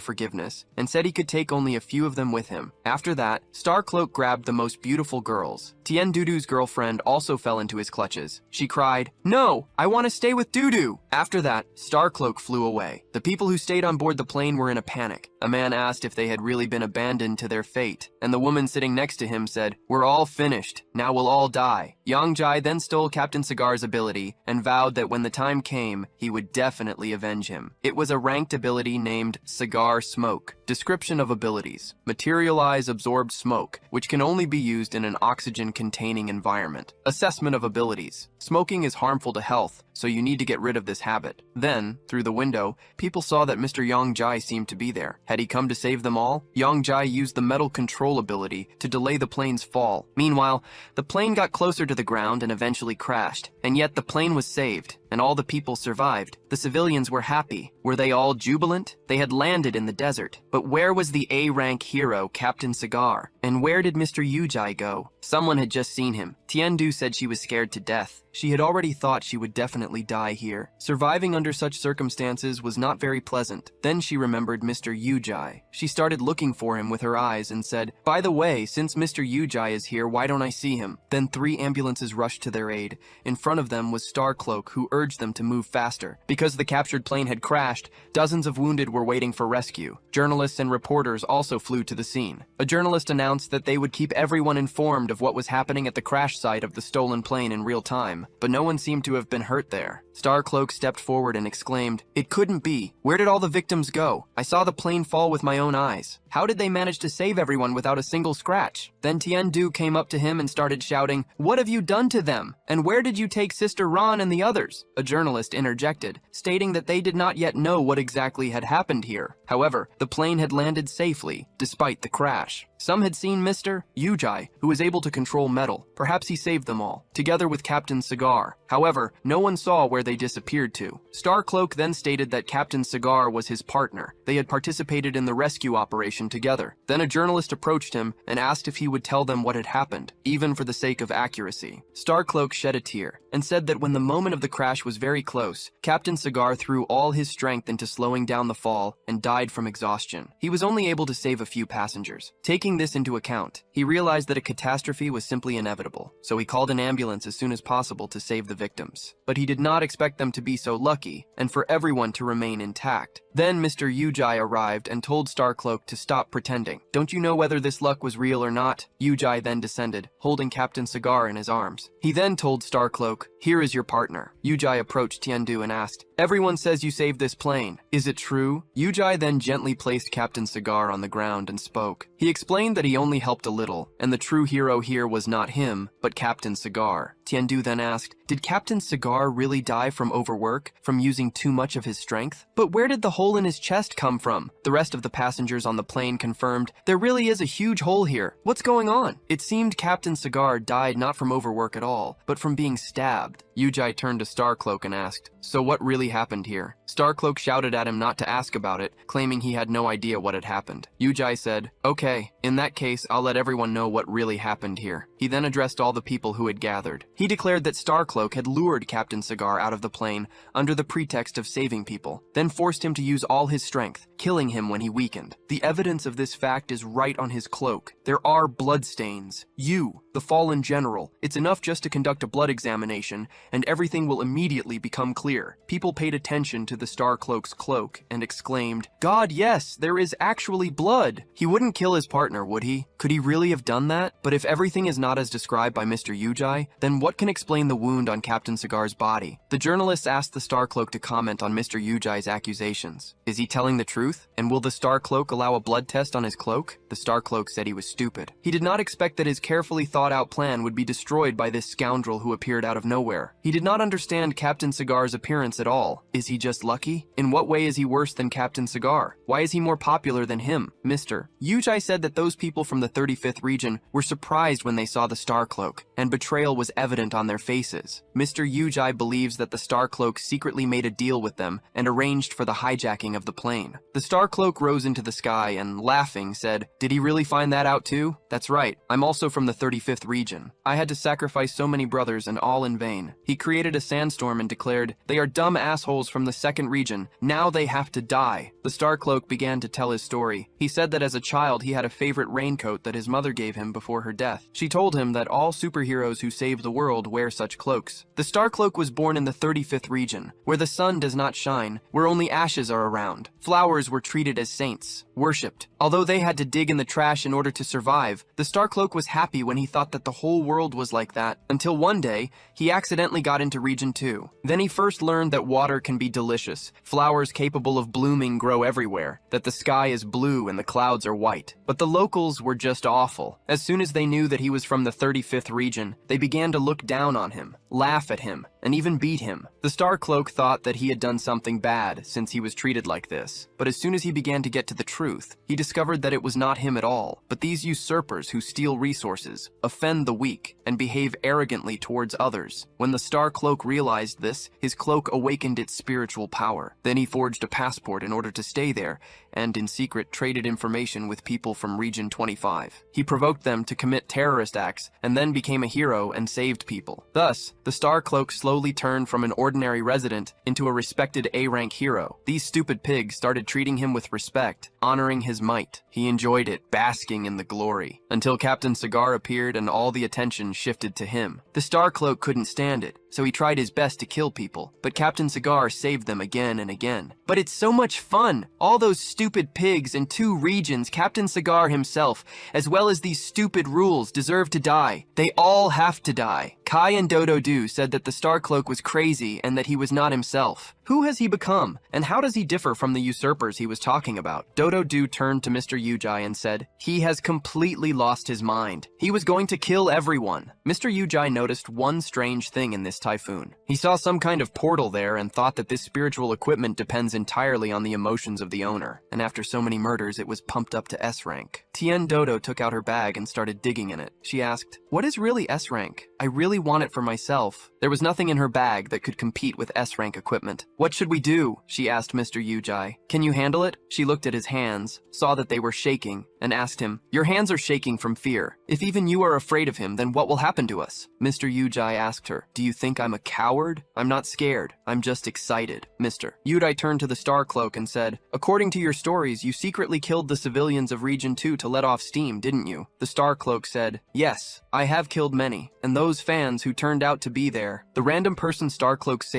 A: forgiveness and said he could take only a few of them with him. After that, Starcloak grabbed the most beautiful girls. Tien Dudu's girlfriend also fell into his clutches. She cried, "No, I want to stay with Dudu." After that, Starcloak flew away. The people who stayed on board the plane were in a panic. A man asked if they had really been abandoned to their fate, and the woman sitting next to him said, "We're all finished. Now we'll all die." Yang Jai then stole Captain Cigar's ability and vowed that when the time came, he would definitely avenge him. It was a ranked ability named Cigar Smoke. Description of abilities: materialize absorbed smoke, which can only be used in an oxygen-containing environment. Assessment of abilities: smoking is harmful to health, so you need to get rid of this habit. Then, through the window, people saw that Mr. Yang Jai seemed to be there. Had he come to save them all? Yang Jai used the metal control ability to delay the plane's fall. Meanwhile, the plane got closer to the ground and eventually crashed. And yet the plane was saved, and all the people survived. The civilians were happy. Were they all jubilant? They had landed in the desert. But where was the A-rank hero, Captain Cigar? And where did Mr. Yujai go? Someone had just seen him. Tiendu said she was scared to death. She had already thought she would definitely die here. Surviving under such circumstances was not very pleasant. Then she remembered Mr. Yujai. She started looking for him with her eyes and said, "By the way, since Mr. Yujai is here, why don't I see him?" Then 3 ambulances rushed to their aid. In front of them was Starcloak, who urged them to move faster. Because the captured plane had crashed, dozens of wounded were waiting for rescue. Journalists and reporters also flew to the scene. A journalist announced that they would keep everyone informed of what was happening at the crash site of the stolen plane in real time, but no one seemed to have been hurt there. Starcloak stepped forward and exclaimed, "It couldn't be. Where did all the victims go? I saw the plane fall with my own eyes. How did they manage to save everyone without a single scratch?" Then Tiendu came up to him and started shouting, "What have you done to them? And where did you take Sister Ran and the others?" A journalist interjected, stating that they did not yet know what exactly had happened here. However, the plane had landed safely, despite the crash. Some had seen Mr. Yujai, who was able to control metal. Perhaps he saved them all, together with Captain Cigar. However, no one saw where they disappeared to. Starcloak then stated that Captain Cigar was his partner. They had participated in the rescue operation together. Then a journalist approached him and asked if he would tell them what had happened, even for the sake of accuracy. Starcloak shed a tear and said that when the moment of the crash was very close, Captain Cigar threw all his strength into slowing down the fall and died from exhaustion. He was only able to save a few passengers. Taking this into account, he realized that a catastrophe was simply inevitable, so he called an ambulance as soon as possible to save the victims. But he did not expect them to be so lucky, and for everyone to remain intact. Then Mr. Yujai arrived and told Starcloak to stop pretending. "Don't you know whether this luck was real or not?" Yujai then descended, holding Captain Cigar in his arms. He then told Starcloak, "Here is your partner." Yujai approached Tiendu and asked, "Everyone says you saved this plane. Is it true?" Yujai then gently placed Captain Cigar on the ground and spoke. He explained that he only helped a little, and the true hero here was not him, but Captain Cigar. Tiendu then asked, "Did Captain Cigar really die from overwork, from using too much of his strength? But where did the hole in his chest come from?" The rest of the passengers on the plane confirmed, "There really is a huge hole here. What's going on?" It seemed Captain Cigar died not from overwork at all, but from being stabbed. Yujai turned to Starcloak and asked, "So what really happened here?" Starcloak shouted at him not to ask about it, claiming he had no idea what had happened. Yujai said, "Okay, in that case, I'll let everyone know what really happened here." He then addressed all the people who had gathered. He declared that Starcloak had lured Captain Cigar out of the plane under the pretext of saving people, then forced him to use all his strength, killing him when he weakened. The evidence of this fact is right on his cloak. There are bloodstains. You, the fallen general, it's enough just to conduct a blood examination, and everything will immediately become clear. People paid attention to the Starcloak's cloak and exclaimed, "God, yes, there is actually blood." He wouldn't kill his partner, would he? Could he really have done that? But if everything is not as described by Mr. Yujai, then what can explain the wound on Captain Cigar's body? The journalists asked the Starcloak to comment on Mr. Yujai's accusations. Is he telling the truth? And will the Starcloak allow a blood test on his cloak? The Starcloak said he was stupid. He did not expect that his carefully thought-out plan would be destroyed by this scoundrel who appeared out of nowhere. He did not understand Captain Cigar's appearance at all. Is he just lucky? In what way is he worse than Captain Cigar? Why is he more popular than him? Mr. Yujai said that those people from the 35th region were surprised when they saw the Starcloak. and betrayal was evident on their faces. Mr. Yujai believes that the Starcloak secretly made a deal with them and arranged for the hijacking of the plane. The Starcloak rose into the sky and, laughing, said, "Did he really find that out too? That's right. I'm also from the 35th region. I had to sacrifice so many brothers and all in vain." He created a sandstorm and declared, "They are dumb assholes from the 2nd region. Now they have to die." The Starcloak began to tell his story. He said that as a child he had a favorite raincoat that his mother gave him before her death. She told him that all superheroes who save the world wear such cloaks. The Starcloak was born in the 35th region, where the sun does not shine, where only ashes are around. Flowers were treated as saints, worshipped. Although they had to dig in the trash in order to survive, the Starcloak was happy when he thought that the whole world was like that, until one day, he accidentally got into Region 2. Then he first learned that water can be delicious, flowers capable of blooming grow everywhere, that the sky is blue and the clouds are white. But the locals were just awful. As soon as they knew that he was from the 35th region, they began to look down on him, laugh at him, and even beat him. The Starcloak thought that he had done something bad since he was treated like this. But as soon as he began to get to the truth, he discovered that it was not him at all, but these usurpers who steal resources, offend the weak, and behave arrogantly towards others. When the Starcloak realized this, his cloak awakened its spiritual power. Then he forged a passport in order to stay there, and in secret traded information with people from Region 25. He provoked them to commit terrorist acts, and then became a hero and saved people. Thus, the Starcloak slowly turned from an ordinary resident into a respected A-rank hero. These stupid pigs started treating him with respect, honoring his might. He enjoyed it, basking in the glory, until Captain Cigar appeared and all the attention shifted to him. The Starcloak couldn't stand it, so he tried his best to kill people, but Captain Cigar saved them again and again. "But it's so much fun! All those stupid pigs in 2 regions, Captain Cigar himself, as well as these stupid rules, deserve to die. They all have to die." Kai and Dodo Do said that the Starcloak was crazy and that he was not himself. Who has he become, and how does he differ from the usurpers he was talking about? Dodo Do turned to Mr. Yujai and said, "He has completely lost his mind. He was going to kill everyone." Mr. Yujai noticed one strange thing in this typhoon. He saw some kind of portal there and thought that this spiritual equipment depends entirely on the emotions of the owner, and after so many murders it was pumped up to S rank. Tien Dodo took out her bag and started digging in it. She asked, "What is really S rank? I really want it for myself." There was nothing in her bag that could compete with S rank equipment. "What should we do?" she asked Mr. Yujai. "Can you handle it?" She looked at his hands, saw that they were shaking, and asked him, "Your hands are shaking from fear. If even you are afraid of him, then what will happen to us?" Mr. Yujai asked her, "Do you think I'm a coward? I'm not scared. I'm just excited." Mr. Yujai turned to the Starcloak and said, "According to your stories, you secretly killed the civilians of Region 2 to let off steam, didn't you?" The Starcloak said, "Yes, I have killed many, and those fans who turned out to be there." The random person Starcloak saved